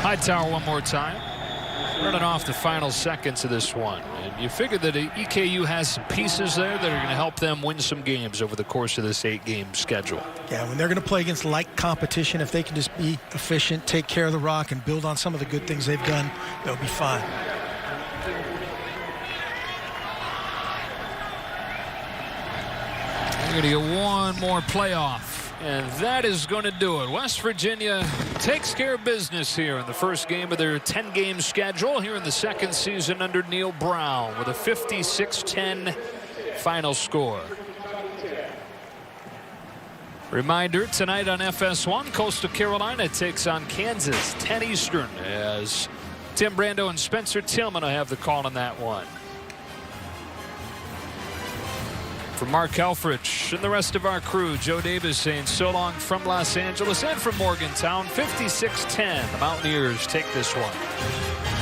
Hightower one more time. Running off the final seconds of this one. And you figure that EKU has some pieces there that are going to help them win some games over the course of this 8-game schedule. Yeah, when they're going to play against like competition, if they can just be efficient, take care of the rock, and build on some of the good things they've done, they'll be fine. We're going to get one more playoff. And that is going to do it. West Virginia takes care of business here in the first game of their 10-game schedule here in the second season under Neil Brown with a 56-10 final score. Reminder, tonight on FS1, Coastal Carolina takes on Kansas, 10 Eastern, as Tim Brando and Spencer Tillman will have the call on that one. For Mark Helfrich and the rest of our crew, Joe Davis saying so long from Los Angeles and from Morgantown. 56-10. The Mountaineers take this one.